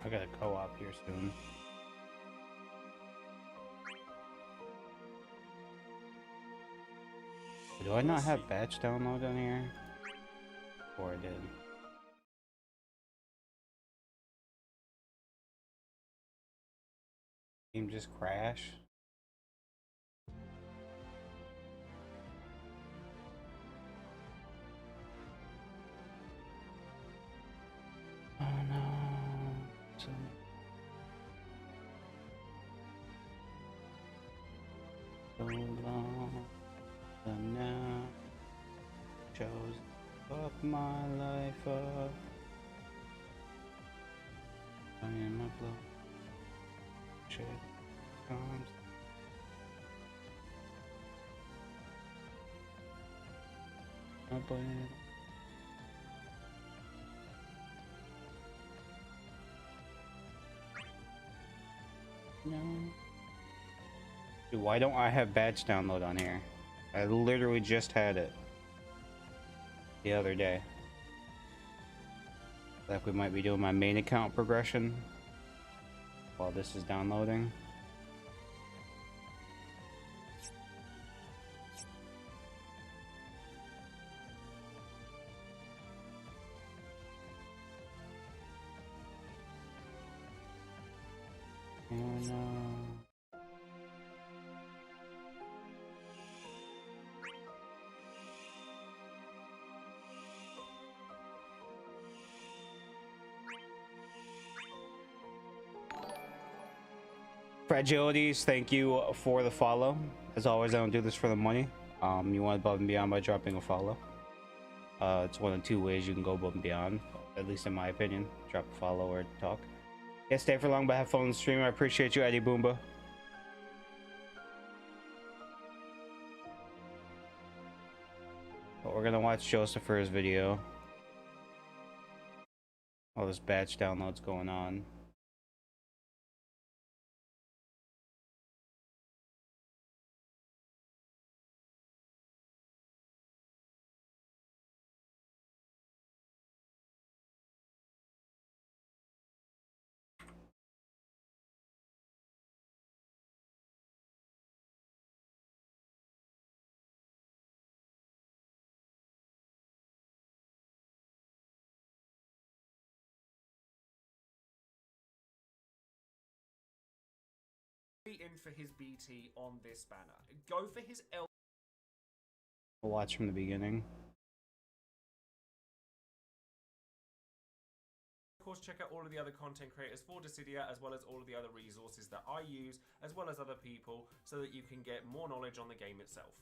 I got a co-op here soon. Do I not have batch download on here? Or I did. Game just crash. Oh no. So long. And now chose up my life up. I am a blow. Shit comes. I blame. No. Dude, why don't I have batch download on here? I literally just had it the other day. Like we might be doing my main account progression while this is downloading. Oh no. Fragilities, thank you for the follow. As always, I don't do this for the money. You want above and beyond by dropping a follow. It's one of two ways you can go above and beyond, at least in my opinion. Drop a follow or talk. Yeah, stay for long, but have fun on the stream. I appreciate you, Eddie Boomba. But we're gonna watch Josepher's video. All this batch downloads going on. In for his BT on this banner. Go for his L. We'll watch from the beginning. Of course, check out all of the other content creators for Dissidia, as well as all of the other resources that I use, as well as other people, so that you can get more knowledge on the game itself.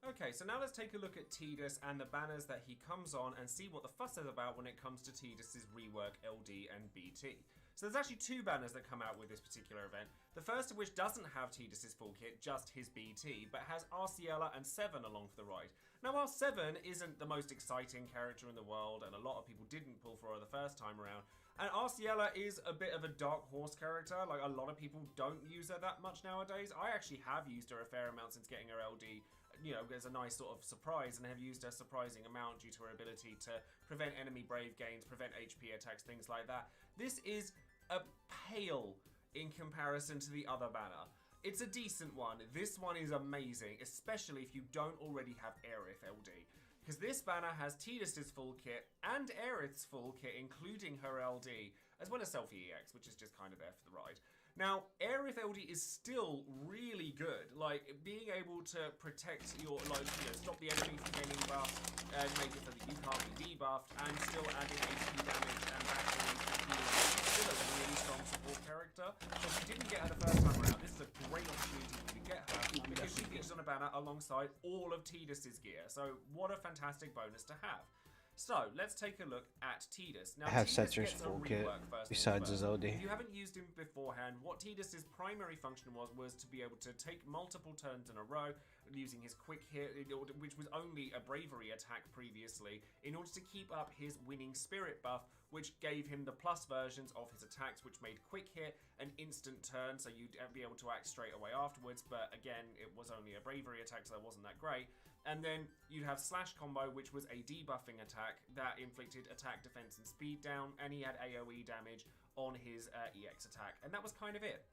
Okay, so now let's take a look at Tidus and the banners that he comes on and see what the fuss is about when it comes to Tidus's rework LD and BT. So there's actually two banners that come out with this particular event. The first of which doesn't have Tidus's full kit, just his BT, but has Arciela and Seven along for the ride. Now while Seven isn't the most exciting character in the world, and a lot of people didn't pull for her the first time around, and Arciela is a bit of a dark horse character, like a lot of people don't use her that much nowadays. I actually have used her a fair amount since getting her LD. You know, there's a nice sort of surprise, and have used a surprising amount due to her ability to prevent enemy brave gains, prevent HP attacks, things like that. This is a pale in comparison to the other banner. It's a decent one. This one is amazing, especially if you don't already have Aerith LD. Because this banner has Tidus's full kit and Aerith's full kit, including her LD, as well as Selfie EX, which is just kind of there for the ride. Now, Aerith LD is still really good. Like, being able to protect your, like, you know, stop the enemy from getting buffed, and make it so that you can't be debuffed, and still adding HP damage and battery healing. Still a really strong support character. So if you didn't get her the first time around, this is a great opportunity for you to get her, because she features on a banner alongside all of Tidus's gear. So, what a fantastic bonus to have. So, let's take a look at Tidus. Now, I have Tidus Cetr's gets a full kit rework first besides his OD. If you haven't used him beforehand, what Tidus's primary function was to be able to take multiple turns in a row using his quick hit, which was only a bravery attack previously, in order to keep up his winning spirit buff which gave him the plus versions of his attacks, which made quick hit an instant turn, so you'd be able to act straight away afterwards. But again, it was only a bravery attack, so that wasn't that great. And then you'd have slash combo, which was a debuffing attack that inflicted attack, defense, and speed down, and he had AoE damage on his EX attack, and that was kind of it.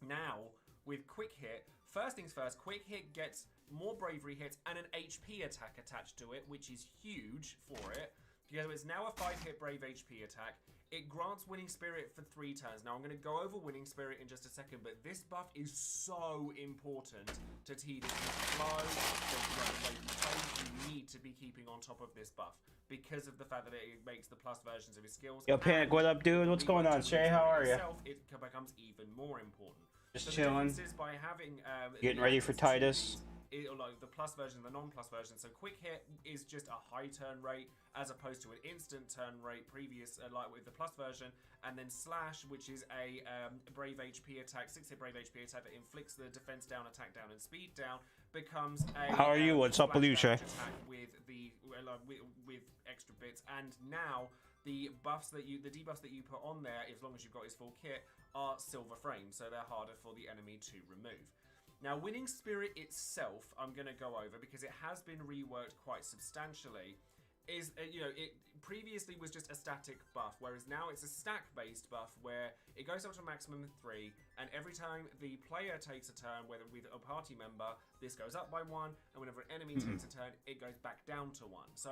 Now, with quick hit, first things first, quick hit gets more bravery hits and an HP attack attached to it, which is huge for it. Because it's now a 5-hit brave HP attack. It grants Winning Spirit for 3 turns. Now, I'm going to go over Winning Spirit in just a second, but this buff is so important to Tidus' flow, the way you play. You need to be keeping on top of this buff because of the fact that it makes the plus versions of his skills. Yo, Panic, what up, dude? What's going on, Shay? How are you? It becomes even more important. Just so chilling. By having, getting ready for Tidus. Like the plus version and the non-plus version. So quick hit is just a high turn rate as opposed to an instant turn rate previous, like with the plus version. And then slash, which is a brave HP attack, 6-hit brave HP attack that inflicts the defense down, attack down, and speed down, becomes a how are you? What's up with you, Shay? With the with extra bits. And now the debuffs that you put on there, as long as you've got his full kit, are silver frames, so they're harder for the enemy to remove. Now, Winning Spirit itself, I'm going to go over because it has been reworked quite substantially. It previously was just a static buff, whereas now it's a stack-based buff where it goes up to a maximum of 3, and every time the player takes a turn, whether with a party member, this goes up by 1, and whenever an enemy takes a turn, it goes back down to 1. So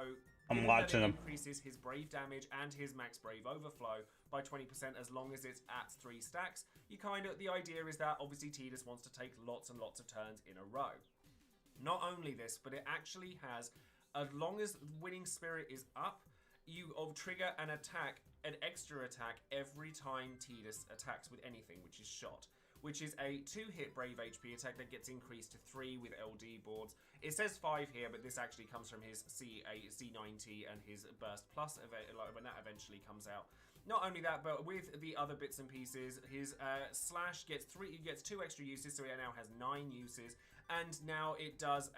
I'm watching him. Increases his brave damage and his max brave overflow by 20% as long as it's at 3 stacks. The idea is that obviously Tidus wants to take lots and lots of turns in a row. Not only this, but it actually has, as long as Winning Spirit is up, you trigger an extra attack every time Tidus attacks with anything, which is shot, which is a 2-hit brave HP attack that gets increased to 3 with LD boards. It says 5 here, but this actually comes from his C90 and his Burst Plus when that eventually comes out. Not only that, but with the other bits and pieces, his slash gets 2 extra uses, so it now has 9 uses. And now it does.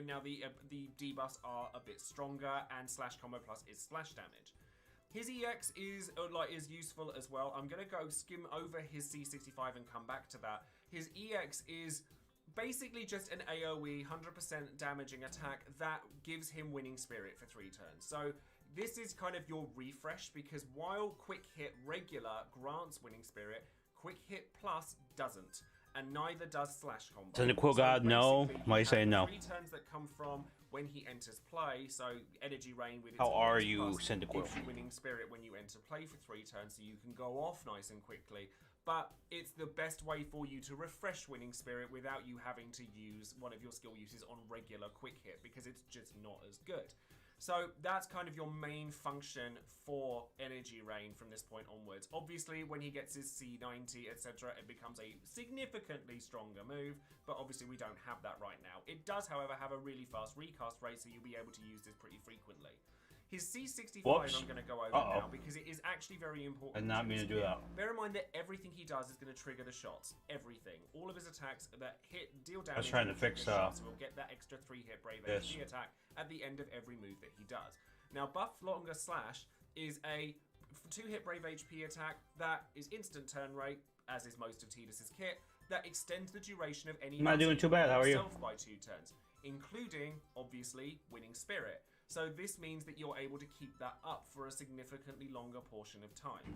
Now the debuffs are a bit stronger, and slash combo plus is splash damage. His EX is useful as well. I'm gonna go skim over his C65 and come back to that. His EX is basically just an AoE 100% damaging attack that gives him Winning Spirit for 3 turns. So this is kind of your refresh, because while Quick Hit regular grants Winning Spirit, Quick Hit Plus doesn't. And neither does slash combo. Cyndaquil God, no. Why you saying no? 3 turns that come from when he enters play. So Energy Rain with its how are you, Cyndaquil? Cyndaquil? Winning Spirit when you enter play for 3 turns, so you can go off nice and quickly. But it's the best way for you to refresh Winning Spirit without you having to use one of your skill uses on regular Quick Hit, because it's just not as good. So that's kind of your main function for Energy Rain from this point onwards. Obviously, when he gets his C90, etc., it becomes a significantly stronger move, but obviously we don't have that right now. It does, however, have a really fast recast rate, so you'll be able to use this pretty frequently. His C65 I'm going to go over now, because it is actually very important. I did not mean to do that. Bear in mind that everything he does is going to trigger the shots. Everything. All of his attacks that deal damage. I was trying to fix shots, so we'll get that extra 3-hit brave HP attack at the end of every move that he does. Now, Buff Longer Slash is a 2-hit brave HP attack that is instant turn rate, as is most of Tidus' kit, that extends the duration of any. I'm not doing too bad. How are you? By 2 turns, including obviously Winning Spirit. So this means that you're able to keep that up for a significantly longer portion of time.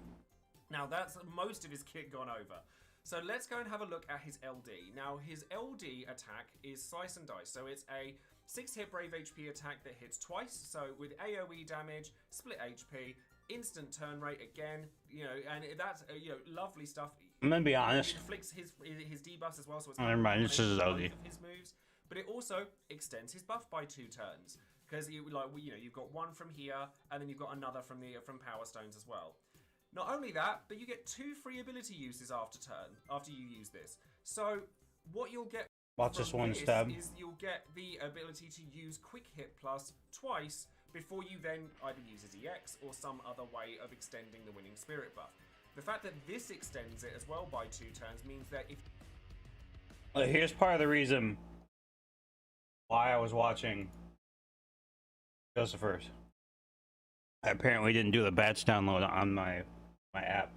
Now that's most of his kit gone over. So let's go and have a look at his LD. Now his LD attack is Slice and Dice. So it's a 6-hit brave HP attack that hits twice. So with AoE damage, split HP, instant turn rate again, and that's lovely stuff. I'm gonna be honest. It inflicts his debuffs as well. So it's never mind. This is LD. His moves, but it also extends his buff by 2 turns. Because you've got one from here, and then you've got another from Power Stones as well. Not only that, but you get 2 free ability uses after you use this. So what you'll get watch this one stab is you'll get the ability to use Quick Hit Plus twice before you then either use his EX or some other way of extending the Winning Spirit buff. The fact that this extends it as well by 2 turns means that if here's part of the reason why I was watching Joseph first. I apparently didn't do the batch download on my app.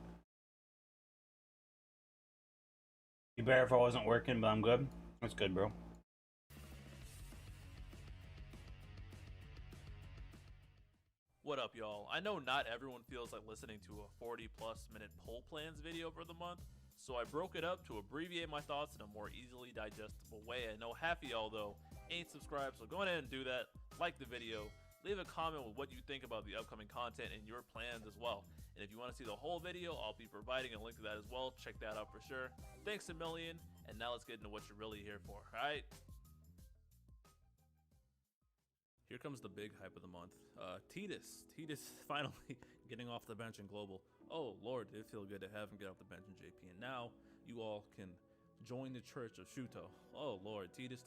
You better if I wasn't working, but I'm good. That's good, bro. What up, y'all? I know not everyone feels like listening to a 40-plus minute poll plans video for the month, so I broke it up to abbreviate my thoughts in a more easily digestible way. I know half of y'all, though, ain't subscribed, so go ahead and do that. Like the video, leave a comment with what you think about the upcoming content and your plans as well. And if you want to see the whole video, I'll be providing a link to that as well. Check that out for sure. Thanks a million, and now let's get into what you're really here for, alright? Here comes the big hype of the month. Tidus finally getting off the bench in Global. Oh Lord, did it feel good to have him get off the bench in JP. And now you all can join the church of Shuto. Oh Lord, Tidus.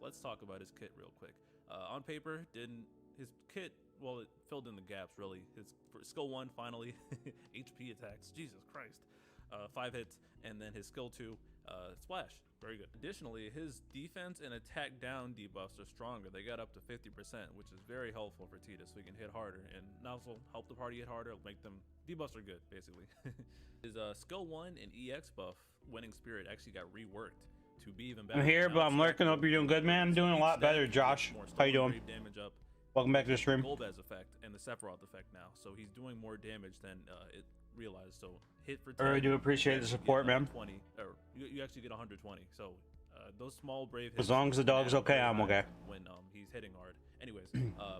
Let's talk about his kit real quick. On paper, his kit, well, it filled in the gaps really. His skill 1 finally, HP attacks, Jesus Christ. 5 hits, and then his skill 2, splash. Very good. Additionally, his defense and attack down debuffs are stronger. They got up to 50%, which is very helpful for Tidus, so he can hit harder. And also help the party hit harder, make them... Debuffs are good, basically. His skill 1 and EX buff, Winning Spirit, actually got reworked to be even better. I'm here, but I'm lurking. Hope you're doing good, man. I'm doing a lot better, Josh. How you doing? Damage up. Welcome back to the stream. Golbez effect and the Sephiroth effect now, so he's doing more damage than it realized. So hit for 10, I really do appreciate the support, man. 20, or you actually get 120. So those small brave hits, As long as the dog's okay, I'm okay. When he's hitting hard. Anyways,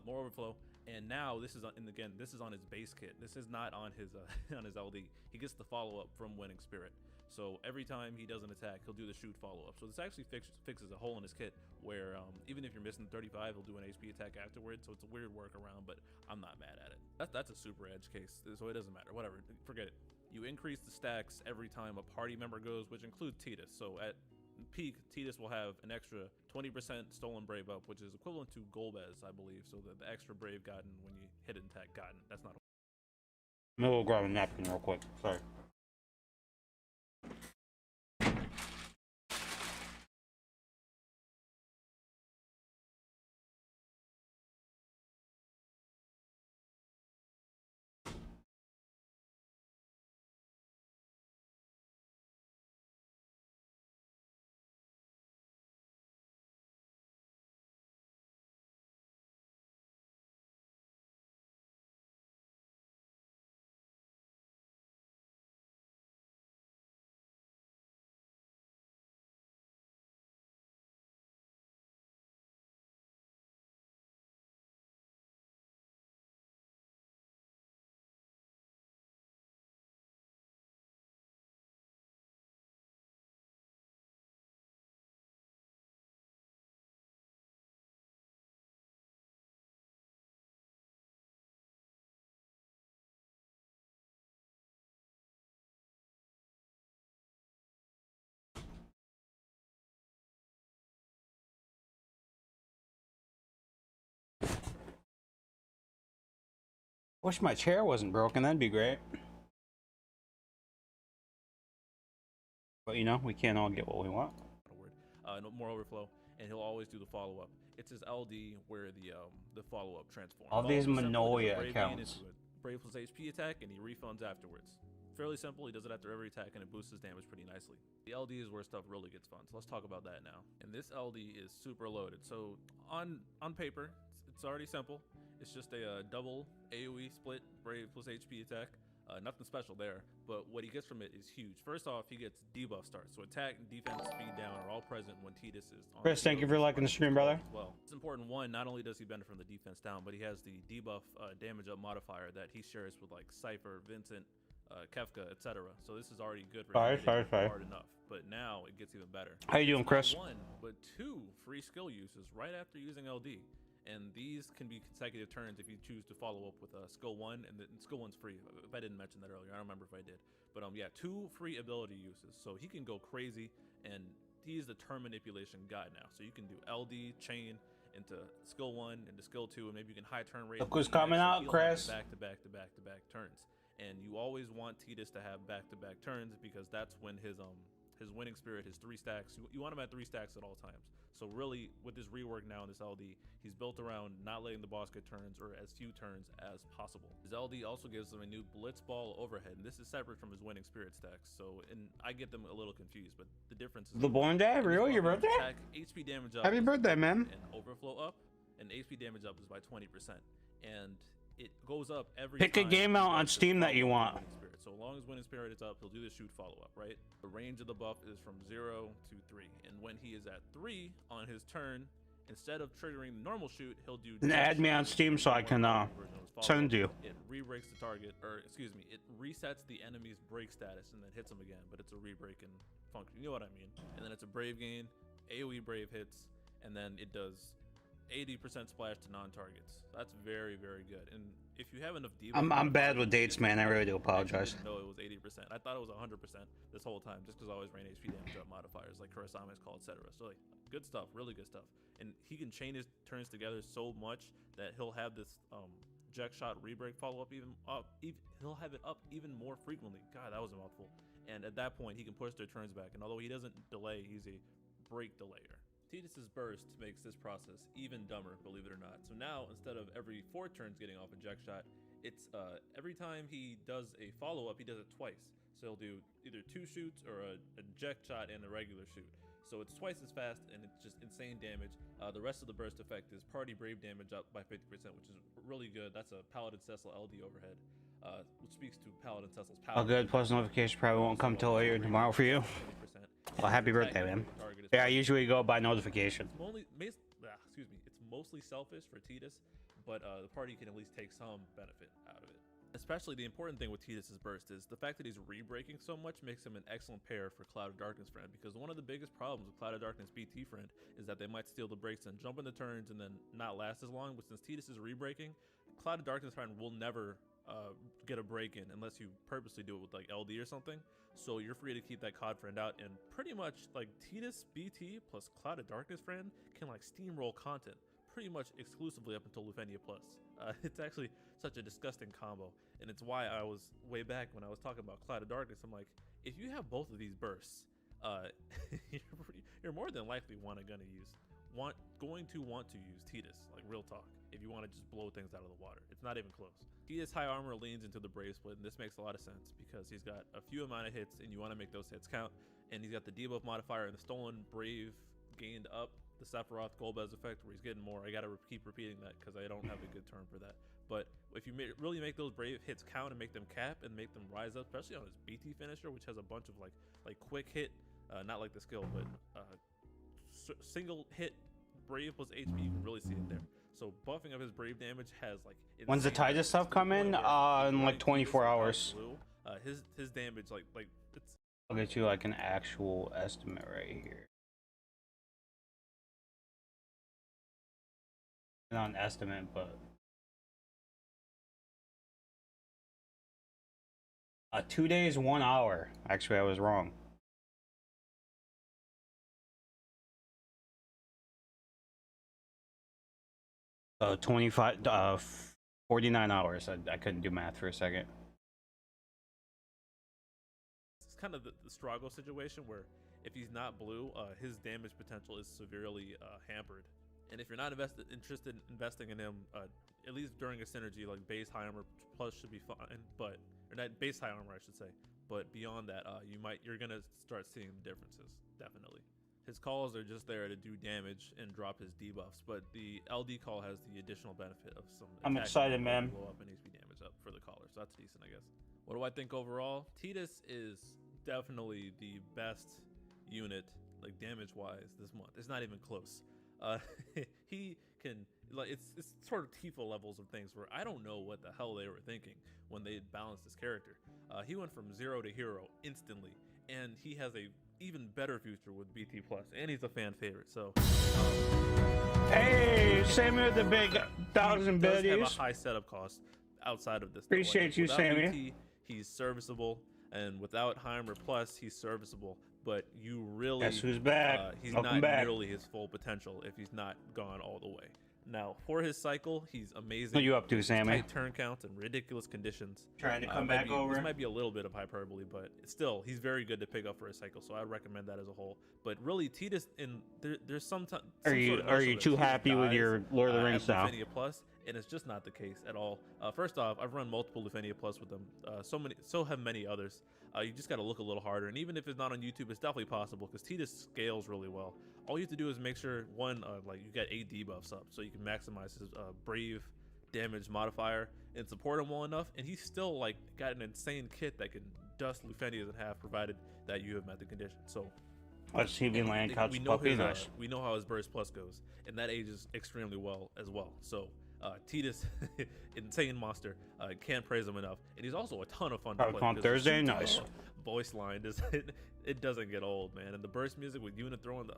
more overflow, and now this is on, and again, this is on his base kit. This is not on his on his LD. He gets the follow up from Winning Spirit. So every time he does an attack, he'll do the shoot follow-up. So this actually fixes a hole in his kit where even if you're missing 35, he'll do an HP attack afterwards. So it's a weird workaround, but I'm not mad at it. That's a super edge case, so it doesn't matter. Whatever, forget it. You increase the stacks every time a party member goes, which includes Tidus. So at peak, Tidus will have an extra 20% stolen brave up, which is equivalent to Golbez, I believe. So the extra brave gotten when you hit an attack gotten. That's not. I'm gonna go grab a napkin real quick. Sorry. Wish my chair wasn't broken. That'd be great. But you know, we can't all get what we want. No more overflow, and he'll always do the follow-up. It's his LD where the follow-up transforms. All these Manoia accounts. Brave plus HP attack, and he refunds afterwards. Fairly simple. He does it after every attack, and it boosts his damage pretty nicely. The LD is where stuff really gets fun, so let's talk about that now. And this LD is super loaded. So on paper, it's already simple. It's just a double AoE split Brave plus HP attack. Nothing special there, but what he gets from it is huge. First off, he gets debuff starts, so attack and defense speed down are all present when Tidus is on. Chris, thank you for liking the stream, brother. Well, it's important. One, not only does he benefit from the defense down, but he has the debuff damage up modifier that he shares with like Cypher, Vincent, Kefka, etc. So this is already good for him. Hard enough, but now it gets even better. How you doing, Chris? One, but 2 free skill uses right after using LD. And these can be consecutive turns if you choose to follow up with skill 1, and skill 1's free. If I didn't mention that earlier, I don't remember if I did. But yeah, 2 free ability uses, so he can go crazy, and he's the turn manipulation god now. So you can do LD, chain into skill 1, into skill 2, and maybe you can high turn rate. Look who's coming out, Chris. Back to back to back to back turns, and you always want Tidus to have back to back turns because that's when his his winning spirit, his 3 stacks. You want him at 3 stacks at all times. So really, with this rework now in this LD, he's built around not letting the boss get turns or as few turns as possible. His LD also gives him a new Blitzball overhead, and this is separate from his winning spirit stacks. So, and I get them a little confused, but the difference is The born day, real? Your birthday? attack, HP damage up. Happy birthday, man. And overflow up, and HP damage up is by 20%, and it goes up every Pick a time game he out on does his Steam that you follow-up want. with Winning Spirit. So long as winning spirit is up, he'll do the shoot follow up, right? The range of the buff is from 0 to 3, and when he is at 3 on his turn, instead of triggering the normal shoot, he'll do. And add me on Steam so I can send you. It re-breaks the target, or excuse me, it resets the enemy's break status and then hits him again, but it's a re-breaking function. You know what I mean? And then it's a brave gain, AoE brave hits, and then it does 80% splash to non-targets. That's very, very good. And if you have enough debuff, I'm bad with dates, man. I really do apologize. No, it was 80%. I thought it was 100% this whole time, just because I always ran HP damage up modifiers like Kurasame's call, etc. So like, good stuff, really good stuff. And he can chain his turns together so much that he'll have this Jack shot re-break follow up he'll have it up even more frequently. God, that was a mouthful. And at that point, he can push their turns back. And although he doesn't delay, he's a break delayer. Tidus's burst makes this process even dumber, believe it or not. So now, instead of every 4 turns getting off a Jack shot, it's every time he does a follow-up, he does it twice. So he'll do either 2 shoots or a Jack shot and a regular shoot. So it's twice as fast, and it's just insane damage. The rest of the burst effect is party brave damage up by 50%, which is really good. That's a Paladin Cecil LD overhead, which speaks to Paladin Cecil's power. Oh, good. Plus notification probably won't come till later tomorrow for you. 20%. Well, happy birthday, man. Yeah, I usually go by notification. It's mostly selfish for Tidus, but the party can at least take some benefit out of it. Especially the important thing with Tidus's burst is the fact that he's re-breaking so much makes him an excellent pair for Cloud of Darkness Friend, because one of the biggest problems with Cloud of Darkness BT Friend is that they might steal the breaks and jump into turns and then not last as long. But since Tidus is re-breaking, Cloud of Darkness Friend will never get a break in unless you purposely do it with like LD or something. So you're free to keep that COD friend out, and pretty much like Tidus BT plus Cloud of Darkness Friend can like steamroll content pretty much exclusively up until Lufenia Plus. It's actually such a disgusting combo, and it's why I was way back when I was talking about Cloud of Darkness. I'm like, if you have both of these bursts, you're more than likely going to want to use Tidus, like real talk, if you want to just blow things out of the water. It's not even close. Tidus high armor leans into the brave split, and this makes a lot of sense because he's got a few amount of hits and you want to make those hits count, and he's got the debuff modifier and the stolen brave gained up, the Sephiroth Golbez effect where he's getting more. I gotta keep repeating that because I don't have a good term for that. But if you really make those brave hits count and make them cap and make them rise up, especially on his BT finisher, which has a bunch of like quick hit, not like the skill, but single hit brave plus HP, you can really see it there. So buffing up his brave damage has like. When's the Tidus stuff come in? In like 24 hours. His damage like it's. I'll get you like an actual estimate right here. Not an estimate, but 2 days, 1 hour. Actually, I was wrong. So 49 hours. I couldn't do math for a second. It's kind of the Strago situation where if he's not blue, his damage potential is severely hampered. And if you're not interested in investing in him, at least during a synergy, like base high armor plus should be fine, or not base high armor, I should say. But beyond that, you're gonna start seeing the differences, definitely. His calls are just there to do damage and drop his debuffs, but the LD call has the additional benefit of some. I'm excited, man. Blow up and HP damage up for the caller, so that's decent, I guess. What do I think overall? Tidus is definitely the best unit, like damage-wise, this month. It's not even close. He can, like, it's sort of Tifa levels of things where I don't know what the hell they were thinking when they balanced this character. He went from 0 to hero instantly, and he has a even better future with BT Plus, and he's a fan favorite. So, hey, Sammy with the big 1,000 biddies. He does have a high setup cost outside of this. Appreciate you, Sammy. BT, he's serviceable, and without Heimer Plus, he's serviceable. But you really, guess who's back? He's Welcome not back. nearly his full potential if he's not gone all the way. Now, for his cycle, he's amazing. What you up to, Sammy? Tight turn counts and ridiculous conditions. Trying to come back over. This might be a little bit of hyperbole, but still, he's very good to pick up for his cycle. So I'd recommend that as a whole. But really, Tidus, there's some. Are you too happy with your Lord of the Rings style? Lufenia Plus, and it's just not the case at all. First off, I've run multiple Lufenia Plus with them. So have many others. You just got to look a little harder, and even if it's not on YouTube, it's definitely possible because Tidus scales really well. All you have to do is make sure like you got 8 debuffs up, so you can maximize his brave damage modifier and support him well enough, and he's still like got an insane kit that can dust Lufenias in half, provided that you have met the condition. So let's see if land cuts puppy nice. We know how his burst plus goes, and that ages extremely well as well. So Tidus, insane monster, can't praise him enough, and he's also a ton of fun to play. On Thursday, nice. Voice line it doesn't get old, man, and the burst music with Unit throwing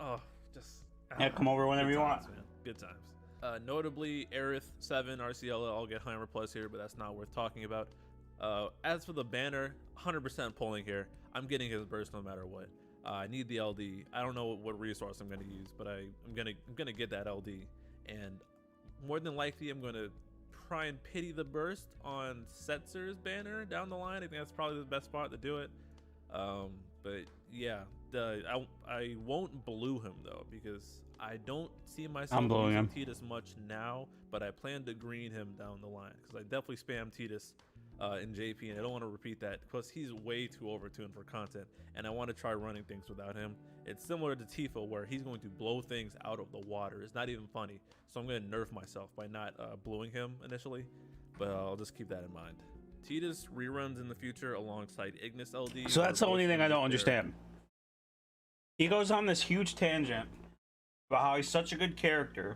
yeah, come over whenever you want. Man. Good times. Notably, Aerith 7 RCL, I'll get Heimer Plus here, but that's not worth talking about. As for the banner, 100% pulling here. I'm getting his burst no matter what. I need the LD. I don't know what resource I'm going to use, but I'm gonna get that LD, and more than likely I'm going to try and pity the burst on Setzer's banner down the line. I think that's probably the best spot to do it. But yeah, I won't blue him though, because I don't see myself using Tidus much now, but I plan to green him down the line because I definitely spam Tidus in JP, and I don't want to repeat that because he's way too overtuned for content, and I want to try running things without him. It's similar to Tifa, where he's going to blow things out of the water. It's not even funny, so I'm going to nerf myself by not bluing him initially, but I'll just keep that in mind. Tidus reruns in the future alongside Ignis LD. So that's the only thing I don't understand. He goes on this huge tangent about how he's such a good character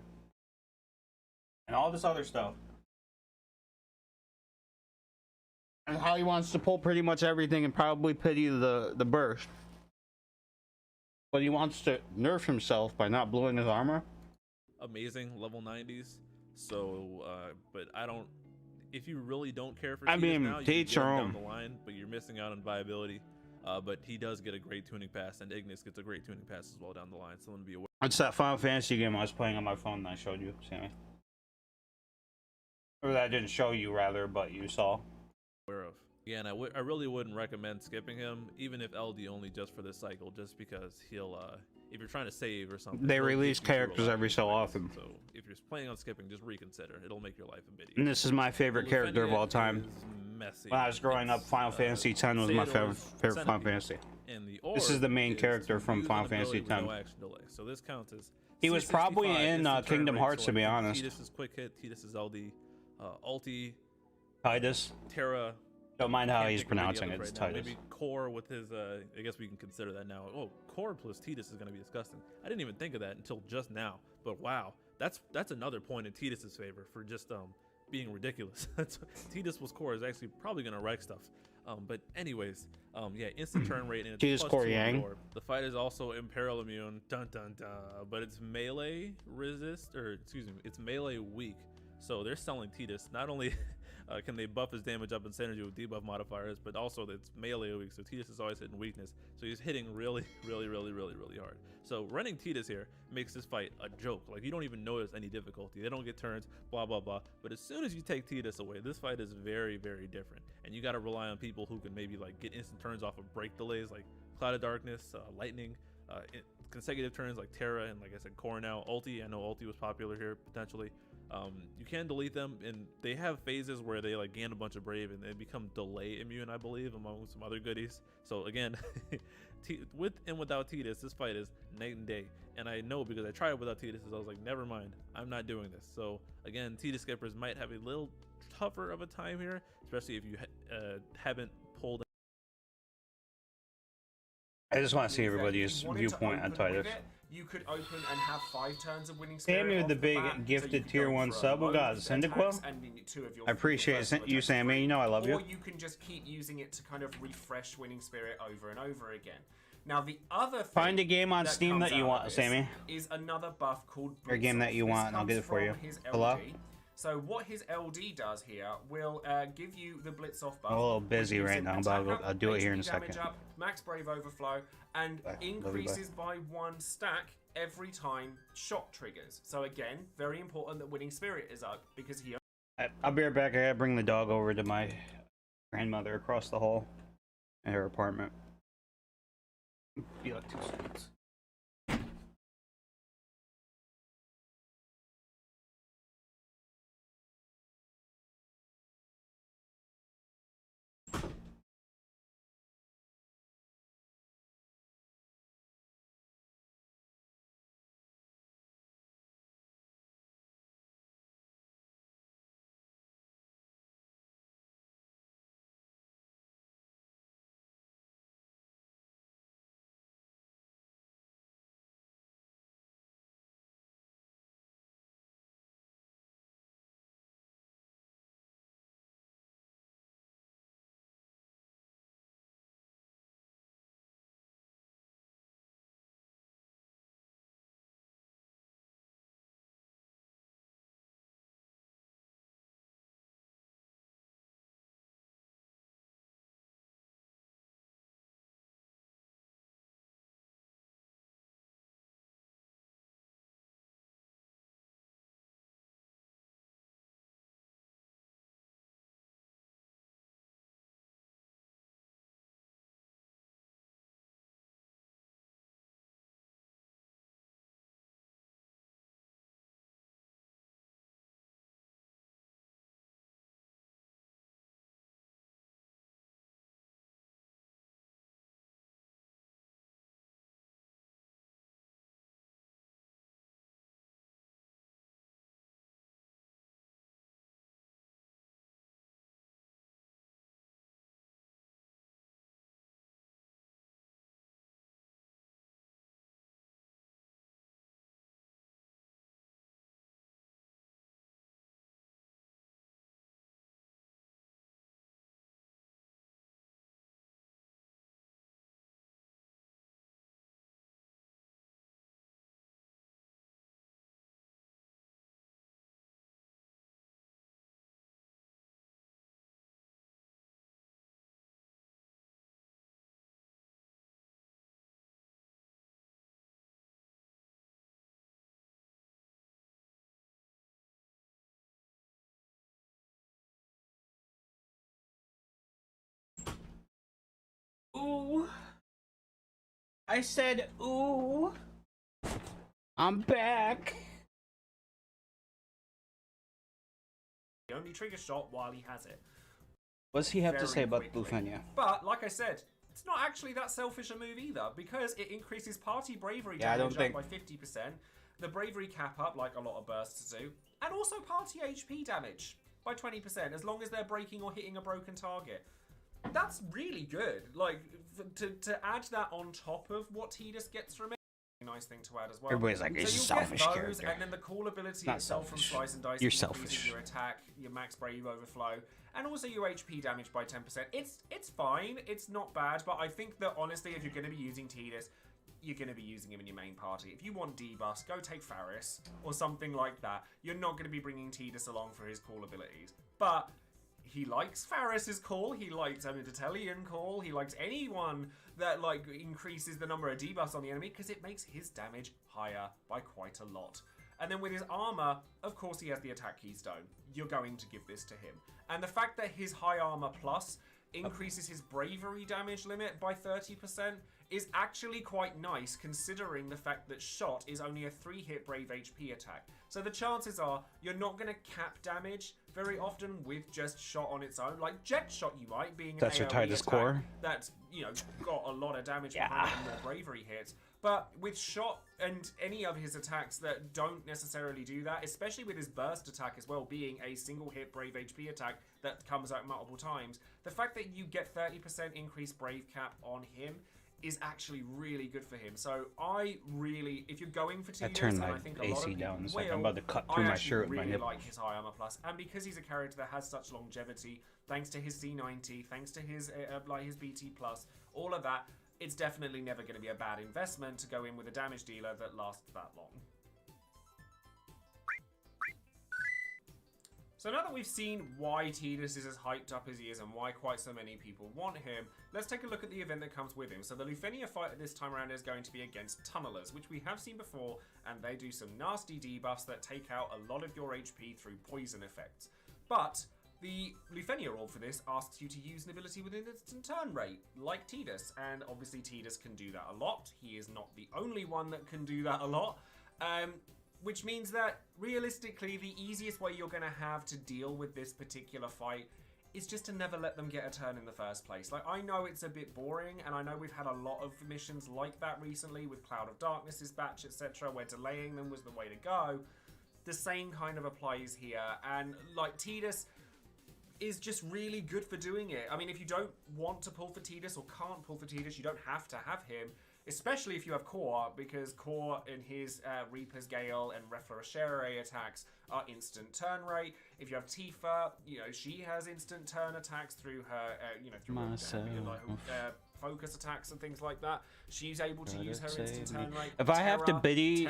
and all this other stuff, and how he wants to pull pretty much everything and probably pity the burst, but he wants to nerf himself by not blowing his armor. Amazing level 90s. So but I don't, if you really don't care for Tidus now, you can get him down the line, but you're missing out on viability. But he does get a great tuning pass, and Ignis gets a great tuning pass as well down the line. So I'm gonna be aware. It's that Final Fantasy game I was playing on my phone that I showed you, Sammy. Or that I didn't show you, rather, but you saw. Aware of. Yeah, and I really wouldn't recommend skipping him, even if LD only just for this cycle, just because he'll if you're trying to save or something. They release characters every so often. So if you're planning on skipping, just reconsider. It'll make your life a bit easier. And this is my favorite character of all time. Messy. When I was growing up, Final Fantasy X was my favorite Final Fantasy. And the this is the main character from Final Fantasy X. No action delay. So this counts as he was probably in Kingdom Hearts, to be honest. Tidus' quick hit, Tidus' LD, ulti, Tidus. Terra. Don't mind how he's pronouncing it. It's Tidus. Maybe Core with his, I guess we can consider that now. Oh, Core plus Tidus is going to be disgusting. I didn't even think of that until just now. But wow, that's another point in Tidus' favor for just being ridiculous. Tidus plus Core is actually probably going to wreck stuff. But anyways, yeah, instant turn rate, and it's Tidus Core Yang. The fight is also Imperial immune, dun dun dun, but it's melee resist, or excuse me, it's melee weak. So they're selling Tidus. Not only can they buff his damage up in synergy with debuff modifiers, but also it's melee weak, so Tidus is always hitting weakness. So he's hitting really hard. So running Tidus here makes this fight a joke. Like, you don't even notice any difficulty. They don't get turns, blah, blah, blah. But as soon as you take Tidus away, this fight is very different. And you got to rely on people who can maybe like get instant turns off of break delays, like Cloud of Darkness, Lightning, consecutive turns like Terra, and like I said, Core now. Ulti, I know Ulti was popular here potentially. You can delete them, and they have phases where they like gain a bunch of brave and they become delay immune, I believe, among some other goodies. So again, with and without Tidus, this fight is night and day. And I know because I tried it without Tidus, I was like, never mind, I'm not doing this. So again, Tidus skippers might have a little tougher of a time here, especially if you haven't pulled. I just want to see everybody's viewpoint on Tidus. You could open and have 5 turns of winning spirit. Sammy with the big gifted so tier 1 sub. Well, God, Cyndaquil. I appreciate you, Sammy. You know I love you. Or you can just keep using it to kind of refresh winning spirit over and over again. Now the other thing, find a game on Steam that you want, Sammy. Is another buff called or a game that you want, and I'll get it for you. Hello. So what his LD does here will give you the Blitz off buff. I'm a little busy which gives right him now, attack but up, I'll do it here in a HP damage second. up, max Brave Overflow, and Bye. Love you, bye. increases by 1 stack every time shot triggers. So again, very important that Winning Spirit is up because he. I'll be right back. I gotta bring the dog over to my grandmother across the hall in her apartment. Be like 2 seconds. Ooh. I said, ooh. I'm back. He only triggers shot while he has it. What does he have to Very say about quickly. Bufenia? But like I said, it's not actually that selfish a move either because it increases party bravery Yeah, I damage don't think- up by 50%, the bravery cap up like a lot of bursts do, and also party HP damage by 20% as long as they're breaking or hitting a broken target. That's really good. Like to add that on top of what Tidus gets from it. Nice thing to add as well. Everybody's like, he's a you'll selfish get those, character. and then the cool ability Not itself from selfish. Slice and Dice You're increases selfish. your attack, your max brave overflow, and also your HP damage by 10%. It's fine. It's not bad, but I think that honestly, if you're going to be using Tidus, you're going to be using him in your main party. If you want D-Bus, go take Faris or something like that. You're not going to be bringing Tidus along for his cool abilities. But he likes Faris's call, he likes Amiditelian call, he likes anyone that like increases the number of debuffs on the enemy because it makes his damage higher by quite a lot. And then with his armor, of course he has the attack keystone. You're going to give this to him. And the fact that his high armor plus increases his bravery damage limit by 30% is actually quite nice considering the fact that shot is only a 3-hit brave HP attack. So the chances are you're not going to cap damage very often with just shot on its own. Like jet shot you might, being That's an your AoE Titus attack core. that's, you know, got a lot of damage Yeah. behind it and more bravery hits. But with shot and any of his attacks that don't necessarily do that, especially with his burst attack as well, being a single hit brave HP attack that comes out multiple times, the fact that you get 30% increased brave cap on him is actually really good for him. So I really, if you're going for I Tidus, turned and my I think a lot of AC people down. It's will, like I'm about to cut I through my actually shirt with my really nipple. like his high armor plus, and because he's a character that has such longevity, thanks to his C90, thanks to his like his BT plus, all of that, it's definitely never going to be a bad investment to go in with a damage dealer that lasts that long. So now that we've seen why Tidus is as hyped up as he is and why quite so many people want him, let's take a look at the event that comes with him. So the Lufenia fight this time around is going to be against Tunnelers, which we have seen before, and they do some nasty debuffs that take out a lot of your HP through poison effects. But the Lufenia orb for this asks you to use an ability with an instant turn rate, like Tidus, and obviously Tidus can do that a lot. He is not the only one that can do that a lot. Which means that, realistically, the easiest way you're going to have to deal with this particular fight is just to never let them get a turn in the first place. Like, I know it's a bit boring, and I know we've had a lot of missions like that recently with Cloud of Darkness's batch, etc., where delaying them was the way to go. The same kind of applies here, and, like, Tidus is just really good for doing it. I mean, if you don't want to pull for Tidus or can't pull for Tidus, you don't have to have him. Especially if you have Core, because Core in his Reaper's Gale and Reflorescere attacks are instant turn rate. If you have Tifa, you know, she has instant turn attacks through her, through her focus attacks and things like that. She's able to use her instant turn rate. If I have to pity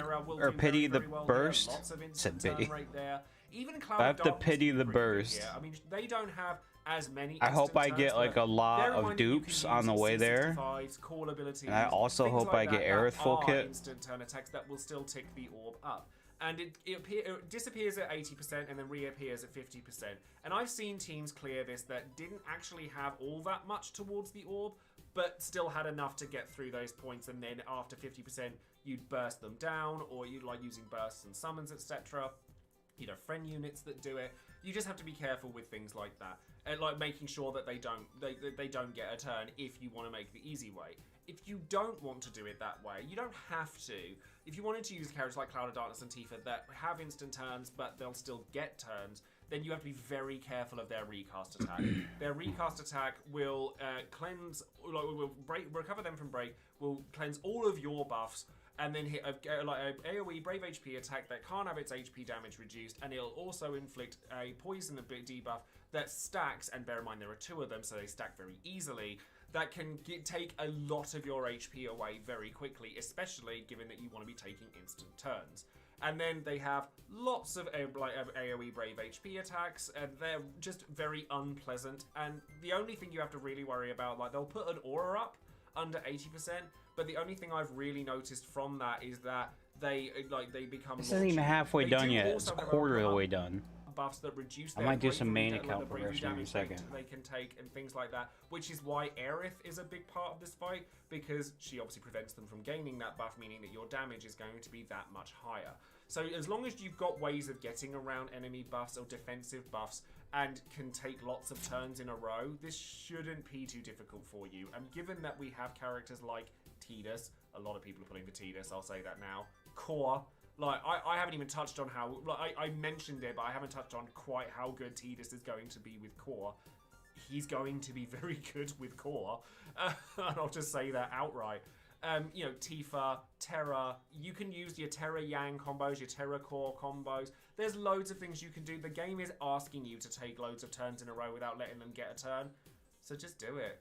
the burst, lots of said instant pity. turn rate there. Even Cloud If I have of to Darkness pity is the pretty good burst. here. I mean, they don't have as many. I hope I instant get turns, like but a lot bear in of mind that you can dupes use on the way there. C65s, call abilities, And I also things hope like I get that Aerith full are kit. instant turn attacks that will still tick the orb up. And it disappears at 80% and then reappears at 50%. And I've seen teams clear this that didn't actually have all that much towards the orb, but still had enough to get through those points, and then after 50% you'd burst them down, or you'd like using bursts and summons, etc. You know, friend units that do it. You just have to be careful with things like that, and like making sure that they don't get a turn if you want to make the easy way. If you don't want to do it that way, you don't have to. If you wanted to use characters like Cloud of Darkness and Tifa that have instant turns, but they'll still get turns, then you have to be very careful of their recast attack. Their recast attack will cleanse, like, will recover them from break, will cleanse all of your buffs, and then hit a AoE Brave HP attack that can't have its HP damage reduced, and it'll also inflict a poison debuff that stacks, and bear in mind there are 2 of them, so they stack very easily, that can take a lot of your HP away very quickly, especially given that you want to be taking instant turns. And then they have lots of AoE Brave HP attacks, and they're just very unpleasant, and the only thing you have to really worry about, like, they'll put an aura up under 80%, but the only thing I've really noticed from that is that they become. This isn't even halfway done yet. It's a quarter of the way done. Buffs that reduce I their might do some main bravery, account the bravery progression in a damage second. they can take and things like that, which is why Aerith is a big part of this fight, because she obviously prevents them from gaining that buff, meaning that your damage is going to be that much higher. So as long as you've got ways of getting around enemy buffs or defensive buffs and can take lots of turns in a row, this shouldn't be too difficult for you. And given that we have characters like Tidus, a lot of people are pulling for Tidus, I'll say that now, Core, like, I haven't even touched on how, like, I mentioned it, but I haven't touched on quite how good Tidus is going to be with Core. He's going to be very good with Core, and I'll just say that outright. You know, Tifa, Terra, you can use your Terra Yang combos, your Terra Core combos. There's loads of things you can do. The game is asking you to take loads of turns in a row without letting them get a turn, so just do it.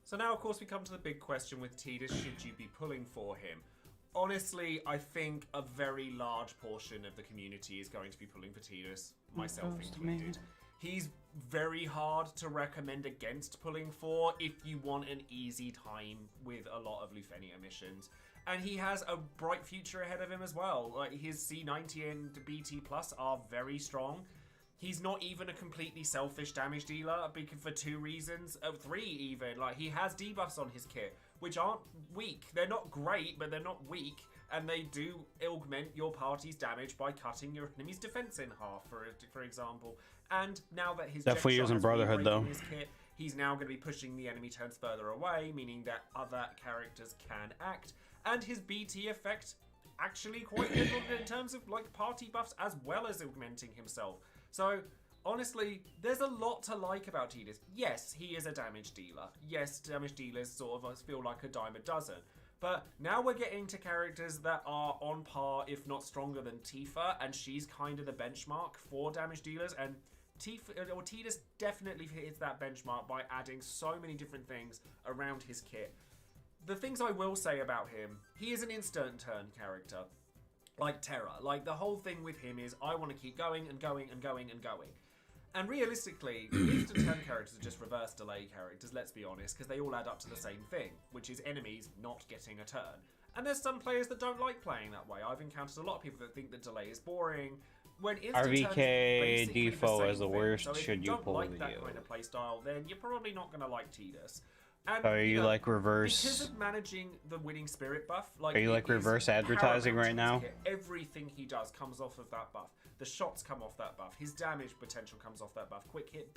So now, of course, we come to the big question with Tidus, should you be pulling for him? Honestly, I think a very large portion of the community is going to be pulling for Tidus, myself included. He's very hard to recommend against pulling for if you want an easy time with a lot of Lufenia missions. And he has a bright future ahead of him as well. Like, his C90 and BT Plus are very strong. He's not even a completely selfish damage dealer for 2 reasons, 3 even. Like, he has debuffs on his kit, which aren't weak. They're not great, but they're not weak, and they do augment your party's damage by cutting your enemy's defense in half, for example. And now that his Definitely Jet Shot using has Brotherhood, re-breaking though. his kit, he's now going to be pushing the enemy turns further away, meaning that other characters can act. And his BT effect actually quite good in terms of, like, party buffs as well as augmenting himself. So, honestly, there's a lot to like about Tidus. Yes, he is a damage dealer. Yes, damage dealers sort of feel like a dime a dozen. But now we're getting to characters that are on par, if not stronger than Tifa, and she's kind of the benchmark for damage dealers, and Tidus definitely hits that benchmark by adding so many different things around his kit. The things I will say about him, he is an instant turn character. like Terra. Like, the whole thing with him is, I want to keep going and going and going and going. And realistically, instant turn characters are just reverse delay characters, let's be honest, because they all add up to the same thing, which is enemies not getting a turn. And there's some players that don't like playing that way. I've encountered a lot of people that think that delay is boring. When instant turn is RVK basically default the as the same thing. worst. So if Should you you don't pull like the that kind of playstyle, then you're probably not going to like Tidus. And, Are you know, like reverse? because of managing the winning spirit buff, like, Are you it like is reverse advertising paramount right to now? hit. Everything he does comes off of that buff. The shots come off that buff. His damage potential comes off that buff. Quick hit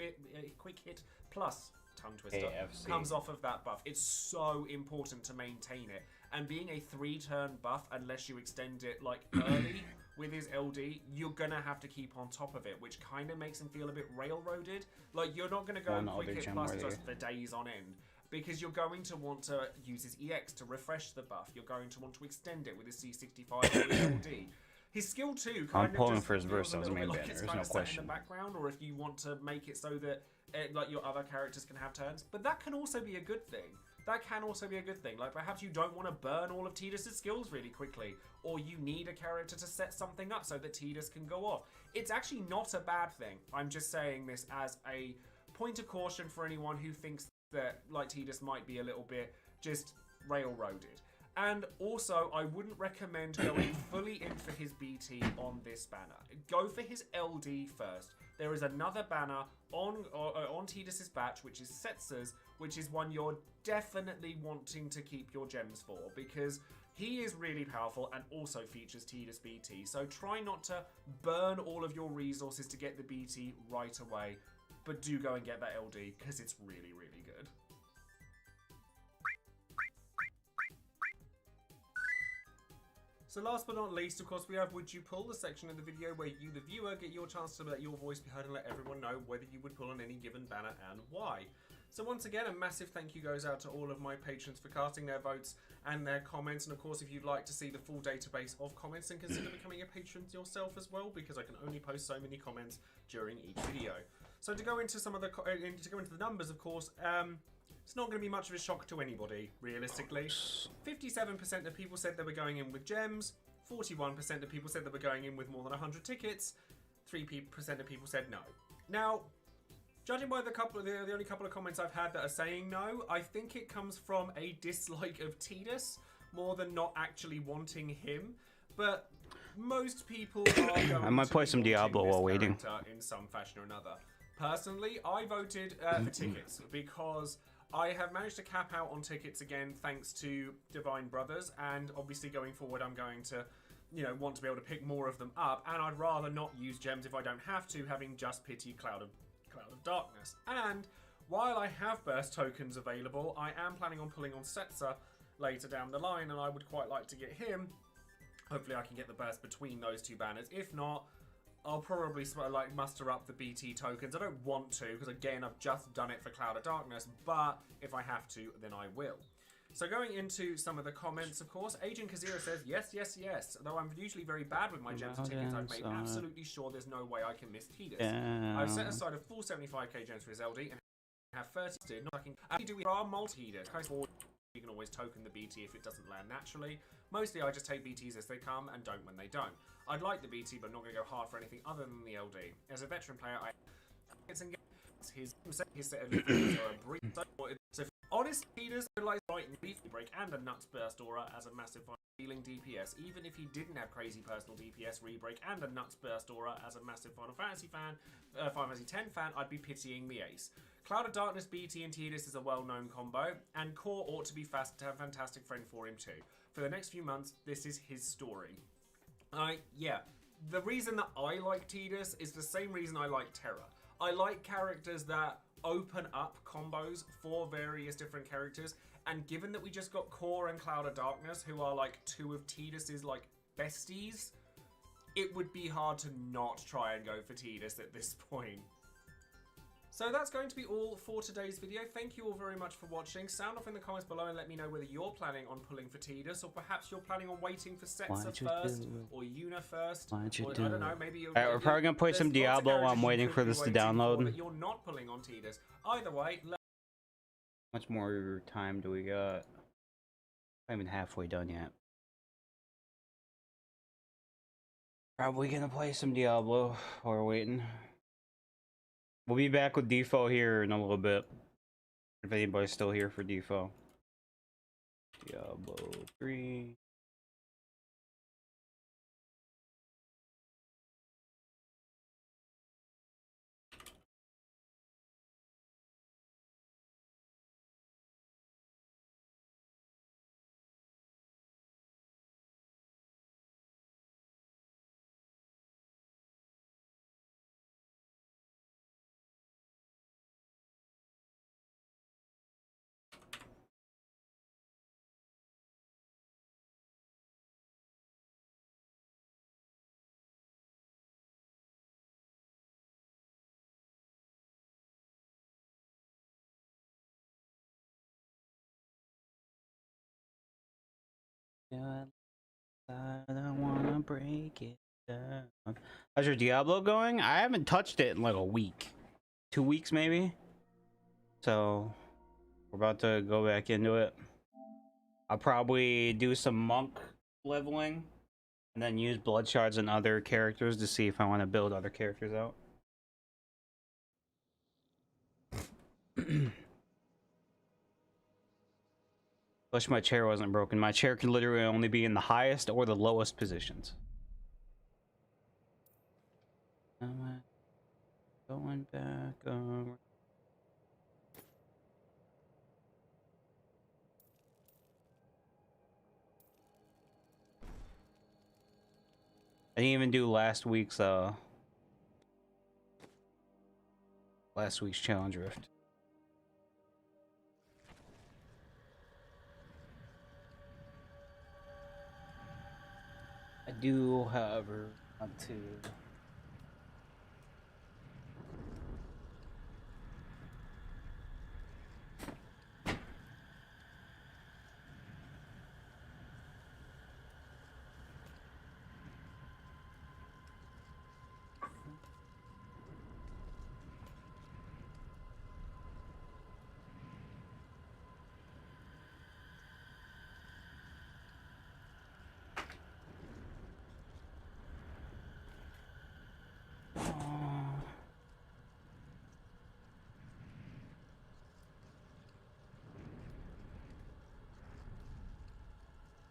plus tongue twister AFC. comes off of that buff. It's so important to maintain it. And being a 3-turn buff, unless you extend it like early with his LD, you're gonna have to keep on top of it, which kind of makes him feel a bit railroaded. Like, you're not gonna go One quick other hit gem plus worthy. just for days on end. Because you're going to want to use his EX to refresh the buff. You're going to want to extend it with his C65 or his LD. His skill 2 kind I'm of pulling just for his feels burst a on his little main bit like banner, it's there's kind no of set question. in the background, or if you want to make it so that like your other characters can have turns. But that can also be a good thing. That can also be a good thing. Like, perhaps you don't want to burn all of Tidus' skills really quickly, or you need a character to set something up so that Tidus can go off. It's actually not a bad thing. I'm just saying this as a point of caution for anyone who thinks that, like, Tidus might be a little bit just railroaded. And also, I wouldn't recommend going fully in for his BT on this banner. Go for his LD first. There is another banner on Tidus' batch, which is Setsa's, which is one you're definitely wanting to keep your gems for, because he is really powerful and also features Tidus BT. So try not to burn all of your resources to get the BT right away, but do go and get that LD, because it's really, really good. So last but not least, of course, we have Would You Pull, the section of the video where you, the viewer, get your chance to let your voice be heard and let everyone know whether you would pull on any given banner and why. So once again, a massive thank you goes out to all of my patrons for casting their votes and their comments. And of course, if you'd like to see the full database of comments, then consider becoming a patron yourself as well, because I can only post so many comments during each video. So to go into some of the the numbers, of course, it's not going to be much of a shock to anybody, realistically. 57% of people said they were going in with gems. 41% of people said they were going in with more than 100 tickets. 3% of people said no. Now, judging by the only couple of comments I've had that are saying no, I think it comes from a dislike of Tidus more than not actually wanting him. But most people are going I might to play be some wanting Diablo this while waiting. character in some fashion or another. Personally, I voted for tickets because I have managed to cap out on tickets again thanks to Divine Brothers, and obviously going forward I'm going to, want to be able to pick more of them up, and I'd rather not use gems if I don't have to, having just pity Cloud of Darkness. And while I have burst tokens available, I am planning on pulling on Setsa later down the line, and I would quite like to get him. Hopefully I can get the burst between those two banners. If not, I'll probably muster up the BT tokens. I don't want to, because again, I've just done it for Cloud of Darkness, but if I have to, then I will. So going into some of the comments, of course, Agent Kazira says, yes, yes, yes. Though I'm usually very bad with my gems and tickets, I've made absolutely sure there's no way I can miss Tidus. I've set aside a full 75k gems for his LD and have 30 did not actually do we are multi-Tidus. You can always token the BT if it doesn't land naturally. Mostly I just take BTs as they come and don't when they don't. I'd like the BT, but I'm not going to go hard for anything other than the LD. As a veteran player, his set of defenses are a brief. So honest Tidus realize right and briefly break and a Nuts Burst aura as a massive healing DPS. Even if he didn't have crazy personal DPS rebreak and a Nuts Burst aura as a massive Final Fantasy fan, Final Fantasy X fan, I'd be pitying the ace. Cloud of Darkness, BT, and Tidus is a well-known combo, and Core ought to be fast to have a fantastic friend for him too. For the next few months, this is his story. Yeah, the reason that I like Tidus is the same reason I like Terra. I like characters that open up combos for various different characters, and given that we just got Core and Cloud of Darkness, who are like two of Tidus's like besties, it would be hard to not try and go for Tidus at this point. So that's going to be all for today's video. Thank you all very much for watching. Sound off in the comments below and let me know whether you're planning on pulling for Tidus, or perhaps you're planning on waiting for Setsa first, or Yuna first, or I don't know, maybe you're... Alright, we're probably gonna play some Diablo while I'm waiting for this to download. But you're not pulling on Tidus. Either way, How much more time do we got? Not even halfway done yet. Probably gonna play some Diablo while we're waiting. We'll be back with Defo here in a little bit. If anybody's still here for Defo. Diablo 3. Yeah, I don't wanna break it down. How's your Diablo going? I haven't touched it in like a week. 2 weeks maybe. So we're about to go back into it. I'll probably do some monk leveling and then use blood shards and other characters to see if I want to build other characters out. Wish my chair wasn't broken. My chair can literally only be in the highest or the lowest positions. Going back over. I didn't even do last week's challenge rift. I do, however, want to.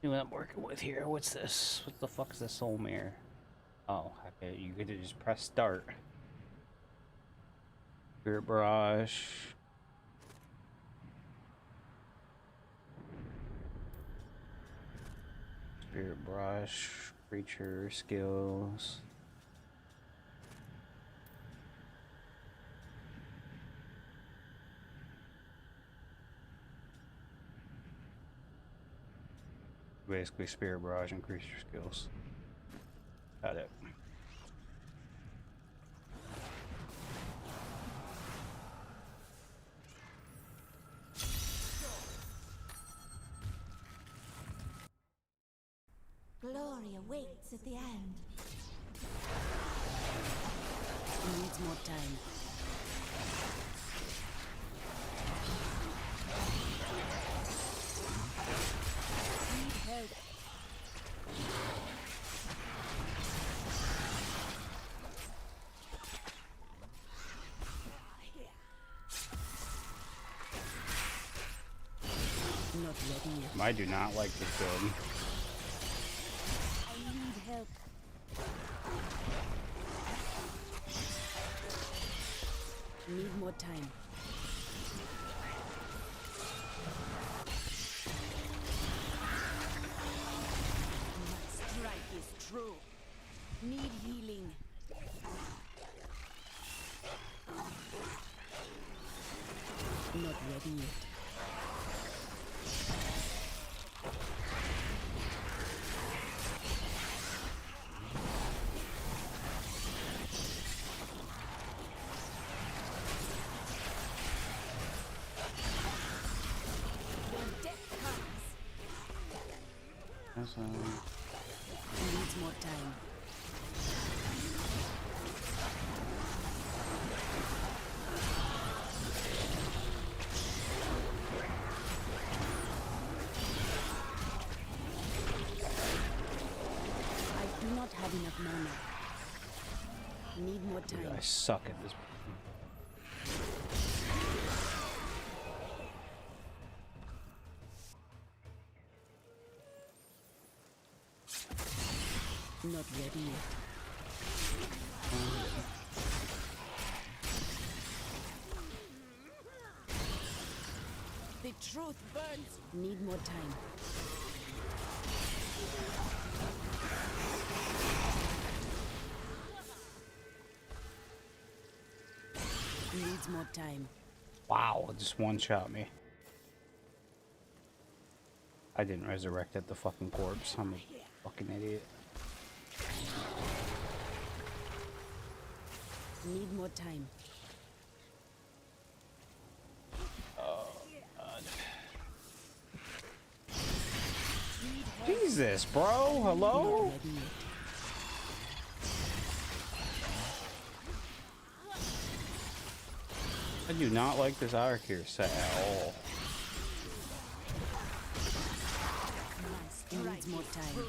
See what I'm working with here. What's this? What the fuck is this soul mirror? Oh, okay. You could just press start. Spirit brush. Spirit brush. Creature skills. Basically spirit barrage and creature skills. Got it. Glory awaits at the end. Needs more time. Not ready yet. I do not like this build. I need help. Need more time. My strike is true. Need healing. Not ready yet. Needs more time. I do not have enough mana. Need more Dude, I time. suck at this. Not ready yet. The truth burns. Need more time. Needs more time. Wow, it just one shot me. I didn't resurrect at the fucking corpse. I'm a fucking idiot. Need more time. Jesus, bro. Hello? Not ready yet. I do not like this Arcure set at all. Needs more time.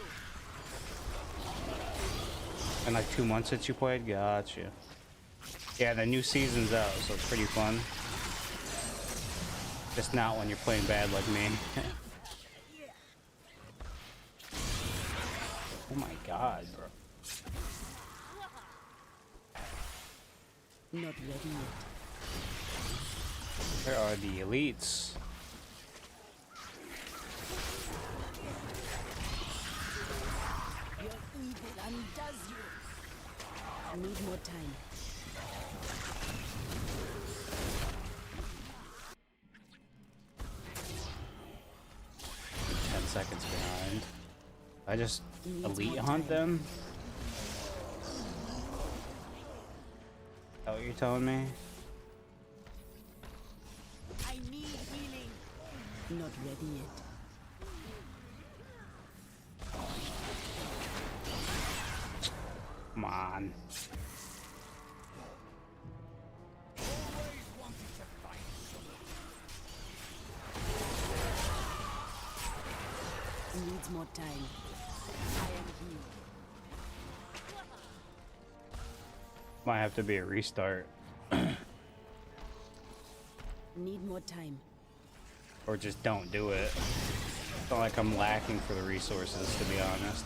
And like 2 months since you played? Gotcha. Yeah, the new season's out, so it's pretty fun. Just not when you're playing bad like me. Oh my god, bro. Not ready yet. Where are the elites? Your evil undoes you. Need more time. I'm 10 seconds behind. I just Needs elite more hunt time. them? Is that what you're telling me? I need healing. Not ready yet. Come on. Needs more time. I am healed. Might have to be a restart. Need more time. Or just don't do it. It's not like I'm lacking for the resources, to be honest.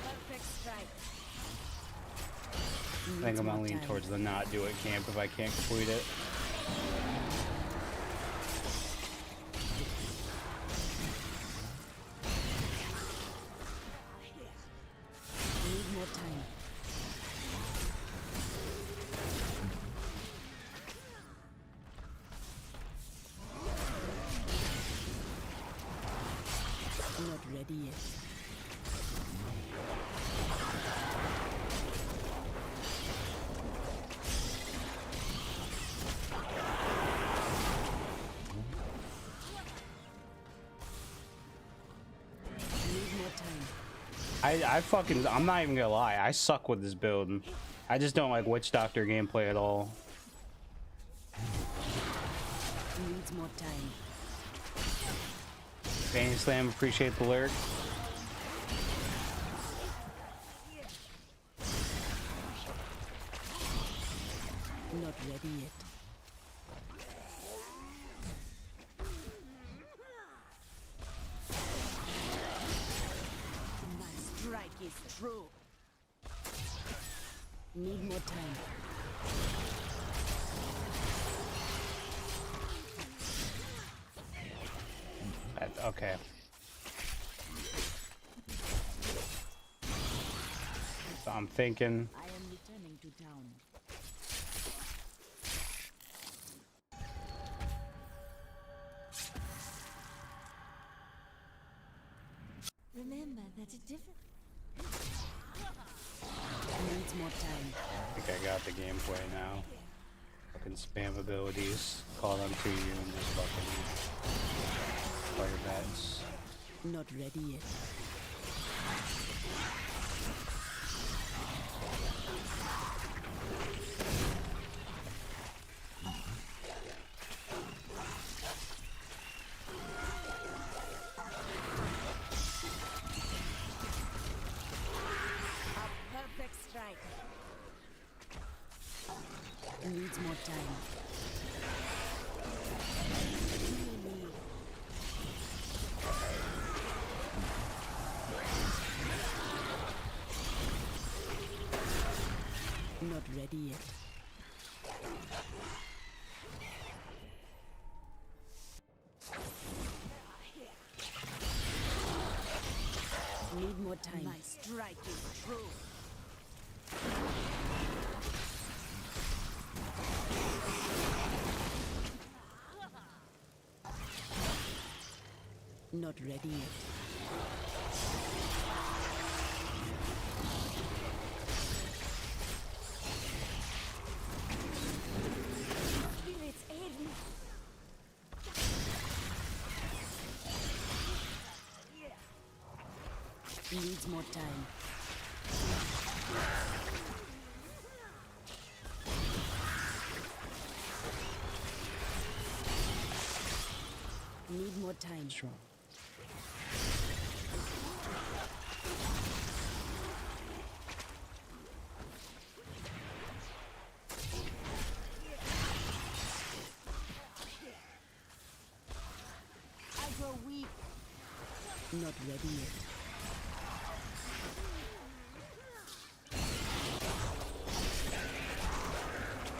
Perfect strike. I think I'm gonna lean towards the not do it camp if I can't complete it. Need more time. Not ready yet. Need more time. I'm not even gonna lie, I suck with this build. I just don't like Witch Doctor gameplay at all. Needs more time. Fanny Slam, appreciate the lyric. Not ready yet. My strike is true. Need more time. Okay. So I'm thinking. I am returning to town. Remember that it different. Needs more time. I think I got the gameplay now. Fucking spam abilities, call them to you, and just fucking fire bats. Not ready yet. more time. My strike is true. Not ready yet. Spirits aid me. Needs more time. Need more time. Strong. I grow weak. Not ready yet.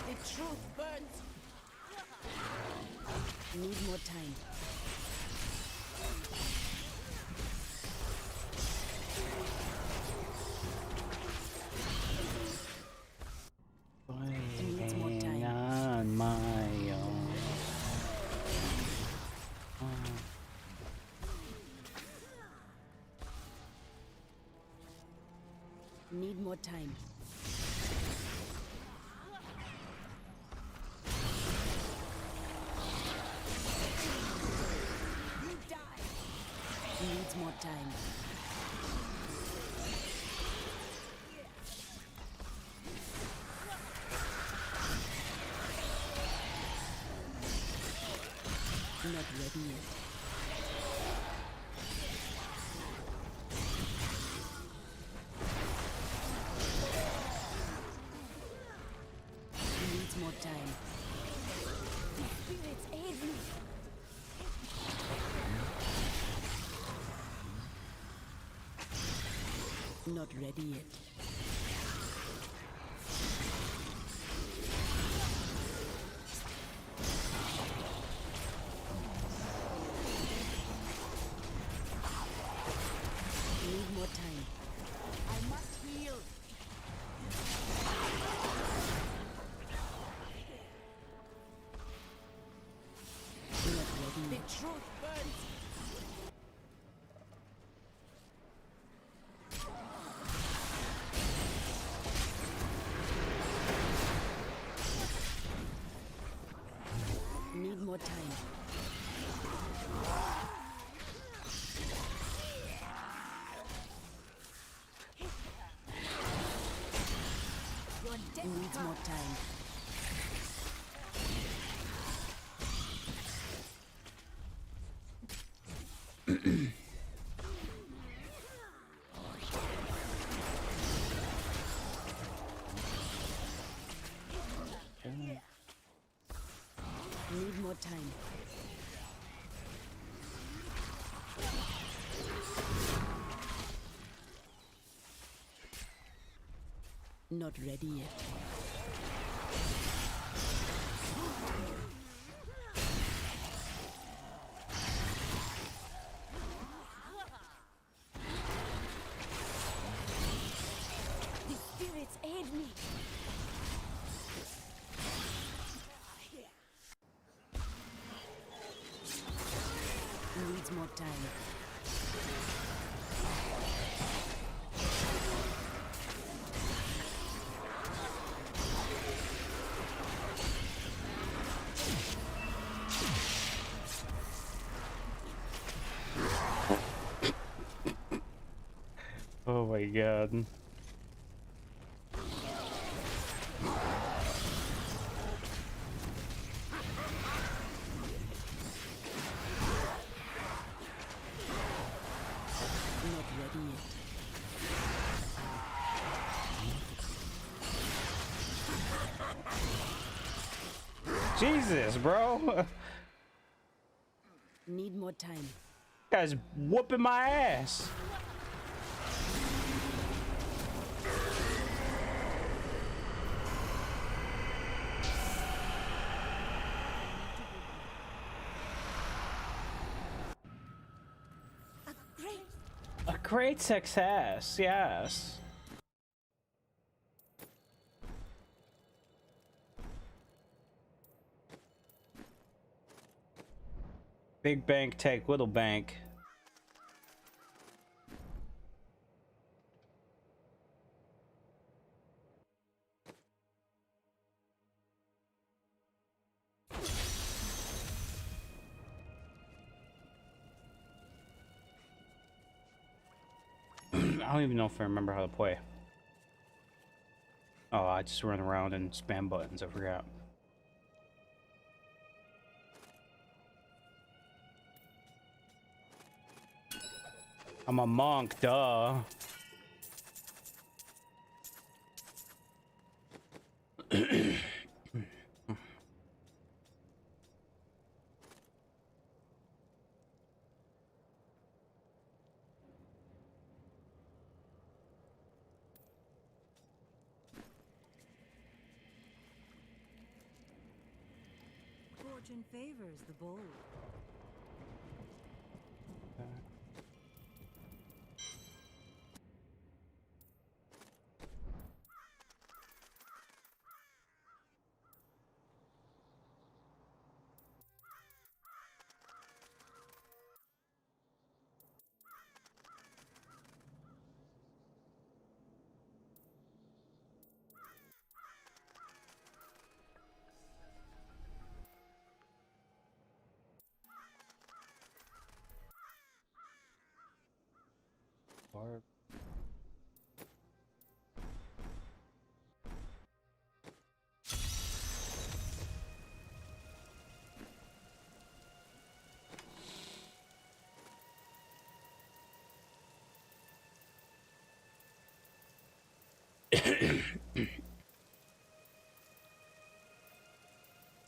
The truth burns. Need more time. Needs more Waiting time. on my own. Need more time. You die. Needs more time. Not ready yet. Needs more time. The spirits aid me. Not ready yet. Need more time. I must heal. Not ready. The truth burns. Need more time. Your death needs more time. Need more time. Not ready yet. The spirits aid me. Needs more time. Oh my god. Not ready yet. Jesus, bro. Need more time. Guy's whooping my ass. A great A great success. Yes. Big bank take little bank. I don't even know if I remember how to play. Oh, I just run around and spam buttons. I forgot. I'm a monk, duh. Fortune favors the bold. Barb.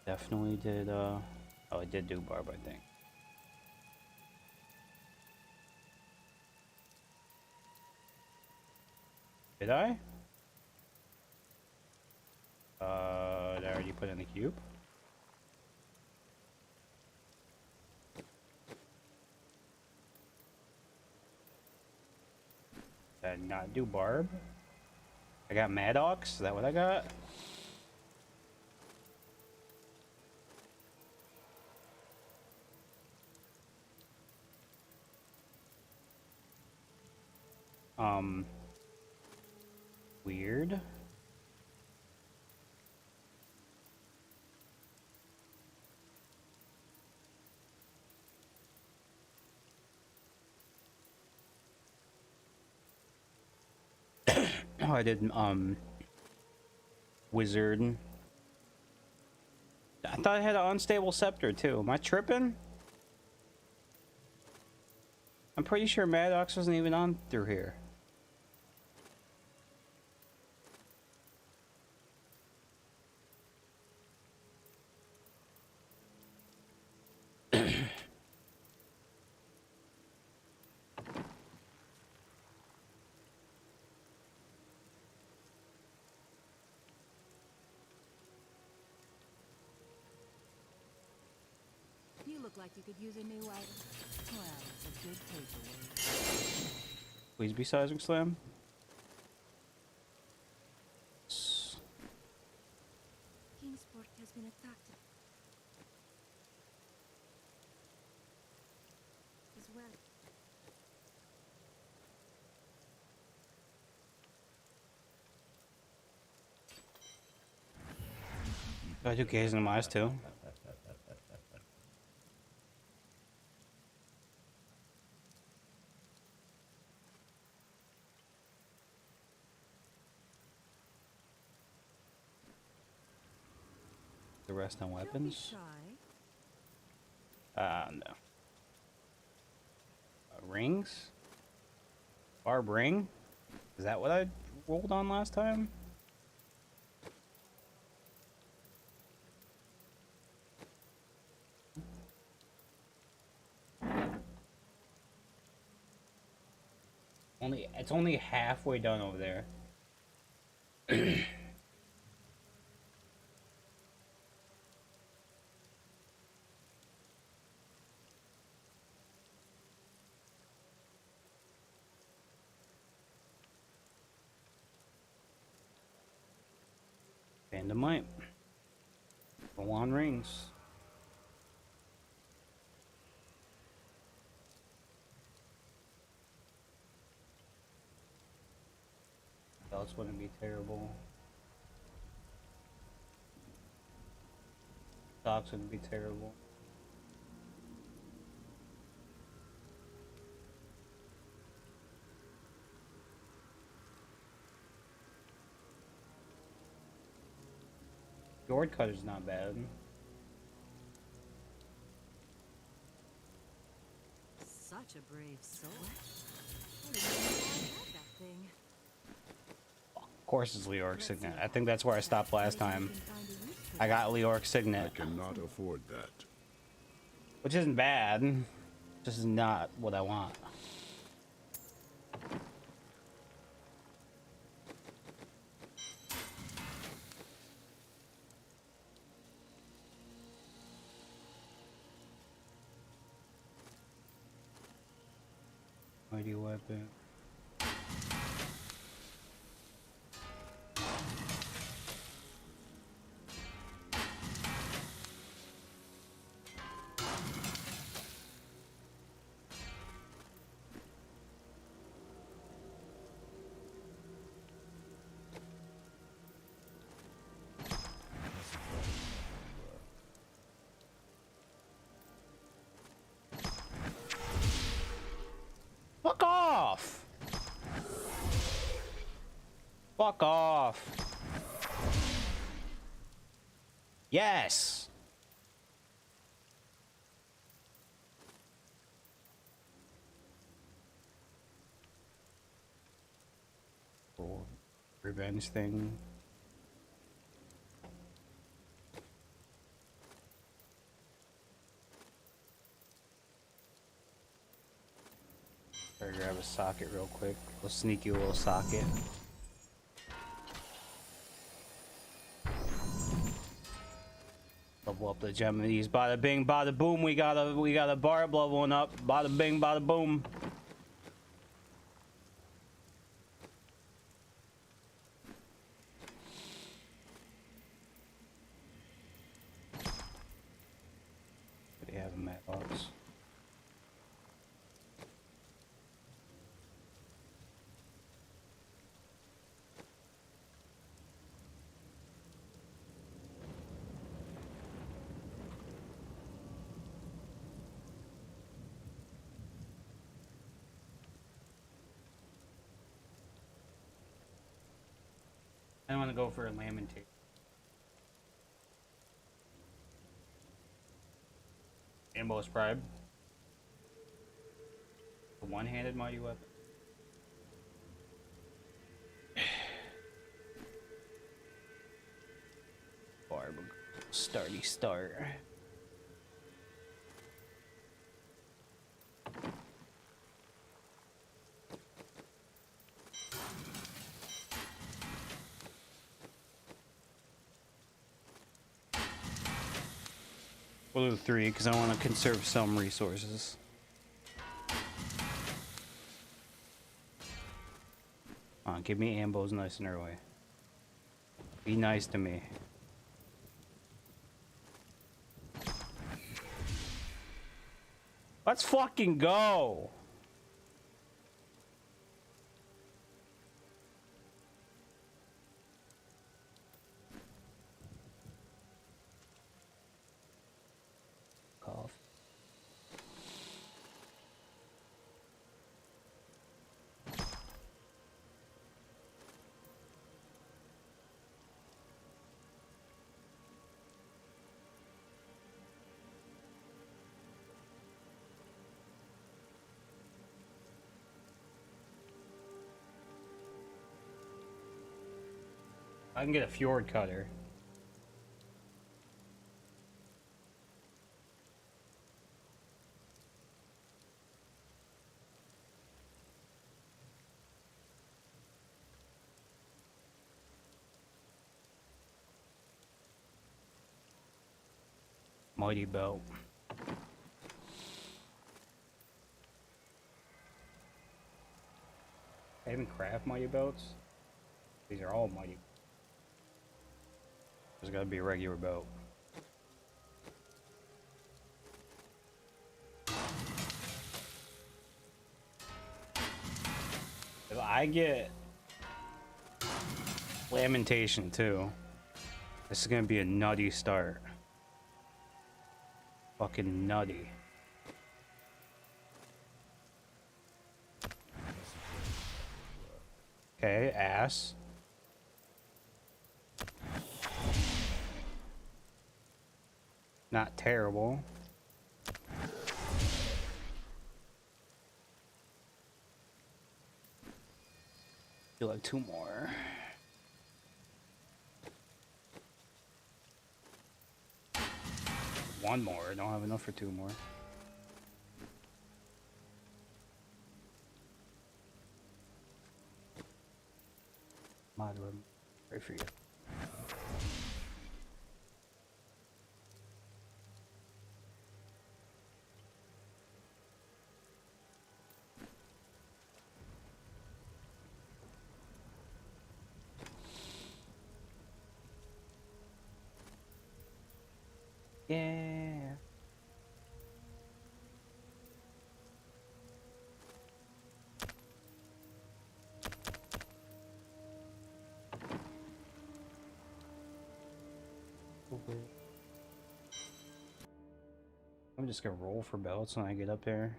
Definitely did, oh, I did do Barb, I think. Did I? Did I already put in the cube? Did I not do Barb? I got Maddox? Is that what I got? Weird. Oh, I did, Wizard. I thought I had an unstable scepter, too. Am I tripping? I'm pretty sure Maddox wasn't even on through here. You look like you could use a new item. Well, it's a good paperweight. Please be Seismic Slam. Kingsport has been attacked. As well. Do I do Gaze in the Eyes, too? The rest on Don't be weapons? shy. No. Rings? Barb ring? Is that what I rolled on last time? It's only halfway done over there. Randomite. Go on rings. That's wouldn't be terrible. Stocks wouldn't be terrible. Sword cutter's not bad. Such a brave soul. I didn't even know I had that thing. Of course it's Leoric Signet. I think that's where I stopped last time. I got Leoric Signet. I cannot afford that. Which isn't bad. Just is not what I want. Mighty weapon. Fuck off! Fuck off! Yes! Cool. Revenge thing. Better grab a socket real quick. A sneaky little socket. Level up the gem of these. Bada bing, bada boom. We got a barb leveling up. Bada bing, bada boom. What do you have in that box? I want to go for a lamentate. Ambo's Pride. A one-handed mighty weapon. Barb. Starty start. We'll do 3 because I want to conserve some resources. Come on, give me ambos nice and early. Be nice to me. Let's fucking go! Cough. I can get a Fjord Cutter. Mighty Belt. I even craft Mighty Belts. These are all Mighty. There's gotta be a regular belt. If I get Lamentation too, this is gonna be a nutty start. Fucking nutty. Okay, ass. Not terrible. Feel like 2 more. One more. I don't have enough for 2 more. Modern. Pray for you. Yeah. I'm just gonna roll for belts when I get up there.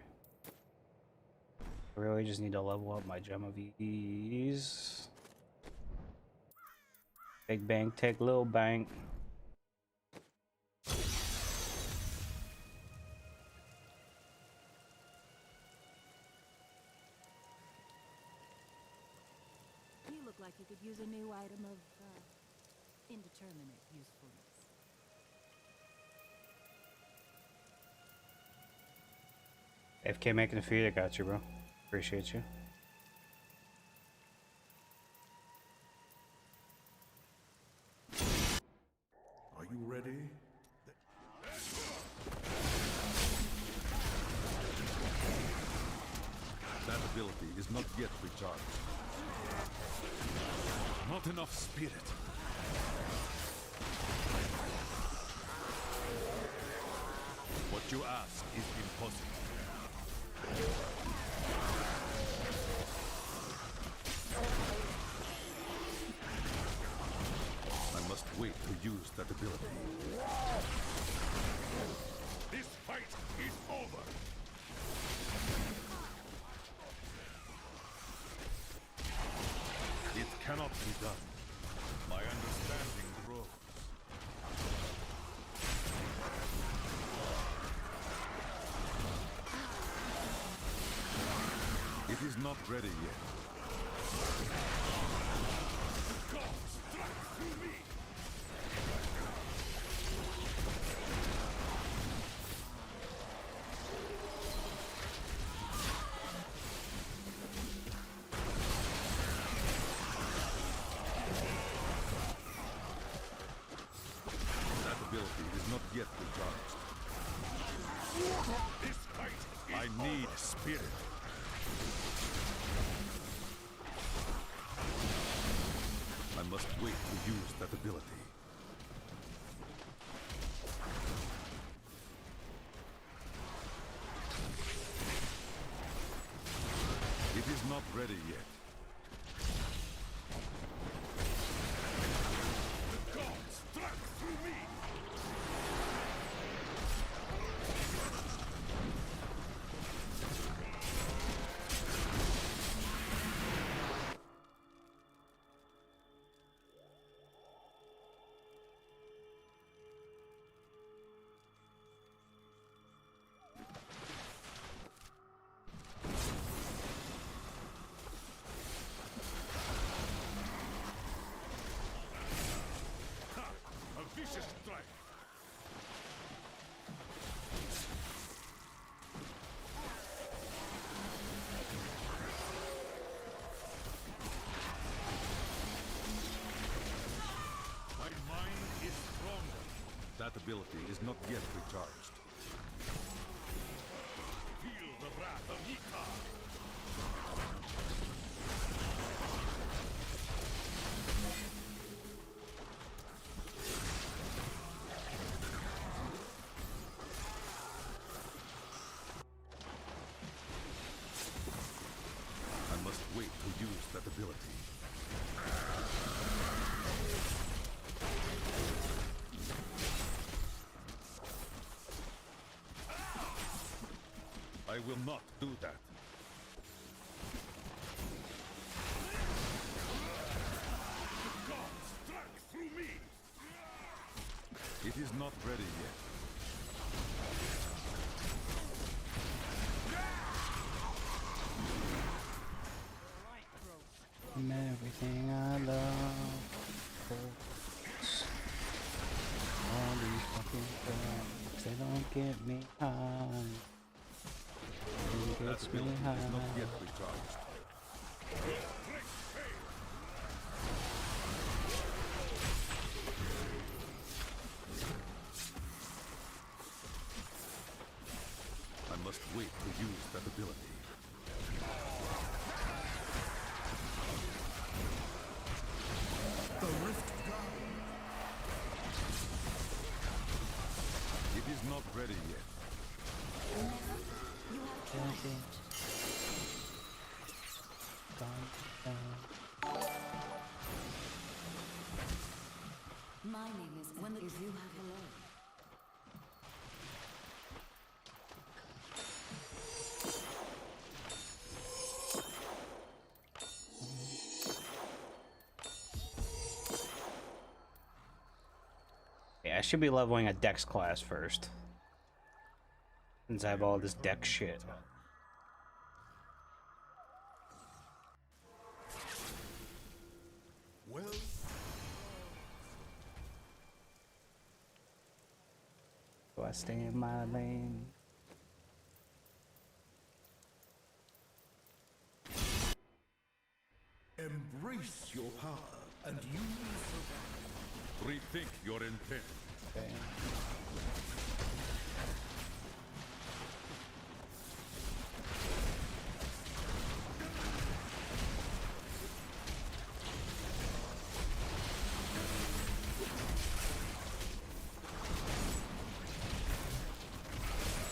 I really just need to level up my gem of ease. Big bank, take little bank. You look like you could use a new item of indeterminate usefulness. FK making a feed, I got you, bro. Appreciate you. Are you ready? That ability is not yet recharged. Not enough spirit. What you ask is impossible. I must wait to use that ability. This fight is over. It cannot be done. My understanding grows. It is not ready yet. God, strike through me! That ability is not yet recharged. This fight I need spirit. I must wait to use that ability. It is not ready yet. The gods strike through me! A vicious strike! My mind is stronger. That ability is not yet recharged. Feel the wrath of Yika! I will not do that. God struck through me. It is not ready yet. I'm everything I love. Folks. All these fucking drugs, they don't get me high. It That gets me ability high. is not yet recharged. I must wait to use that ability. It is not ready yet. My name is when is you have hello. Yeah, I should be leveling a Dex class first. Since I have all this Dex shit. Well, Do I stay in my lane? embrace your power and use rethink your intent. Okay.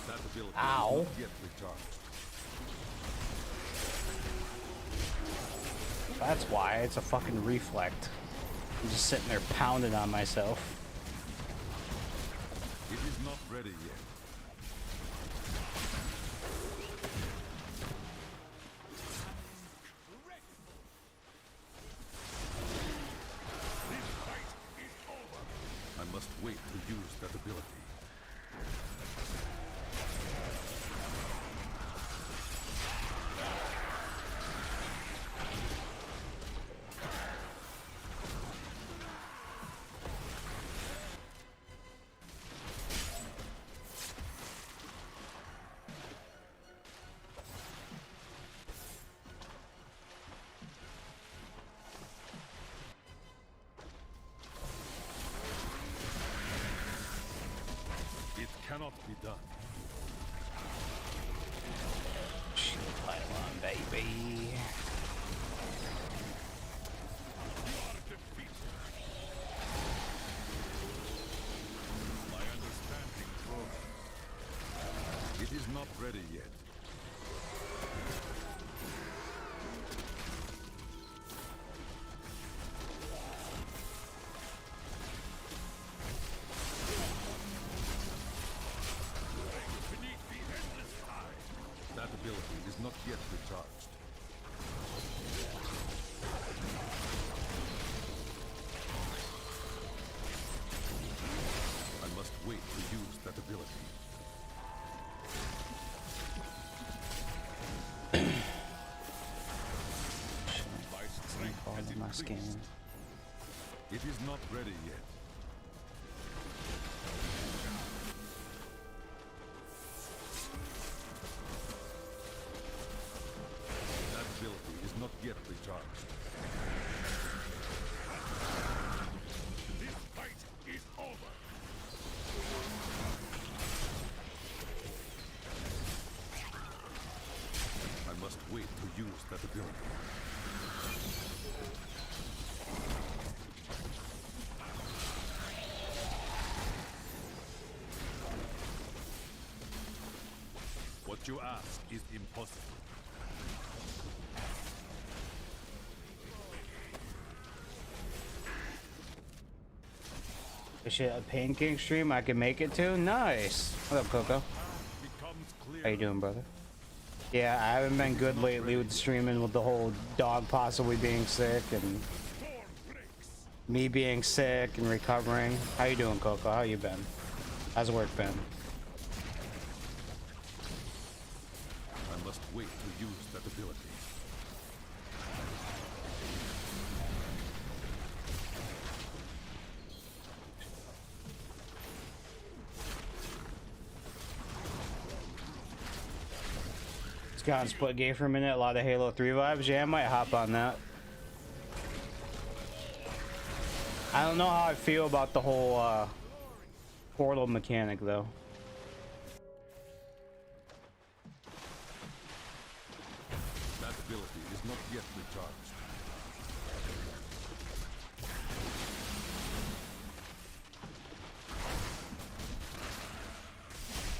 That ability Ow. is not yet recharged. That's why it's a fucking reflect. I'm just sitting there pounding on myself. It is not ready yet. This fight is over. I must wait to use that ability. It cannot be done. Shield pylon, baby. My understanding grows. It is not ready yet. Beneath the endless tide. That ability is not yet recharged. I must wait to use that ability. My strength Fall has in my skin. increased. It is not ready yet. That ability is not yet recharged. This fight is over. I must wait to use that ability. What you ask is impossible. Is shit a Pain King stream I can make it to? Nice. What up, Coco? Becomes clear. How you doing, brother? Yeah, I haven't been good lately with streaming with the whole dog possibly being sick and me being sick and recovering. How you doing, Coco? How you been? How's work been? I must wait to use that ability. It's gotten split gay for a minute. A lot of Halo 3 vibes. Yeah, I might hop on that. I don't know how I feel about the whole portal mechanic though. That ability is not yet recharged.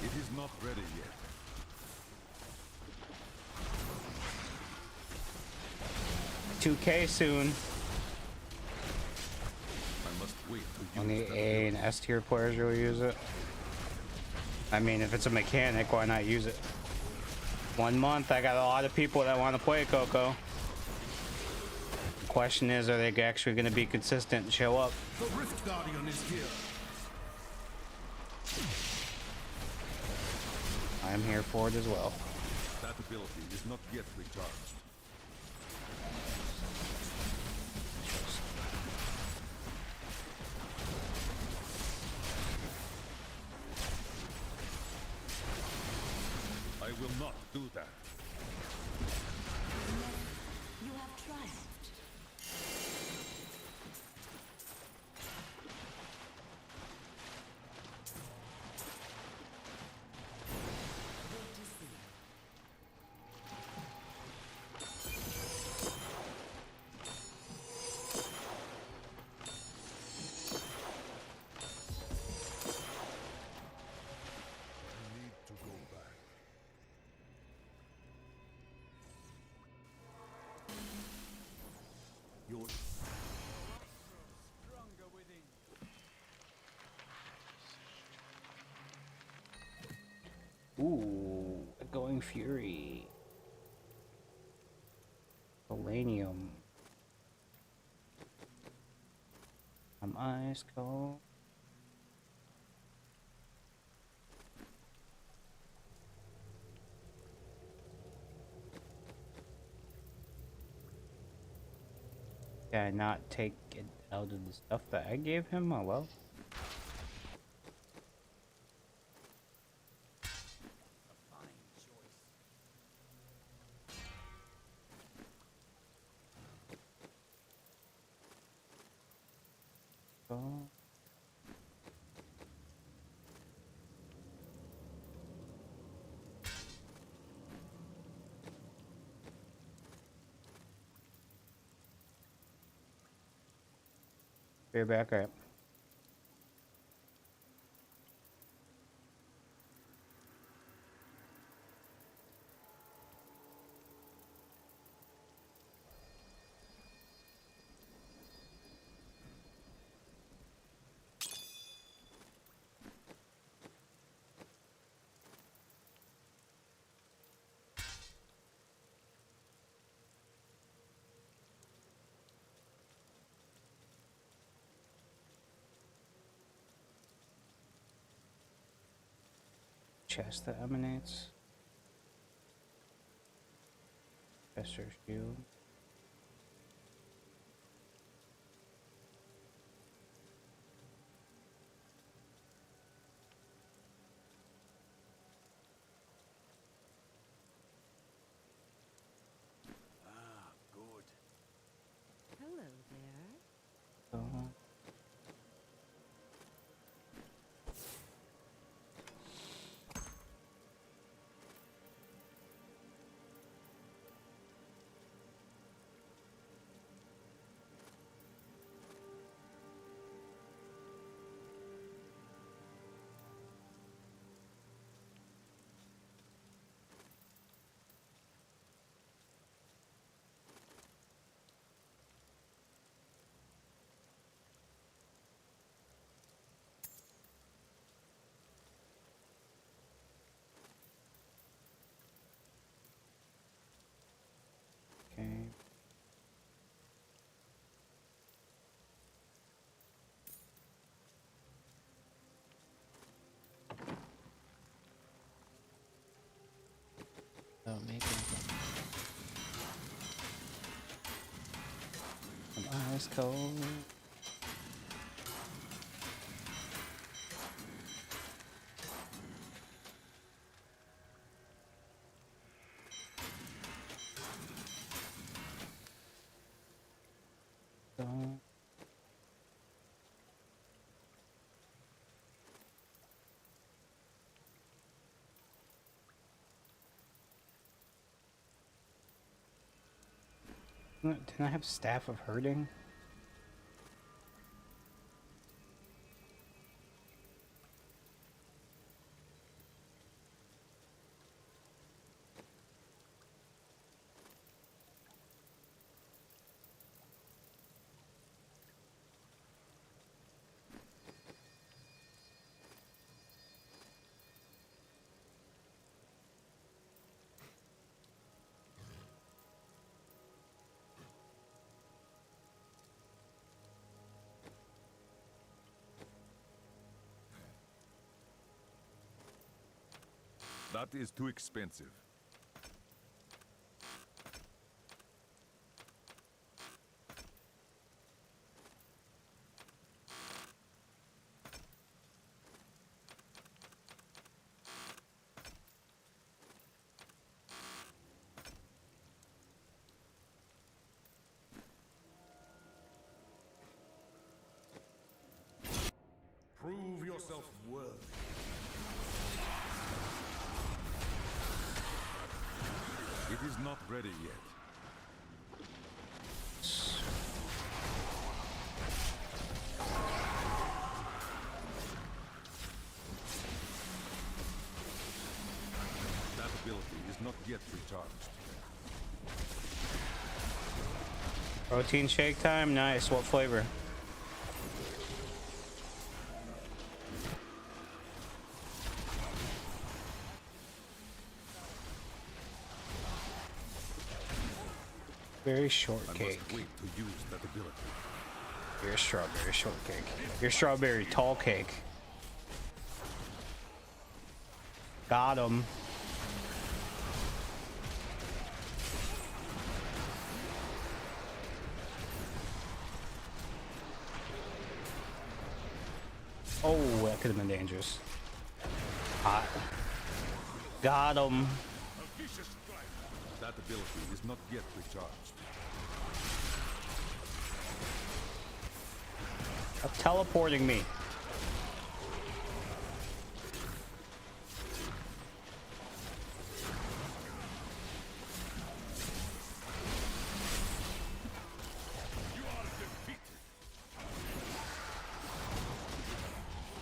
It is not ready yet. $2K soon. I must wait to use Only that A and S tier players really use it. I mean, if it's a mechanic, why not use it? 1 month, I got a lot of people that want to play Coco. The question is, are they actually going to be consistent and show up? The Rift Guardian is here. I'm here for it as well. That ability is not yet recharged. I will not do that. You have triumphed. Good to see. I need to go back. Your Ooh, going Fury. Selenium. I'm ice cold. Did I not take it out of the stuff that I gave him? Oh well. Oh. Be back up. Chest that emanates. Chester shield. Hello there. Oh. Don't make it. I'm ice cold. Don't. Didn't I have Staff of Herding? That is too expensive. Prove yourself worthy. It is not ready yet. That ability is not yet recharged. Protein shake time? Nice. What flavor? Berry I shortcake. must wait to use that ability. Your strawberry shortcake. Your strawberry tall cake. Got him. Oh, that could have been dangerous. Hot. Got him. That ability is not yet recharged. Stop teleporting me.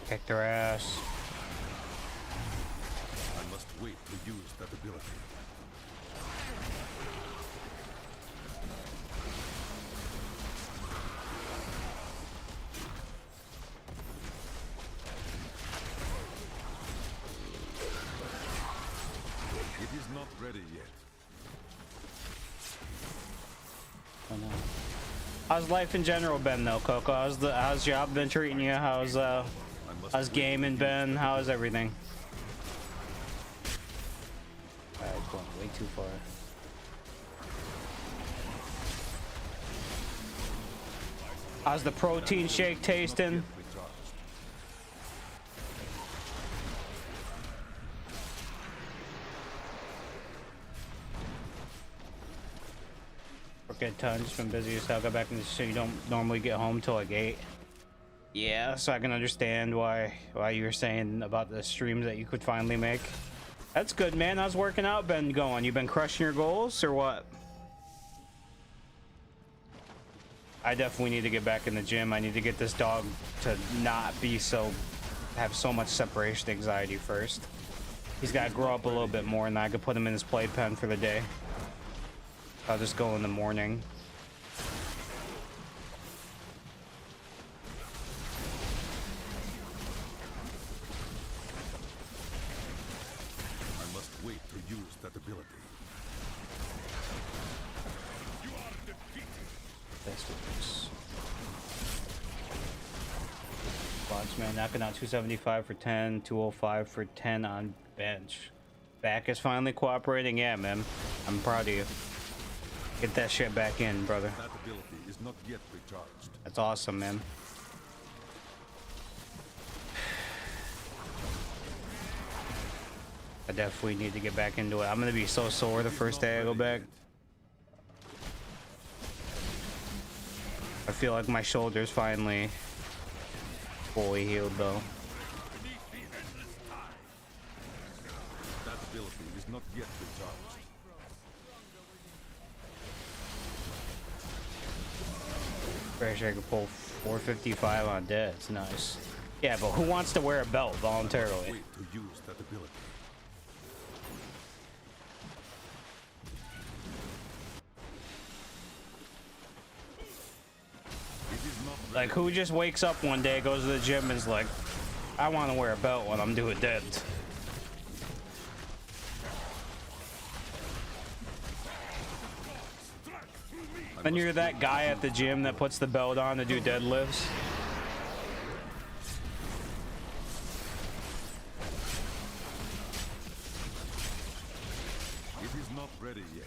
Kick their ass. I must wait to use that ability. It is not ready yet. Oh, no. How's life in general been though, Coco? How's job been treating you? How's gaming been? How's everything? Alright, it's going way too far. How's the protein shake tasting? Good ton, just been busy as hell. Got back in the city. You don't normally get home till like 8. Yeah, so I can understand why you were saying about the streams that you could finally make. That's good, man. How's working out been going? You been crushing your goals or what? I definitely need to get back in the gym. I need to get this dog to not have so much separation anxiety first. He's got to grow up a little bit more, and I could put him in his playpen for the day. I'll just go in the morning. I must wait to use that ability. You are defeated. Let's do this. Squads, man, knocking out 275 for 10, 205 for 10 on bench. Back is finally cooperating. Yeah, man. I'm proud of you. Get that shit back in, brother. That ability is not yet recharged. That's awesome, man. I definitely need to get back into it. I'm gonna be so sore the first day I go back. I feel like my shoulder's finally fully healed, though. That ability is not yet recharged. Pretty sure I could pull 455 on dead. It's nice. Yeah, but who wants to wear a belt voluntarily? Wait to use that ability. It is not ready. Like, who just wakes up one day, goes to the gym, and is like, I want to wear a belt when I'm doing dead. And you're that guy at the gym that puts the belt on to do deadlifts. It is not ready yet.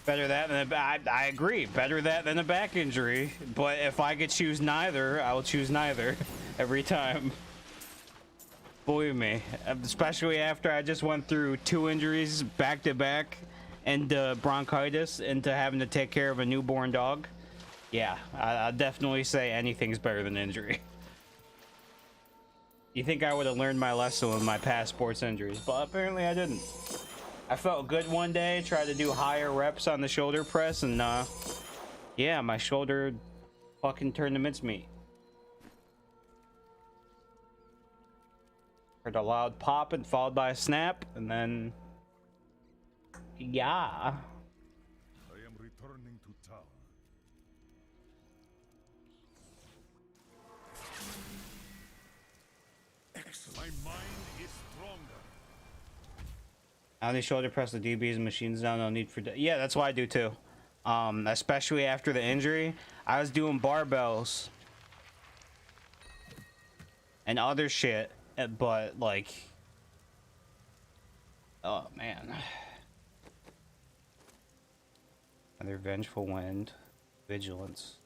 Better that than I agree. Better that than a back injury. But if I could choose neither, I will choose neither every time. Believe me, especially after I just went through 2 injuries back to back, and bronchitis, into having to take care of a newborn dog. Yeah, I definitely say anything's better than injury. You think I would have learned my lesson with my past sports injuries, but apparently I didn't. I felt good one day, tried to do higher reps on the shoulder press, and yeah, my shoulder fucking turned to mincemeat. Heard a loud pop and followed by a snap, and then yeah. I am returning to town. My mind is stronger. I only shoulder press the DBs and machines down. No need for yeah, that's why I do too. Especially after the injury, I was doing barbells and other shit, but like, oh man. Another vengeful wind, vigilance.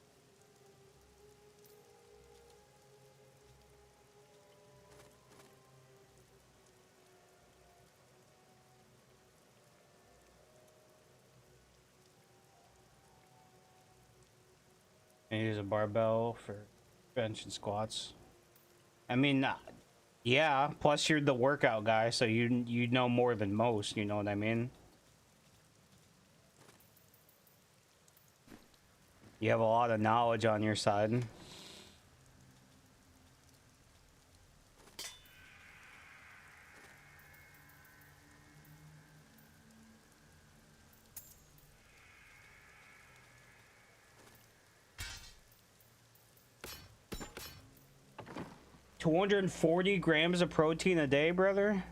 And use a barbell for bench and squats. I mean, yeah. Plus, you're the workout guy, so you know more than most. You know what I mean? You have a lot of knowledge on your side. $240 grams of protein a day, brother?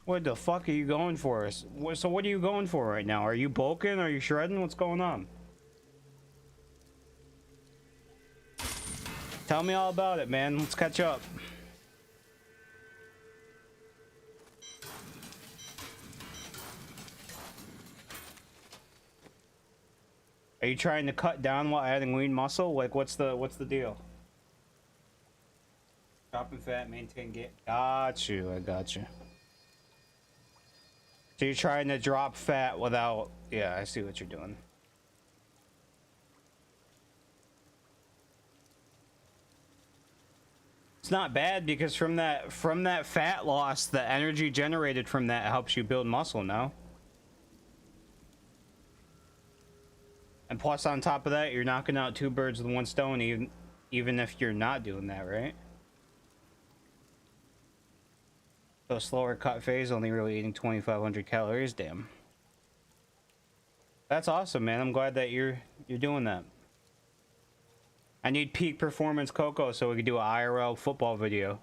What the fuck are you going for? So what are you going for right now? Are you bulking? Are you shredding? What's going on? Tell me all about it, man. Let's catch up. Are you trying to cut down while adding lean muscle? Like, what's the deal? Dropping fat, maintain gain. Got you. I got you. So you're trying to drop fat without... Yeah, I see what you're doing. It's not bad because from that fat loss, the energy generated from that helps you build muscle now. And plus, on top of that, you're knocking out 2 birds with 1 stone, even if you're not doing that, right? So slower cut phase, only really eating 2,500 calories. Damn. That's awesome, man. I'm glad that you're doing that. I need peak performance Coco so we can do an IRL football video.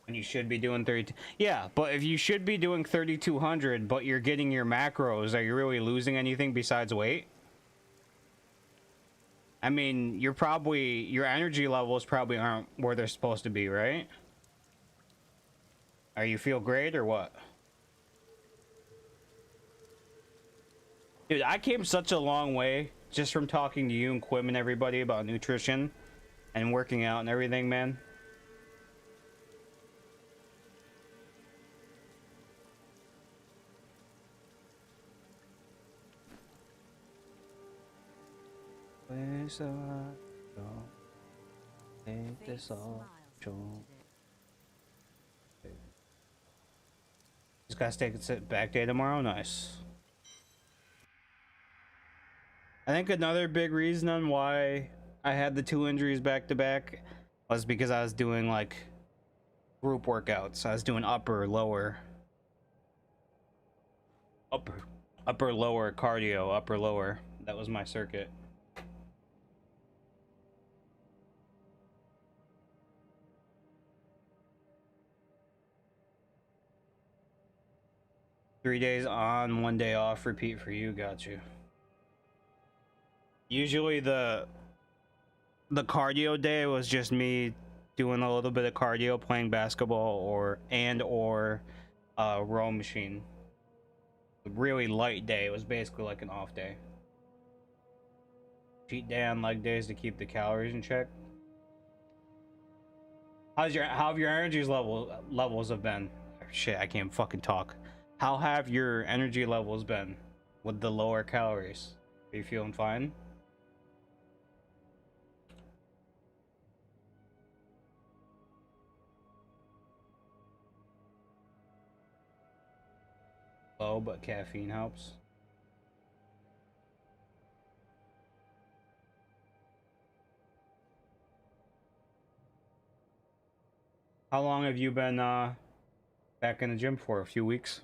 And you should be doing 32. Yeah, but if you should be doing 3,200, but you're getting your macros, are you really losing anything besides weight? I mean, you're probably, your energy levels probably aren't where they're supposed to be, right? Are you feel great or what? Dude, I came such a long way just from talking to you and Quim and everybody about nutrition and working out and everything, man. Where's the go? Take this all. Just gotta take a sit back day tomorrow. Nice. I think another big reason on why I had the 2 injuries back to back was because I was doing like group workouts. I was doing upper, lower cardio, upper, lower. That was my circuit. Three days on, 1 day off, repeat for you. Got you. Usually the cardio day was just me doing a little bit of cardio, playing basketball or row machine. The really light day was basically like an off day. Cheat day on leg days to keep the calories in check. How have your levels have been? Shit, I can't fucking talk. How have your energy levels been with the lower calories? Are you feeling fine? Low, but caffeine helps. How long have you been back in the gym for? A few weeks?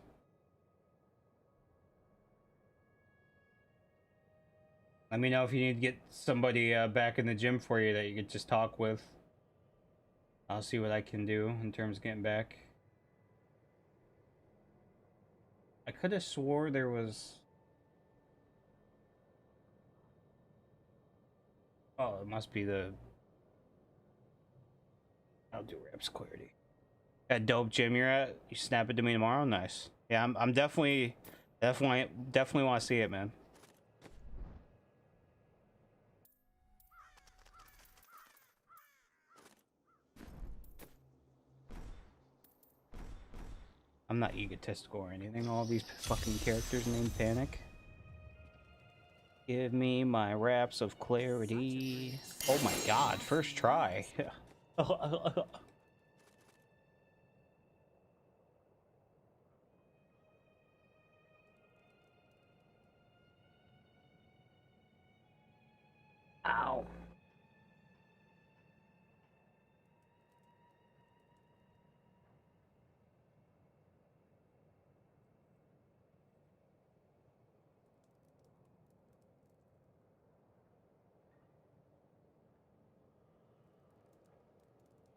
Let me know if you need to get somebody back in the gym for you that you could just talk with. I'll see what I can do in terms of getting back. I could have swore there was... Oh, it must be the... I'll do reps clarity. That dope gym you're at, you snap it to me tomorrow? Nice. Yeah, I'm definitely want to see it, man. I'm not egotistical or anything. All these fucking characters named Panic. Give me my raps of clarity. Oh my god, first try. Ow.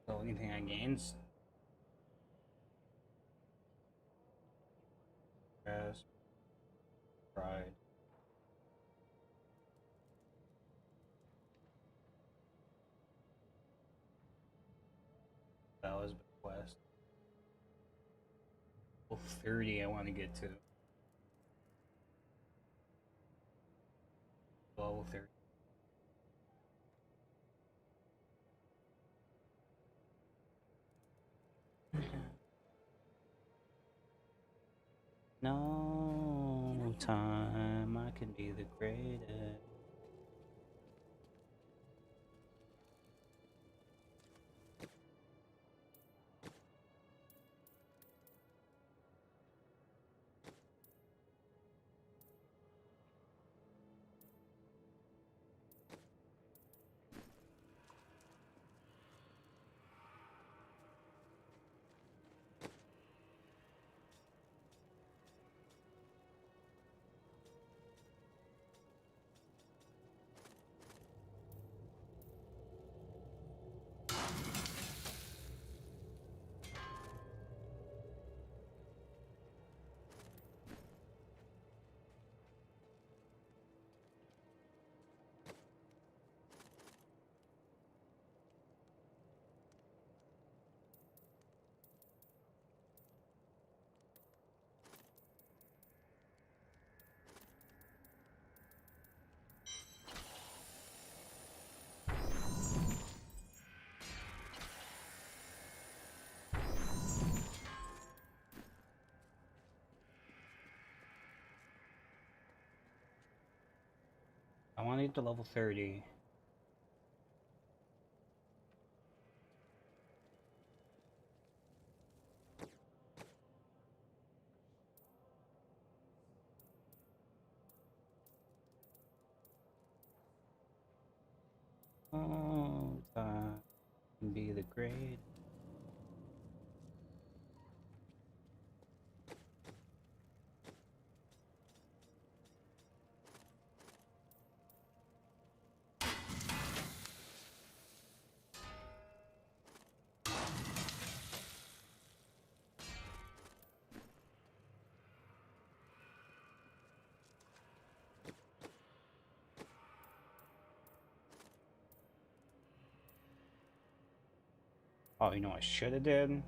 So anything I gains? Yes. Pride. That was West. Well, 30 I want to get to. Level 30. No time I can be the greatest. I want to get to level 30. Oh, time can be the great. Oh, you know what I should have did?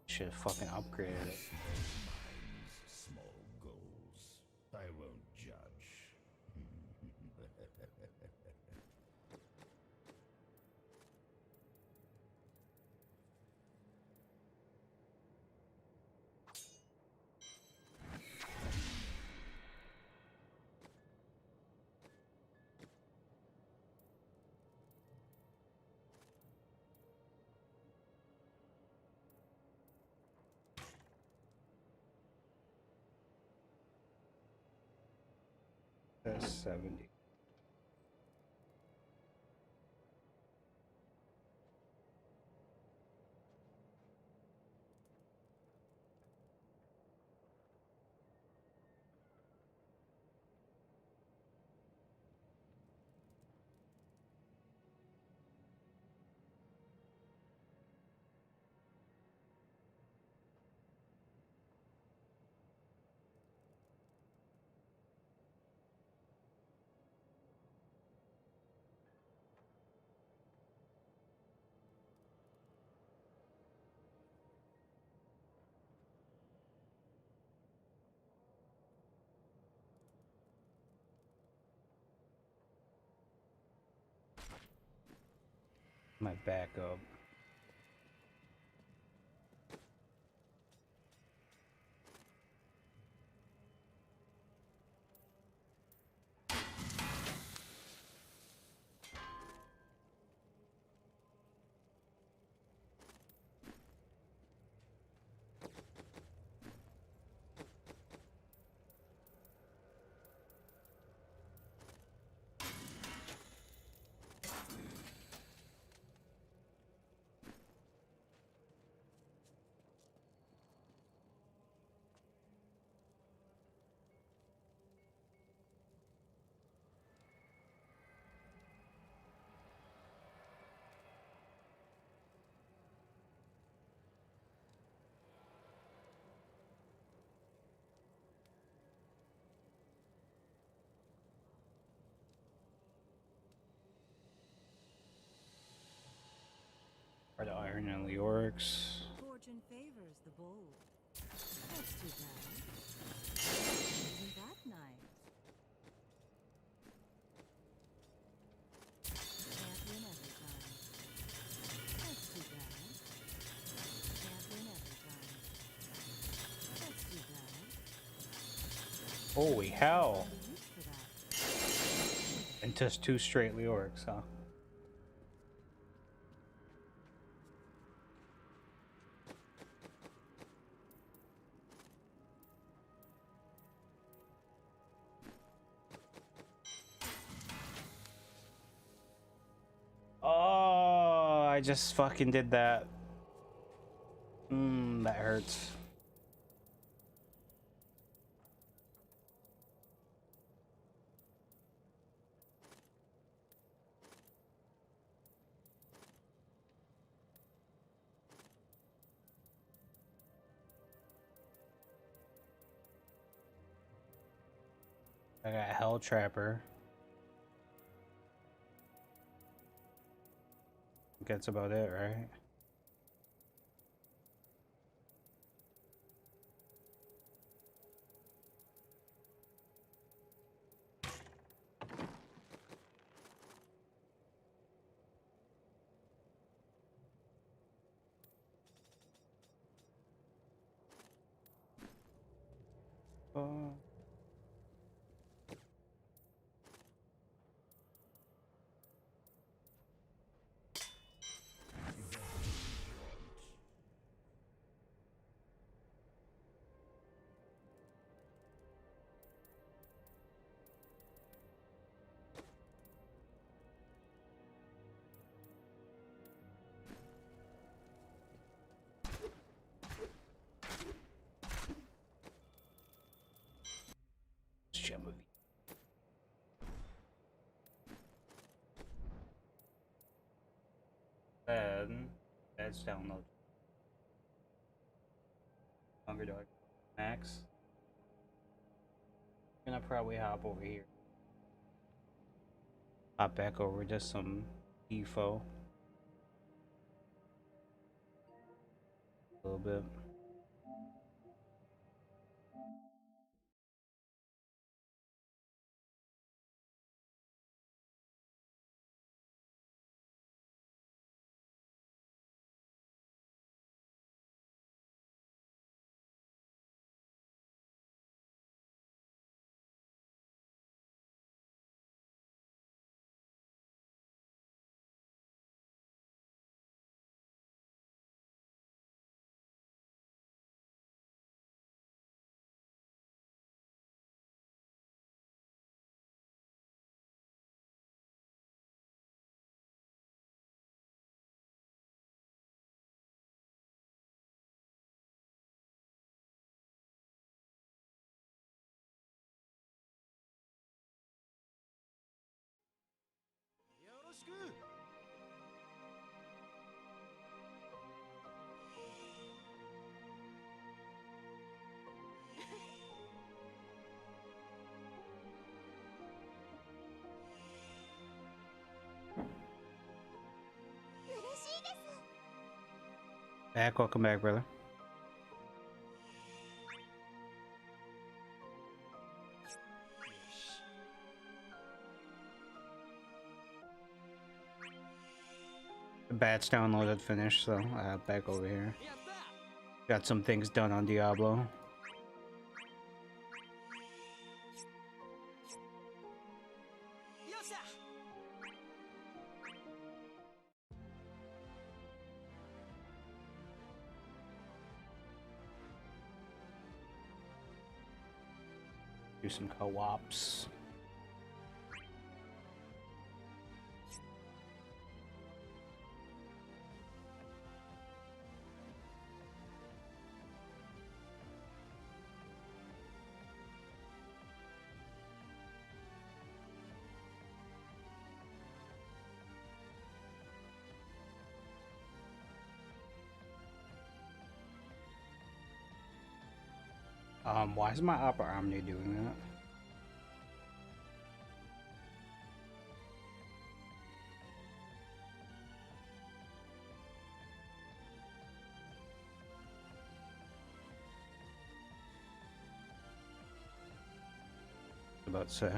Should have fucking upgraded it. Small goals. I won't judge. That's 70. My backup. Or the Iron and the Orcs. Fortune favors the bold. That's too bad. Isn't that nice? Can't win every time. That's too bad. Can't win every time. That's too bad. Holy hell! No use for that. And just 2 straight Leorics, huh? Oh, I just fucking did that. That hurts. I got Hell Trapper. That's about it, right? Oh. Then that's download. Hunger Dog Max. I'm gonna probably hop over here. Hop back over to some EFO. A little bit. Back, welcome back, brother. The batch downloaded finished, so back over here. Got some things done on Diablo. Do some co-ops. Why is my Opera Omni doing that? About to say.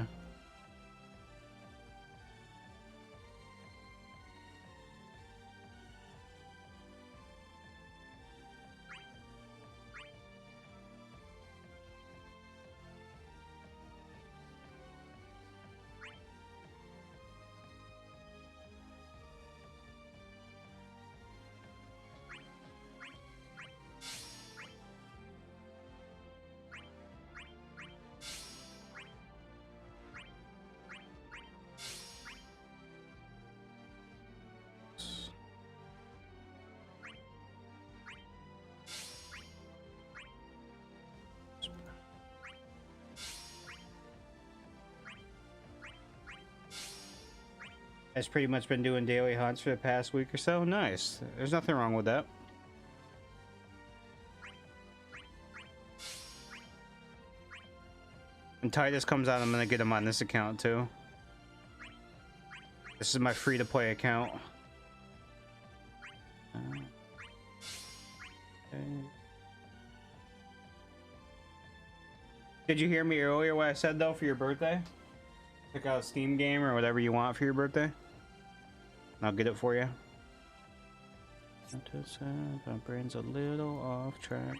Has pretty much been doing daily hunts for the past week or so. Nice. There's nothing wrong with that. When Titus comes out, I'm gonna get him on this account too. This is my free-to-play account. Okay. Did you hear me earlier what I said though for your birthday? Pick out a Steam game or whatever you want for your birthday. I'll get it for you. My brain's a little off track.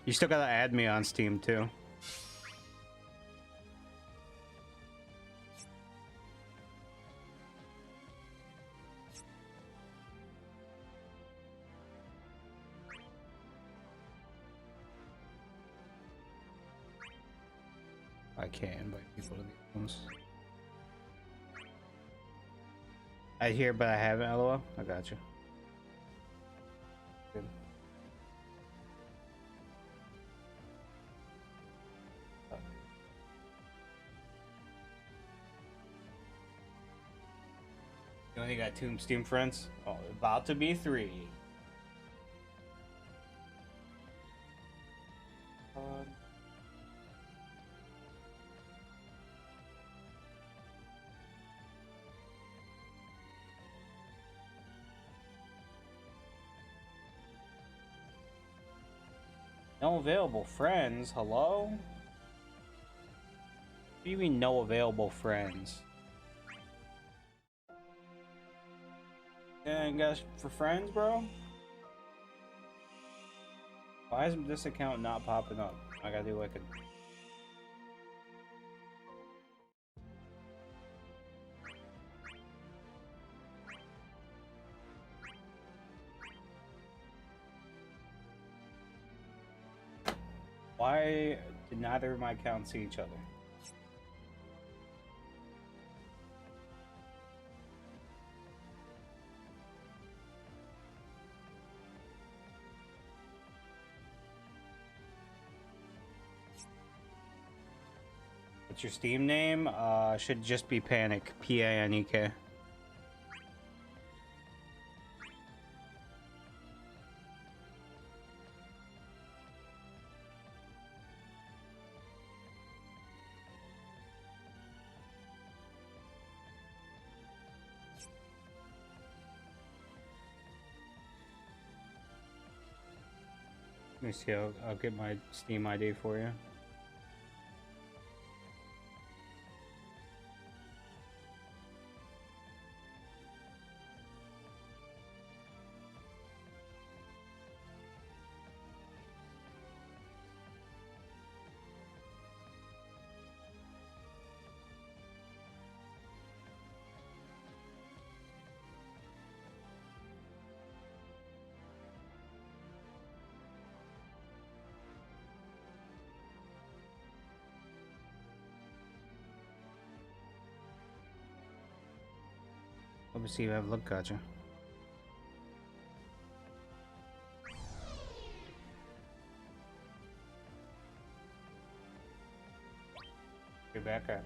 You still gotta add me on Steam too. I can't invite people to these ones. I hear, but I haven't. LOL. I got you. Good. only got 2 Steam friends. Oh, about to be 3. No available friends. Hello? What do you mean no available friends? Yeah, guys, for friends, bro? Why is this account not popping up? I gotta do like a... Why did neither of my accounts see each other? What's your Steam name? Should just be Panic. P-A-N-E-K. Let me see, I'll get my Steam ID for you. Let me see if I have look, gotcha. You're back at.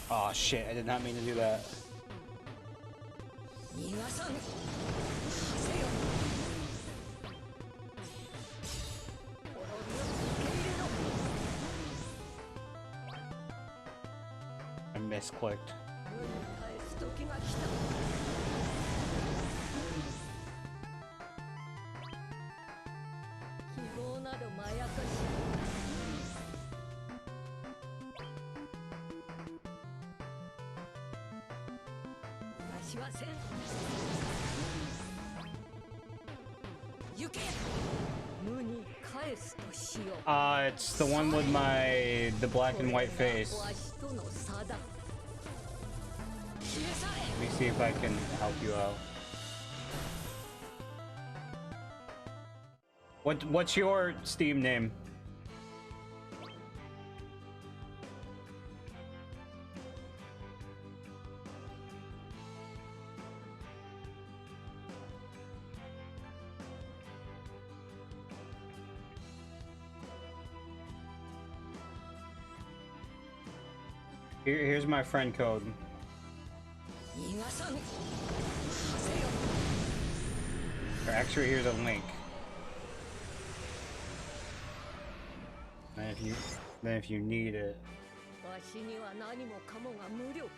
Oh shit, I did not mean to do that. I misclicked. It's the one with the black and white face. Let me see if I can help you out. What's your Steam name? Here's my friend code. Or actually, here's a link. And if you need it. わしには何もかもが無力。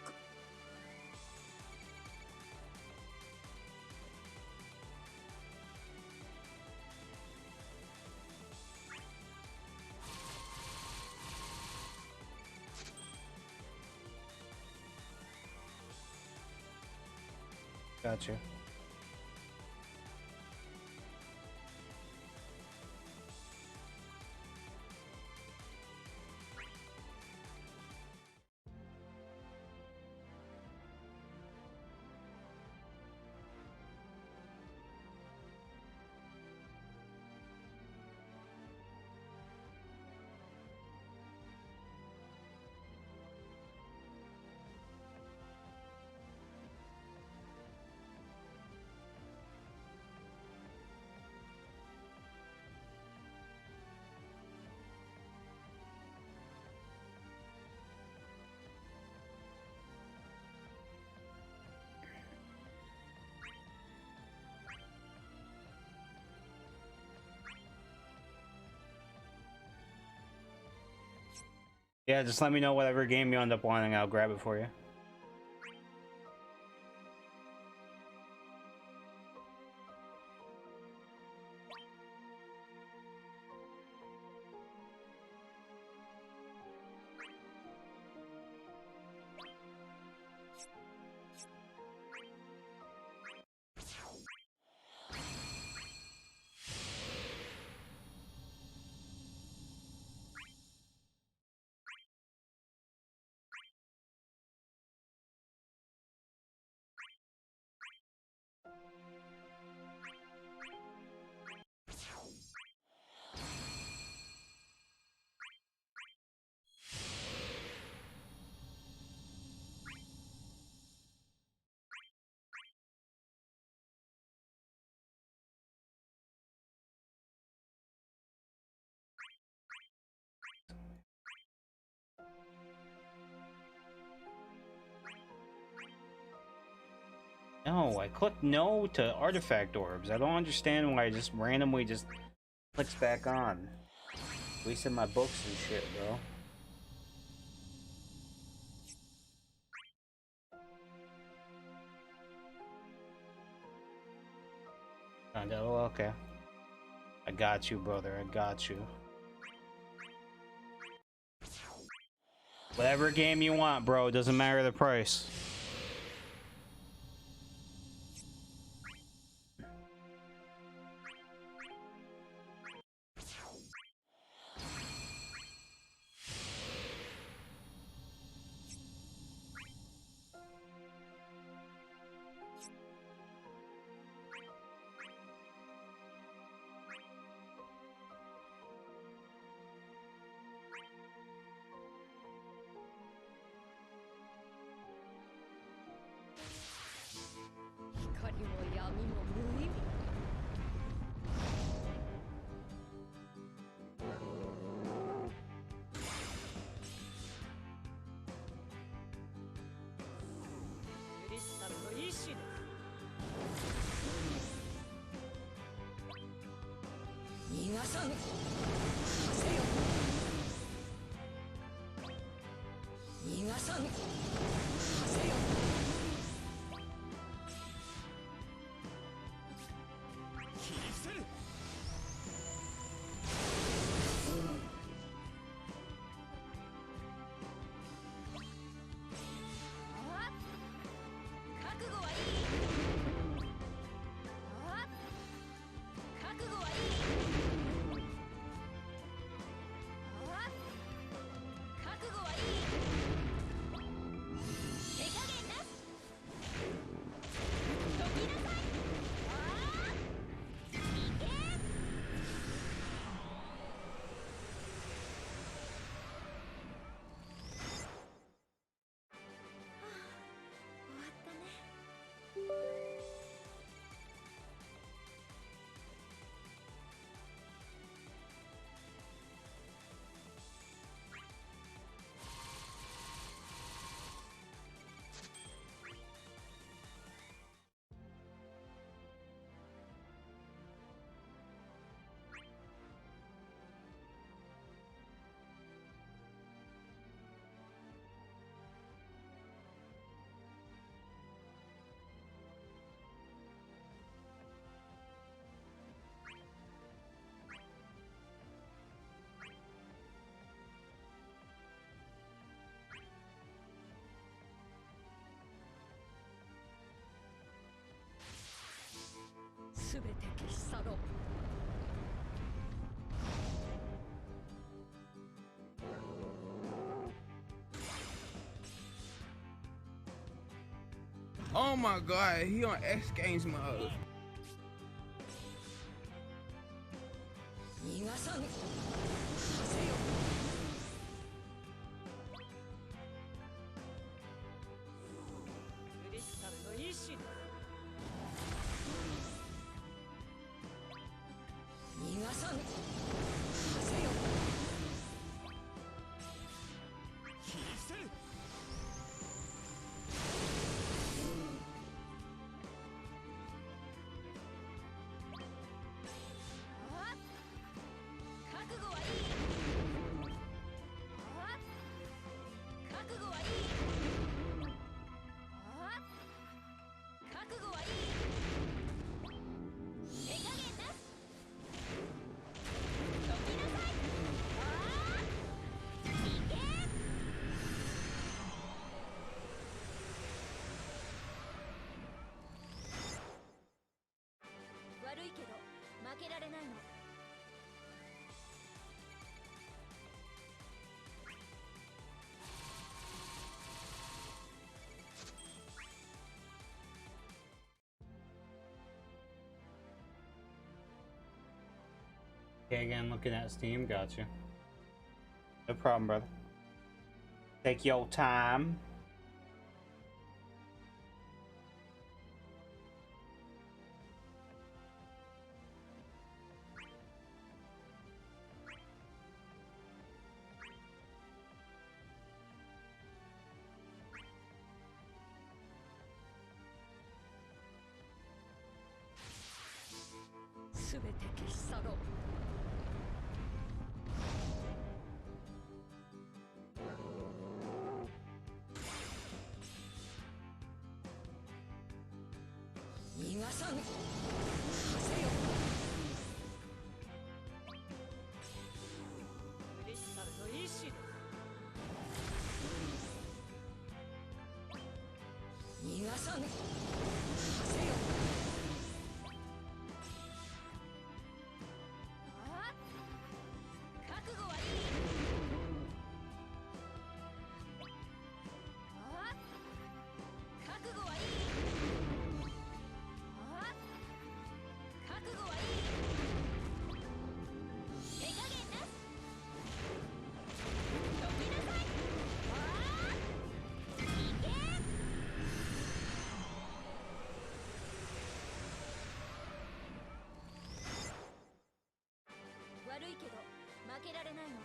Gotcha. Yeah, just let me know whatever game you end up wanting. I'll grab it for you. No, I clicked no to artifact orbs. I don't understand why it just randomly just clicks back on. Wasting my books and shit, bro. Oh, okay. I got you, brother. I got you. Whatever game you want, bro. Doesn't matter the price. 全て消し去ろう。Oh my god, he on X Games mode. 逃がさぬ。クリスタルの意志だ。逃がさぬ。覚悟はいい。覚悟はいい。覚悟はいい。手加減な。どきなさい。いけ。悪いけど負けられないの。Okay, again, looking at Steam, gotcha. No problem, brother. Take your time. All 全て消し去ろう。逃がさぬ。クリスタルの意志だ。逃がさぬ。覚悟はいい。覚悟はいい。覚悟はいい。手加減な。どきなさい。いけ。悪いけど負けられないの。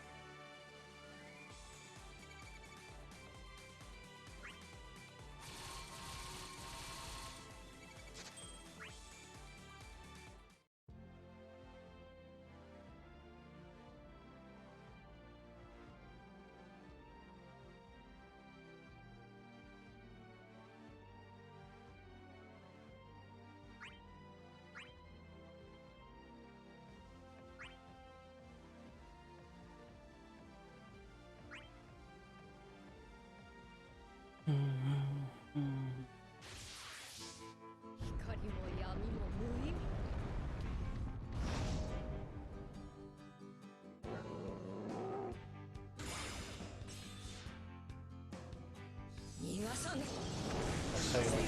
光も闇も無意味。逃がさぬ。 I'll tell you what.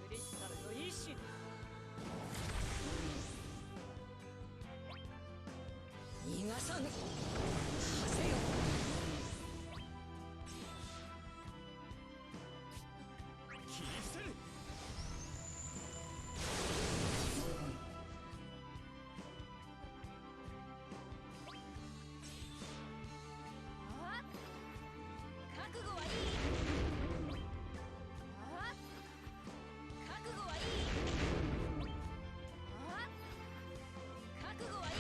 クリスタルの意志だ。逃がさぬ。覚悟はいい。覚悟はいい。覚悟はいい。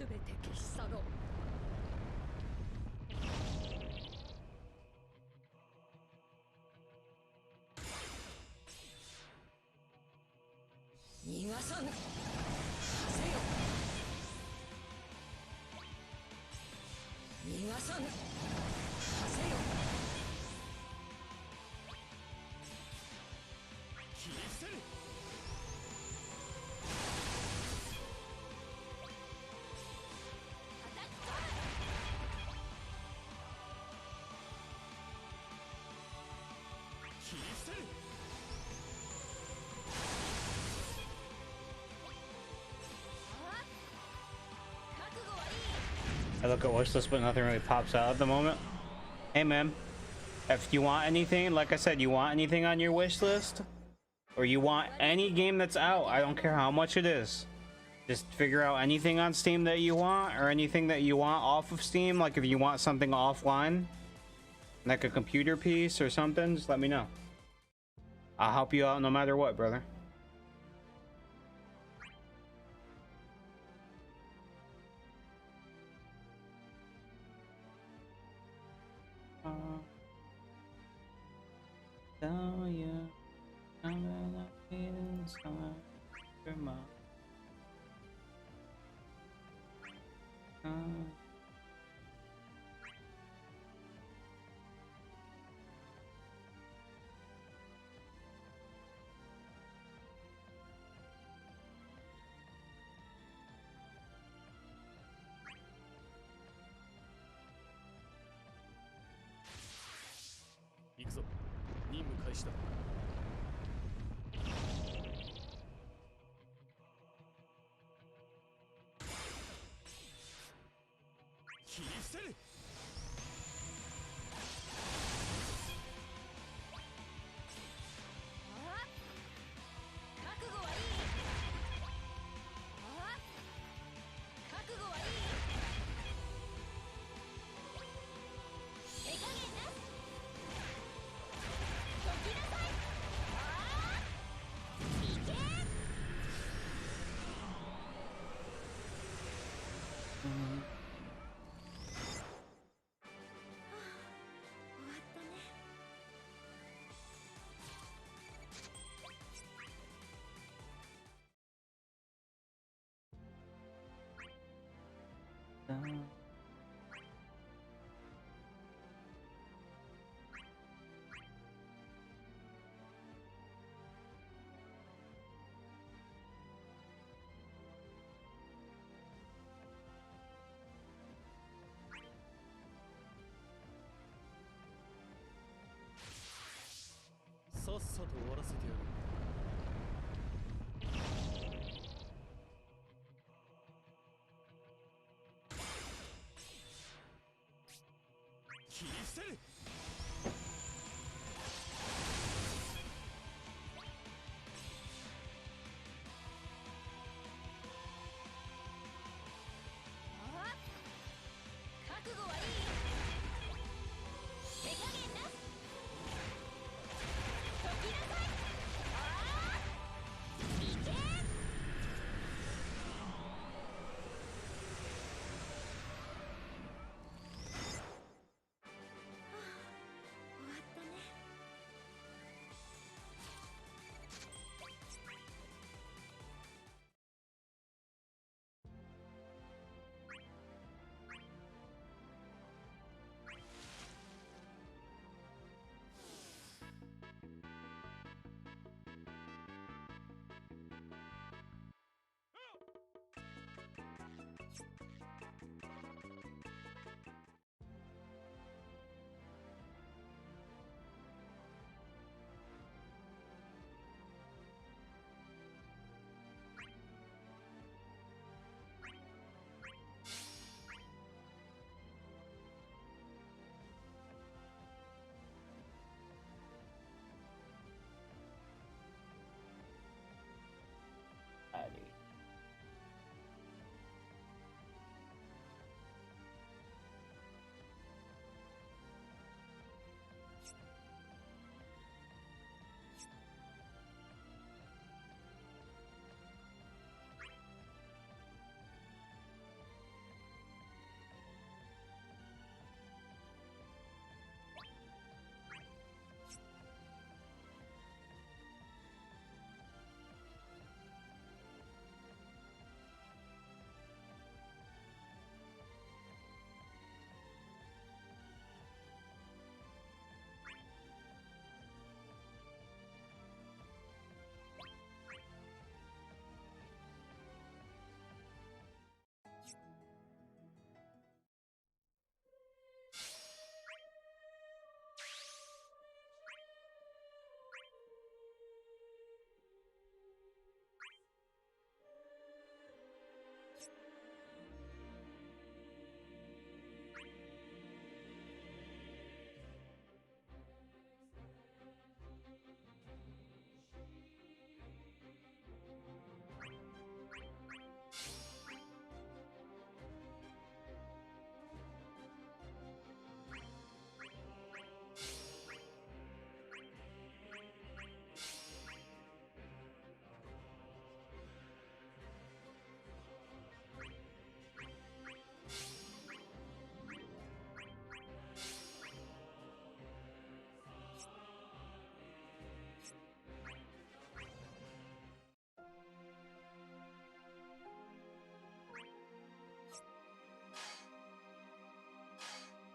全て消し去ろう。逃がさぬ。風よ。逃がさぬ。風よ。切り捨てる。切り捨てる。I look at wish list, but nothing really pops out at the moment. Hey, man, if you want anything, like I said, you want anything on your wish list, or you want any game that's out, I don't care how much it is. Just figure out anything on Steam that you want, or anything that you want off of Steam. Like if you want something offline, like a computer piece or something, just let me know. I'll help you out no matter what, brother. Tell you, I'm gonna be inside your mouth.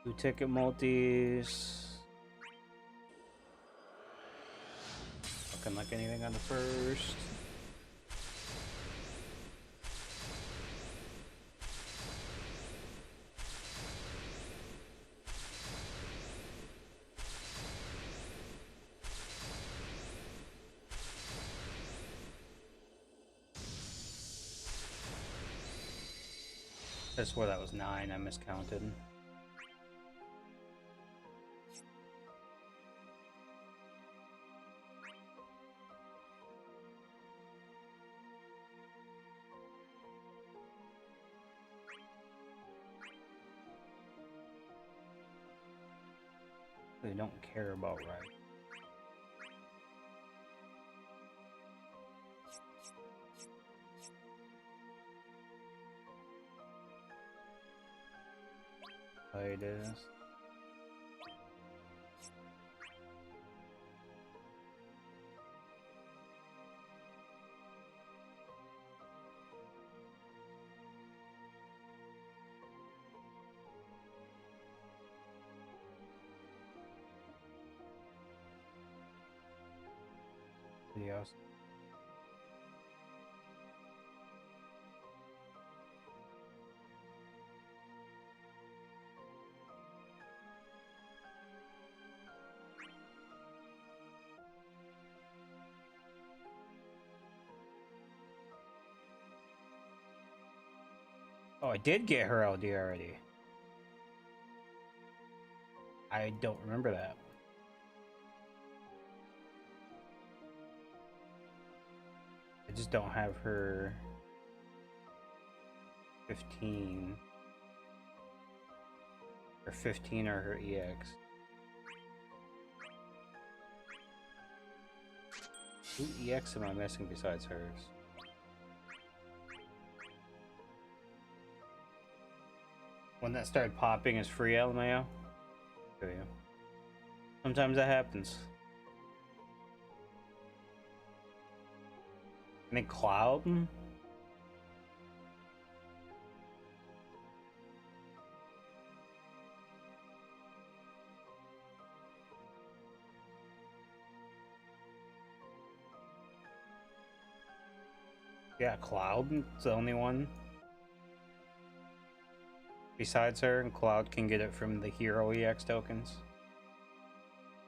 2 ticket multis. Looking like anything on the first. I swear that was 9, I miscounted. They don't care about right. It is. Yes. Oh, I did get her LD already. I don't remember that. I just don't have her 15 or 15 or her EX. Who EX am I missing besides hers? One that started popping is free LMAO. Okay. Sometimes that happens. I think Cloud. Yeah, Cloud. It's the only one. Besides her, and Cloud can get it from the hero EX tokens.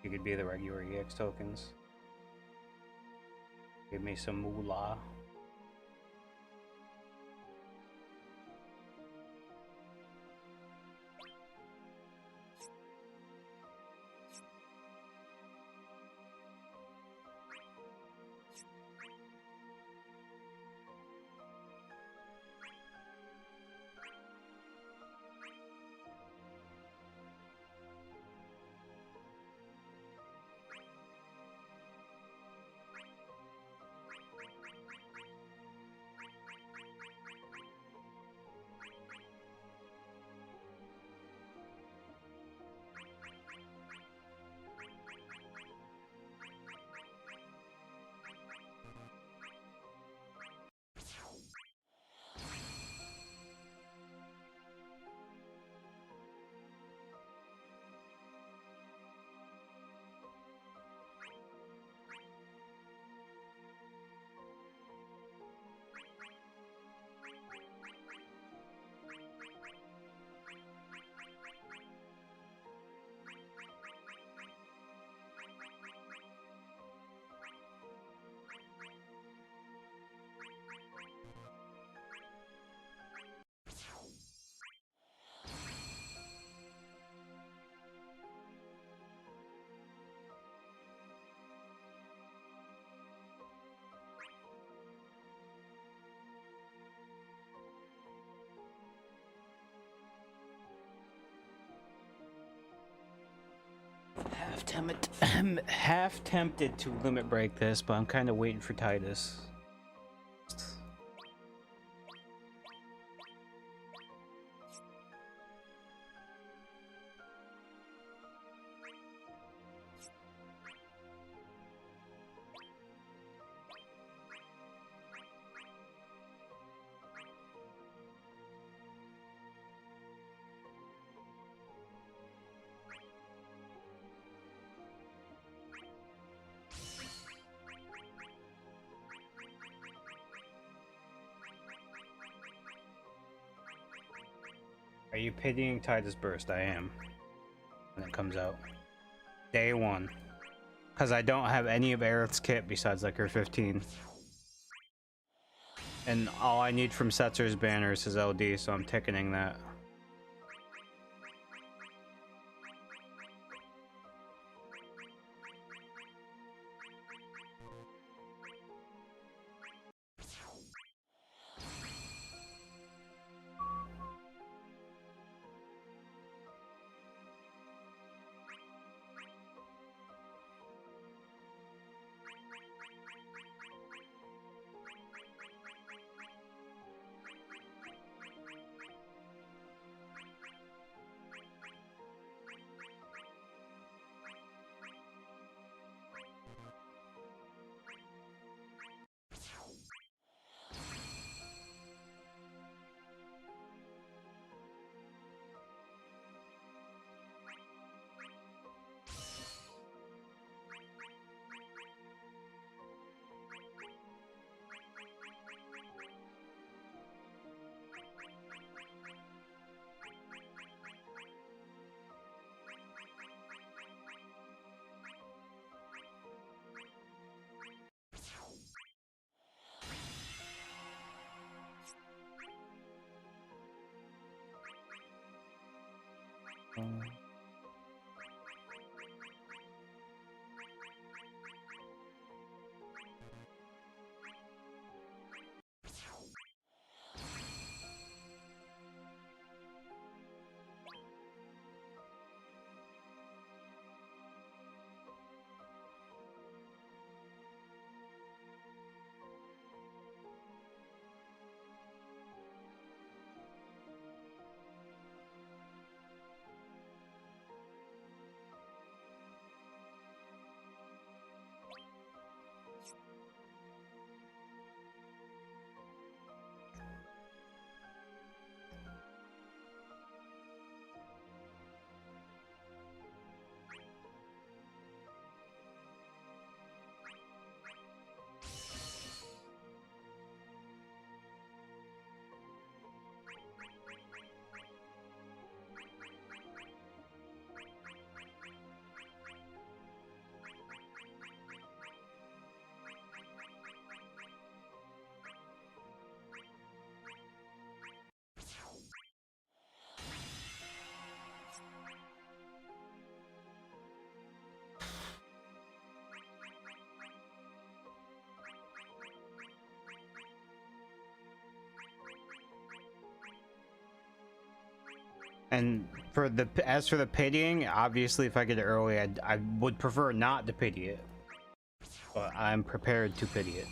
You could be the regular EX tokens. Give me some moolah. I'm half tempted to limit break this, but I'm kind of waiting for Titus. you pitying Titus Burst? I am. When it comes out. Day 1. Because I don't have any of Aerith's kit besides like her 15. And all I need from Setzer's banner is his LD, so I'm ticketing that. And for the as for the pitying, obviously if I get it early, I would prefer not to pity it, but I'm prepared to pity it.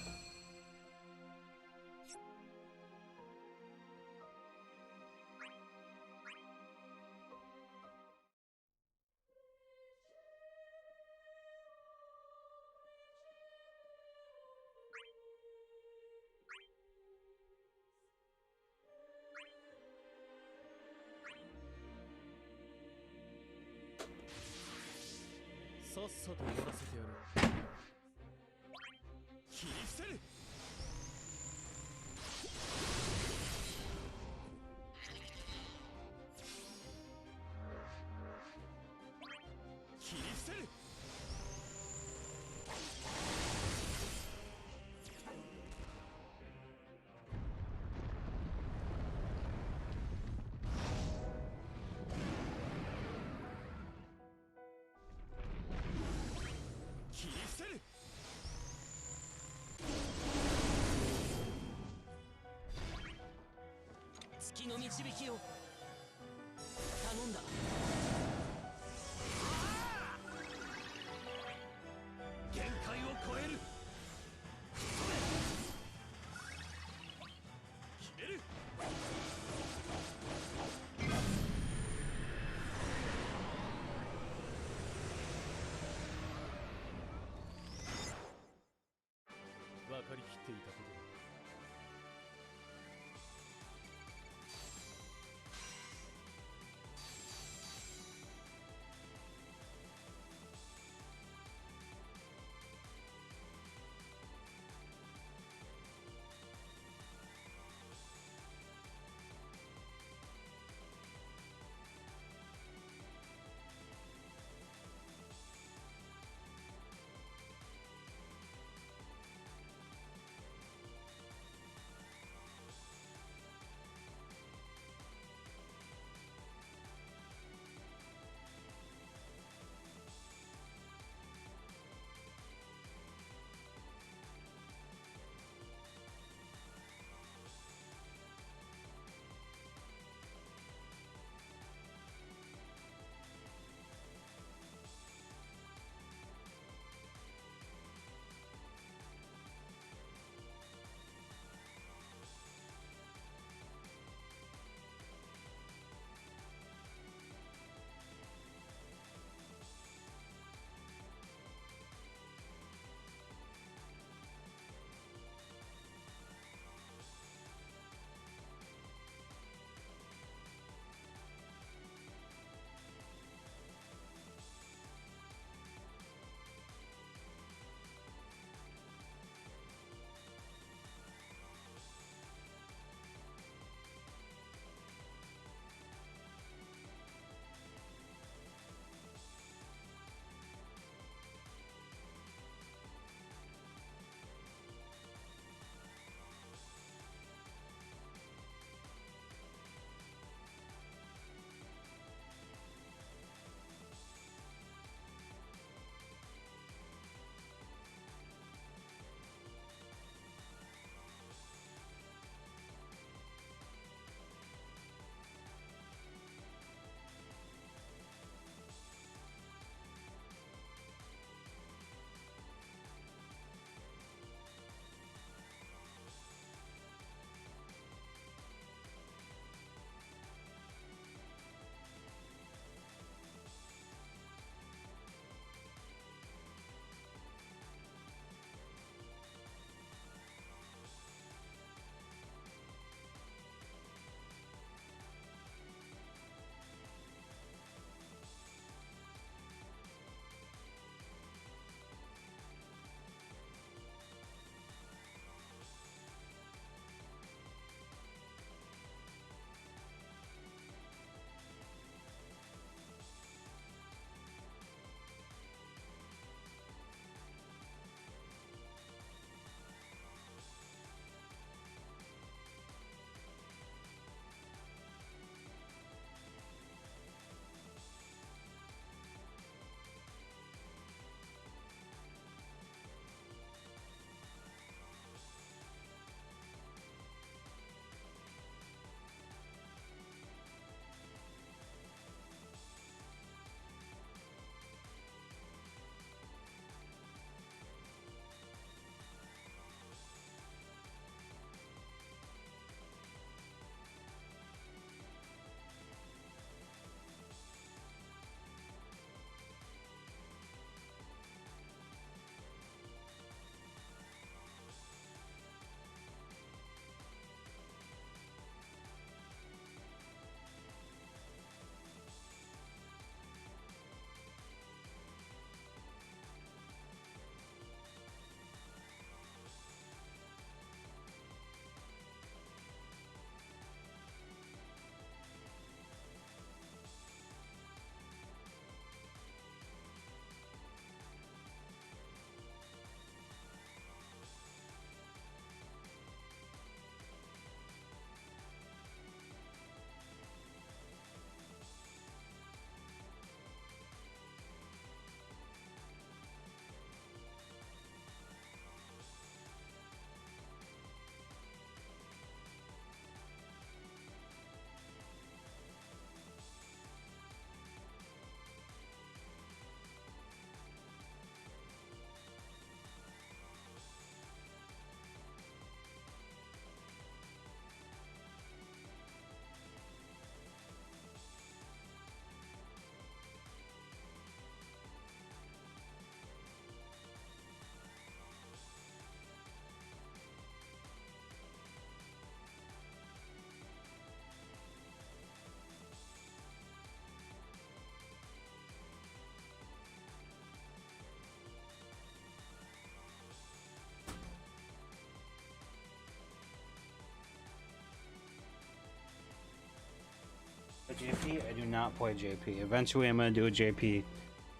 JP, I do not play JP. Eventually, I'm gonna do a JP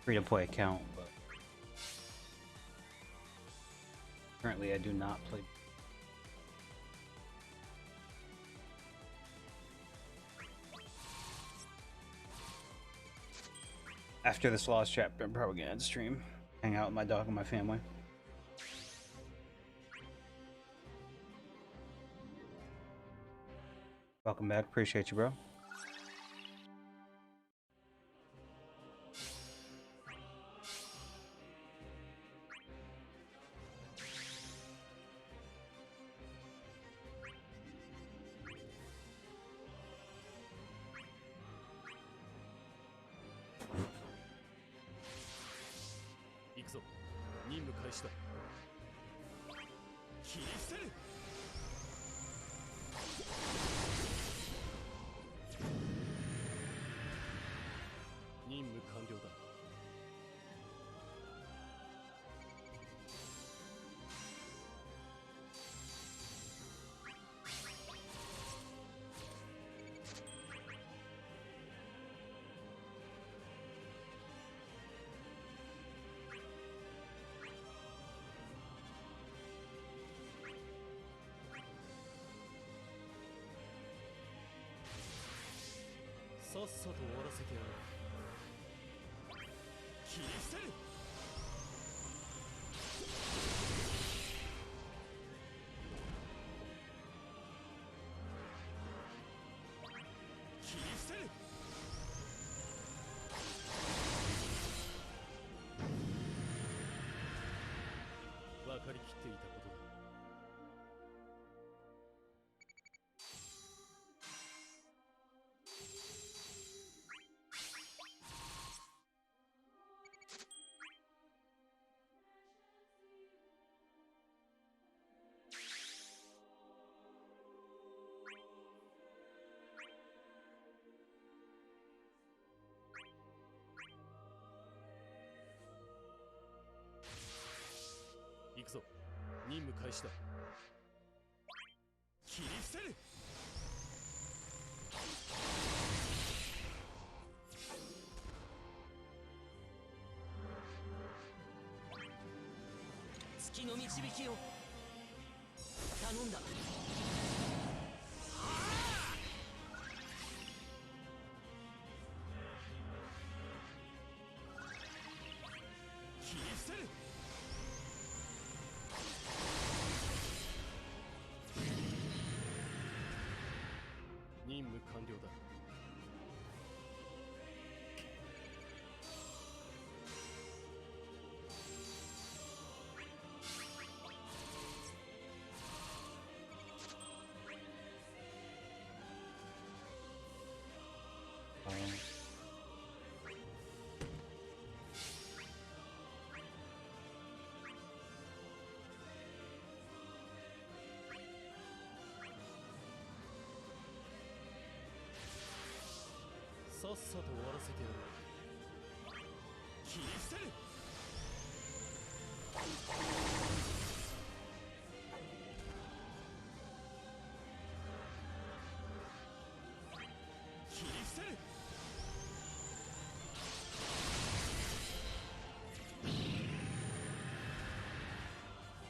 free-to-play account, but currently, I do not play. After this lost chapter, I'm probably gonna end stream, hang out with my dog and my family. Welcome back. Appreciate you, bro.さっさと終わらせてやる。切り捨てる。切り捨てる。分かりきっていたことだ。行くぞ。任務開始だ。切り捨てる。月の導きを頼んだ。切り捨てる。任務完了だ。さっさと終わらせてやる。切り捨てる。切り捨てる。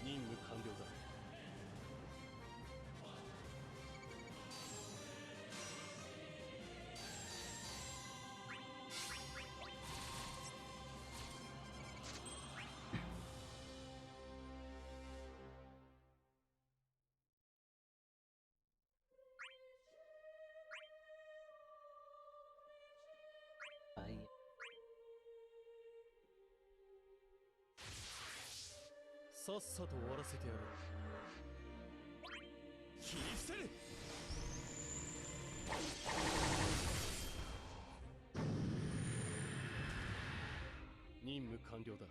任務完了だ。さっさと終わらせてやる。切り捨てる。任務完了だ。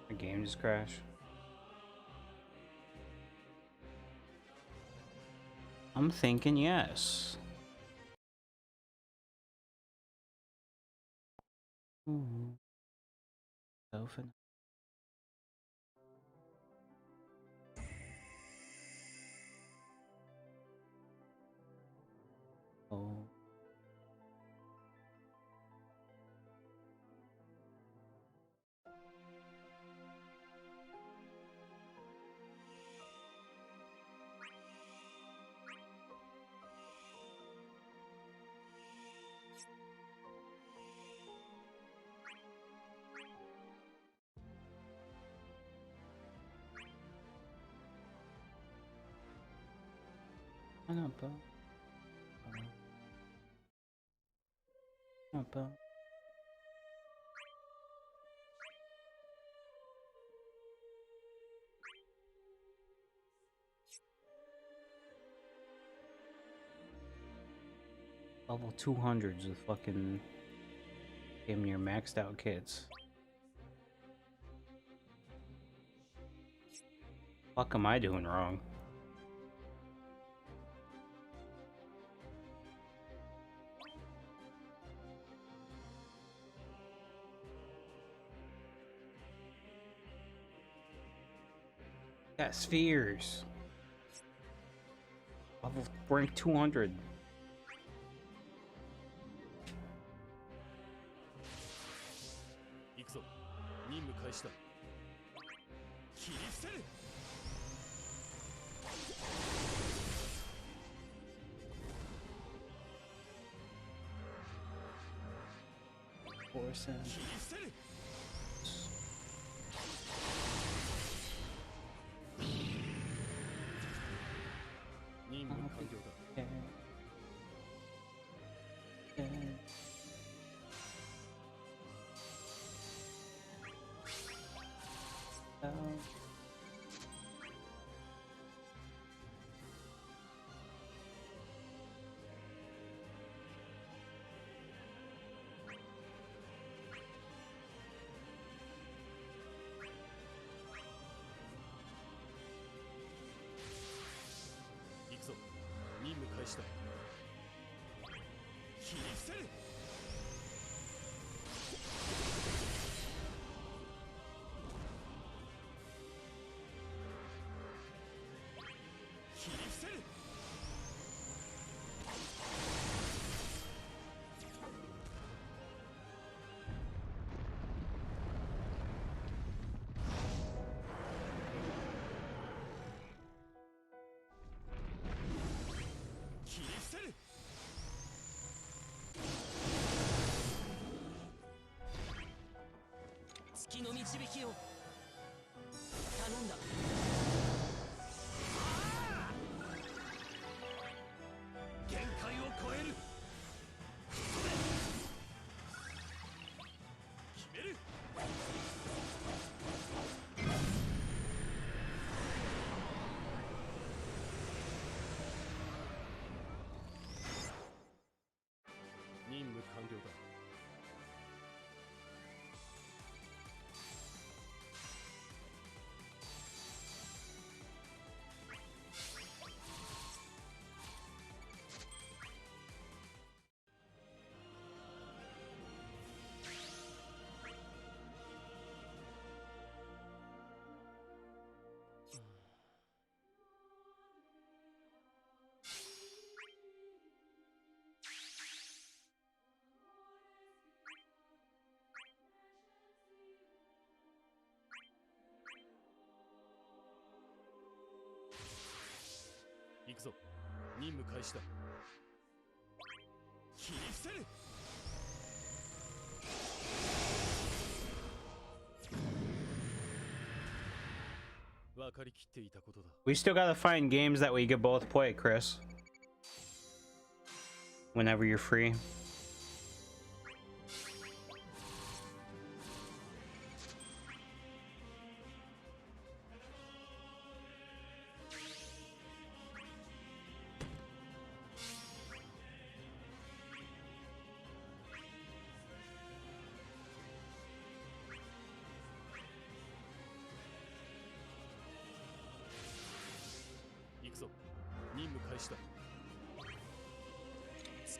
The game just crashed. I'm thinking yes. Ooh. Open. Oh. Not bad. Not bad. Level 200s with fucking damn near maxed out kits. Fuck am I doing wrong? Got spheres. Level rank 200. We still gotta find games that we could both play, Chris. Whenever you're free.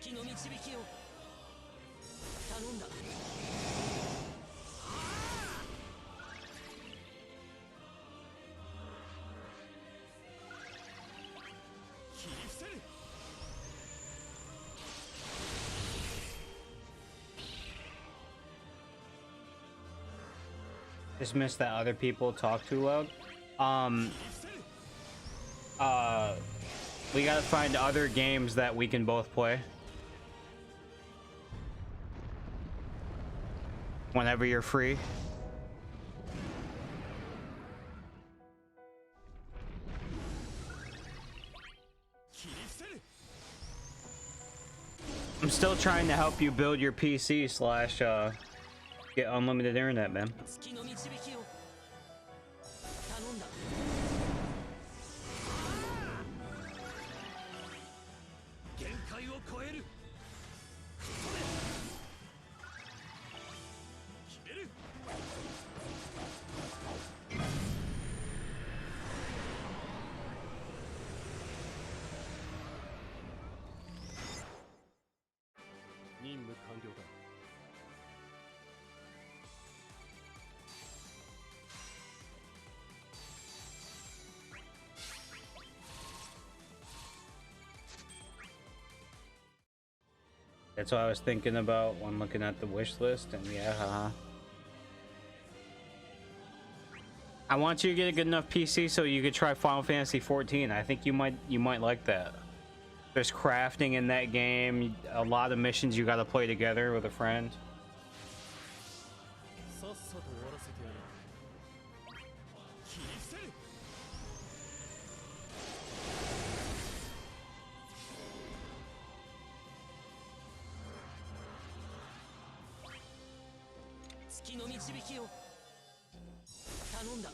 月の導きを頼んだ。切り伏せる。 Just missed that other people talk too loud. We gotta find other games that we can both play. Whenever you're free. I'm still trying to help you build your PC slash get unlimited internet, man. 月の導きを頼んだ。限界を超える。決める。任務完了だ。 That's what I was thinking about when looking at the wish list, and yeah, haha. I want you to get a good enough PC so you could try Final Fantasy 14. I think you might like that. There's crafting in that game, a lot of missions you gotta play together with a friend. さっさと終わらせてやる。切り伏せる。 月の導きを頼んだ。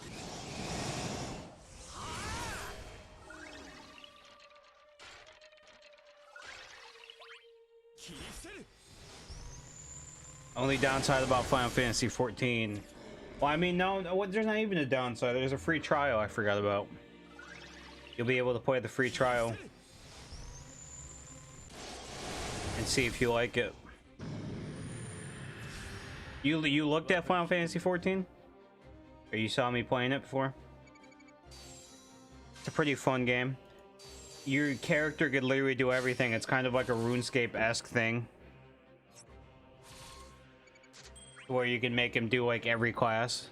切り伏せる。 Only downside about Final Fantasy 14. Well, I mean, no, there's not even a downside. There's a free trial I forgot about. You'll be able to play the free trial and see if you like it. You looked at Final Fantasy 14? Or you saw me playing it before? It's a pretty fun game. Your character could literally do everything. It's kind of like a RuneScape-esque thing, where you can make him do like every class.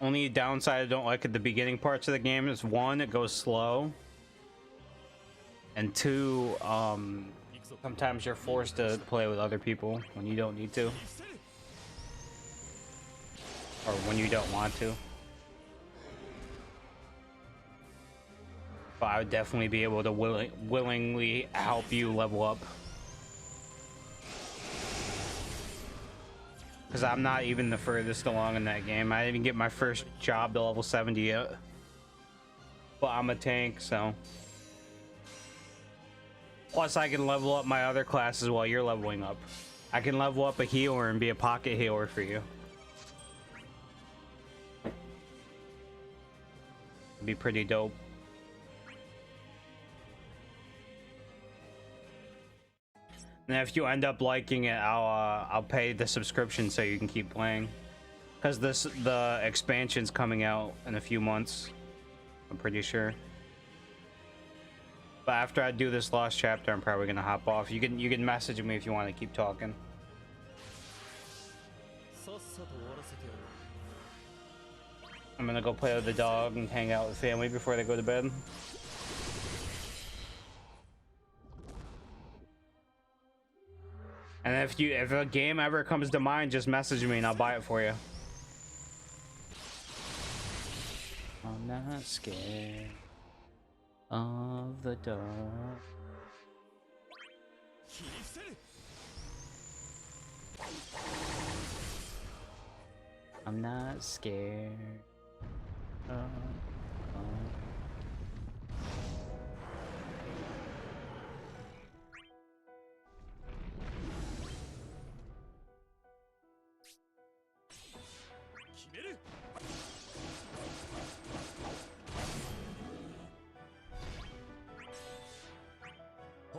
Only downside I don't like at the beginning parts of the game is one, it goes slow, and two, sometimes you're forced to play with other people when you don't need to, or when you don't want to. But I would definitely be able to willingly help you level up. Because I'm not even the furthest along in that game. I didn't even get my first job to level 70 yet. But I'm a tank, so. Plus I can level up my other classes while you're leveling up. I can level up a healer and be a pocket healer for you. It'd be pretty dope. And if you end up liking it, I'll pay the subscription so you can keep playing. Because the expansion's coming out in a few months, I'm pretty sure. But after I do this last chapter, I'm probably gonna hop off. You can message me if you want to keep talking. さっさと終わらせてやる。 I'm gonna go play with the dog and hang out with family before they go to bed. And if a game ever comes to mind, just message me and I'll buy it for you. I'm not scared of the dark. 切り伏せる。 I'm not scared of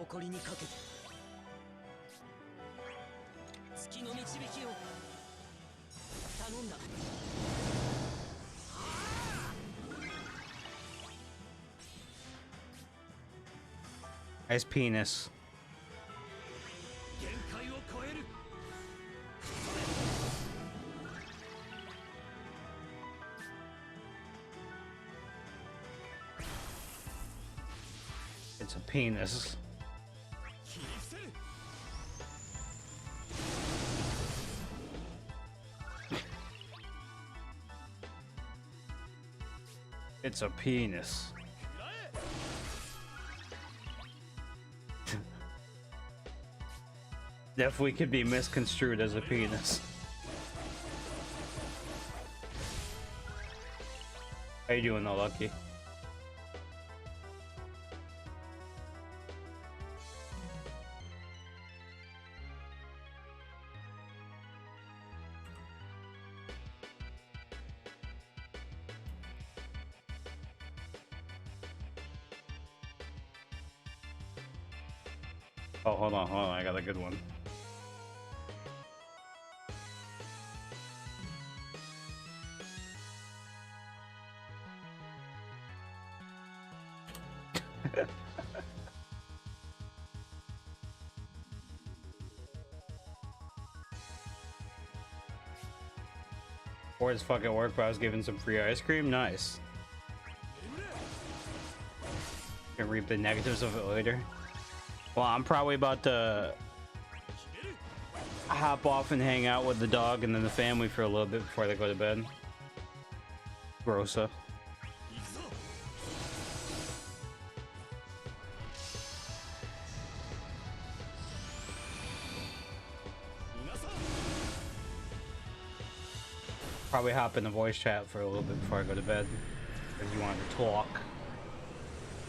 誇りにかけて月の導きを頼んだ。 Nice penis. 限界を超える。 It's a penis. 切り伏せる。 It's a penis. Definitely could be misconstrued as a penis. How you doing though, Lucky? Oh, hold on, I got a good one. Or his fucking work, but I was given some free ice cream. Nice. Can reap the negatives of it later. Well, I'm probably about to hop off and hang out with the dog and then the family for a little bit before they go to bed. Grossa. 行くぞ。 逃さん。 Probably hop in the voice chat for a little bit before I go to bed. If you want to talk.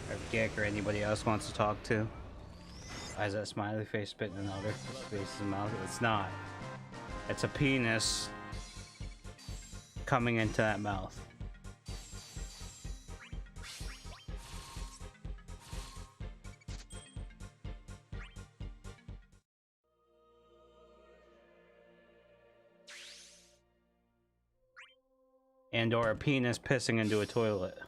Or if Gek or anybody else wants to talk to. Why is that smiley face spitting another face's mouth? It's not. It's a penis coming into that mouth. And or a penis pissing into a toilet.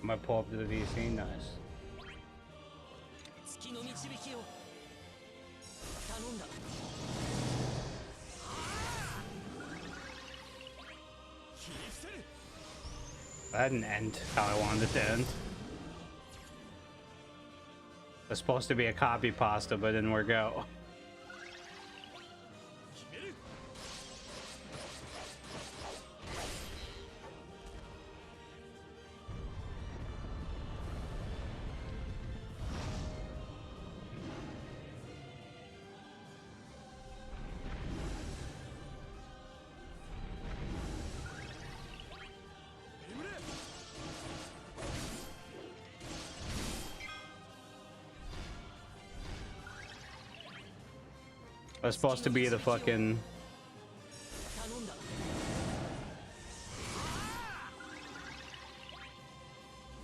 I might pull up to the VC, nice. 月の導きを頼んだ。 That didn't end how I wanted it to end. It was supposed to be a copy pasta, but it didn't work out. It was supposed to be the fucking... 頼んだ。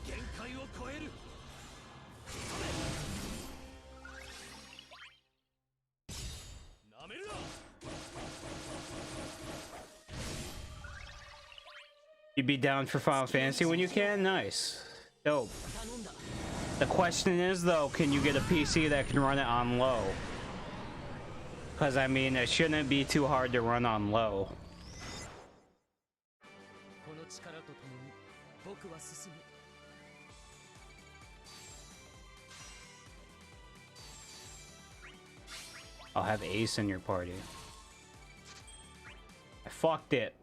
限界を超える。 なめるな。 You'd be down for Final Fantasy when you can? Nice. Dope. 頼んだ。 The question is though, can you get a PC that can run it on low? Because I mean, it shouldn't be too hard to run on low. この力とともに僕は進む。 I'll have Ace in your party. I fucked it.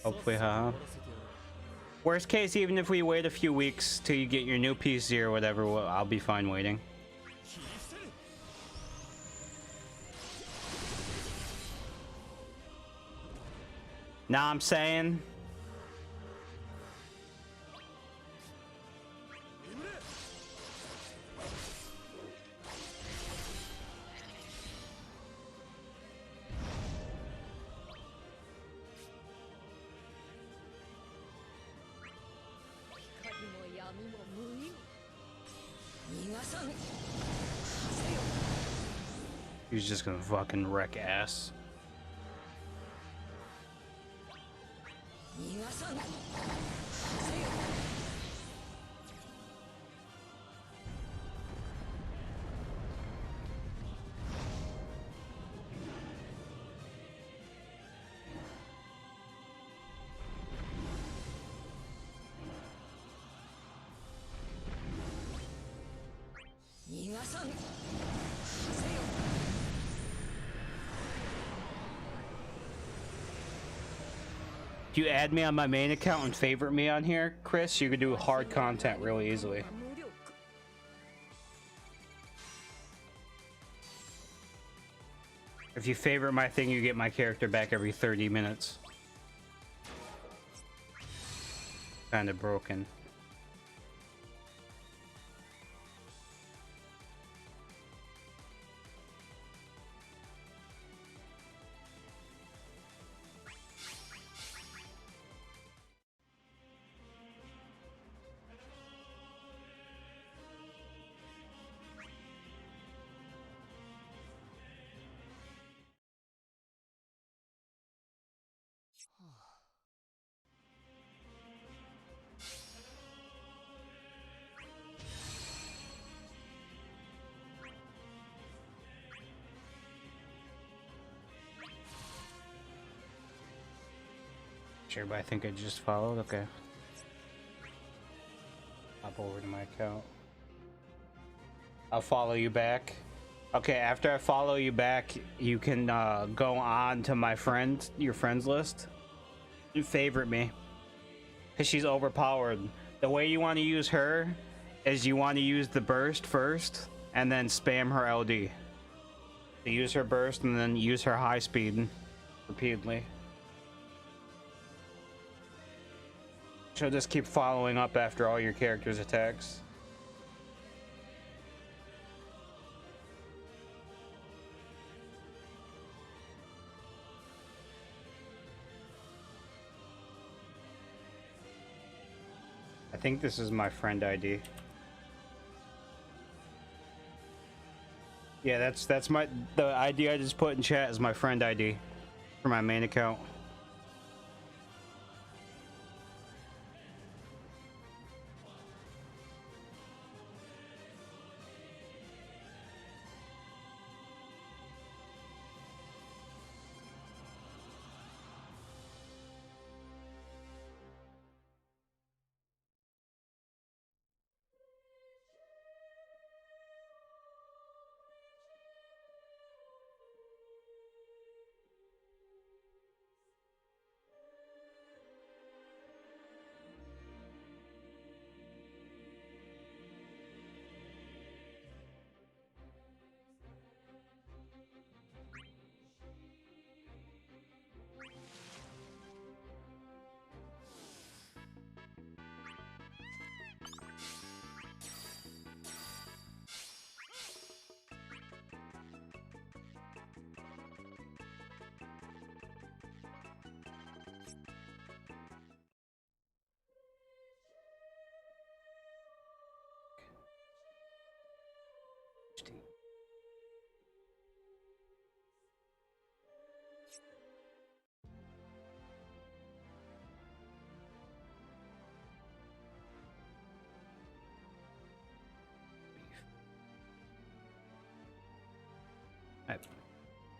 Hopefully, haha. Worst case, even if we wait a few weeks till you get your new PC or whatever, well, I'll be fine waiting. Now I'm saying. He's just gonna fucking wreck ass. If you add me on my main account and favorite me on here, Chris, you could do hard content really easily. If you favorite my thing, you get my character back every 30 minutes. Kind of broken. Sure, but I think I just followed. Okay. Hop over to my account. I'll follow you back. Okay, after I follow you back, you can go on to my friend, your friends list. You favorite me. Because she's overpowered. The way you want to use her is you want to use the burst first and then spam her LD. So use her burst and then use her high speed repeatedly. She'll just keep following up after all your characters' attacks. I think this is my friend ID. Yeah, that's the ID I just put in chat is my friend ID for my main account.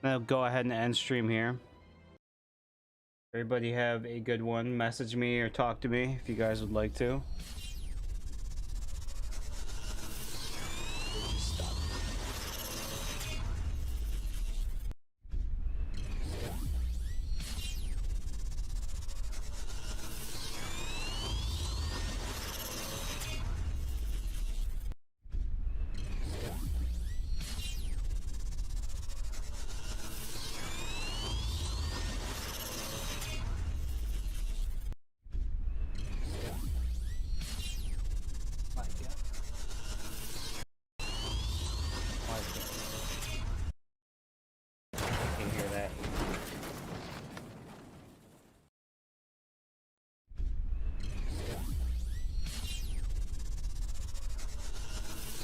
I'll go ahead and end stream here. Everybody have a good one. Message me or talk to me if you guys would like to.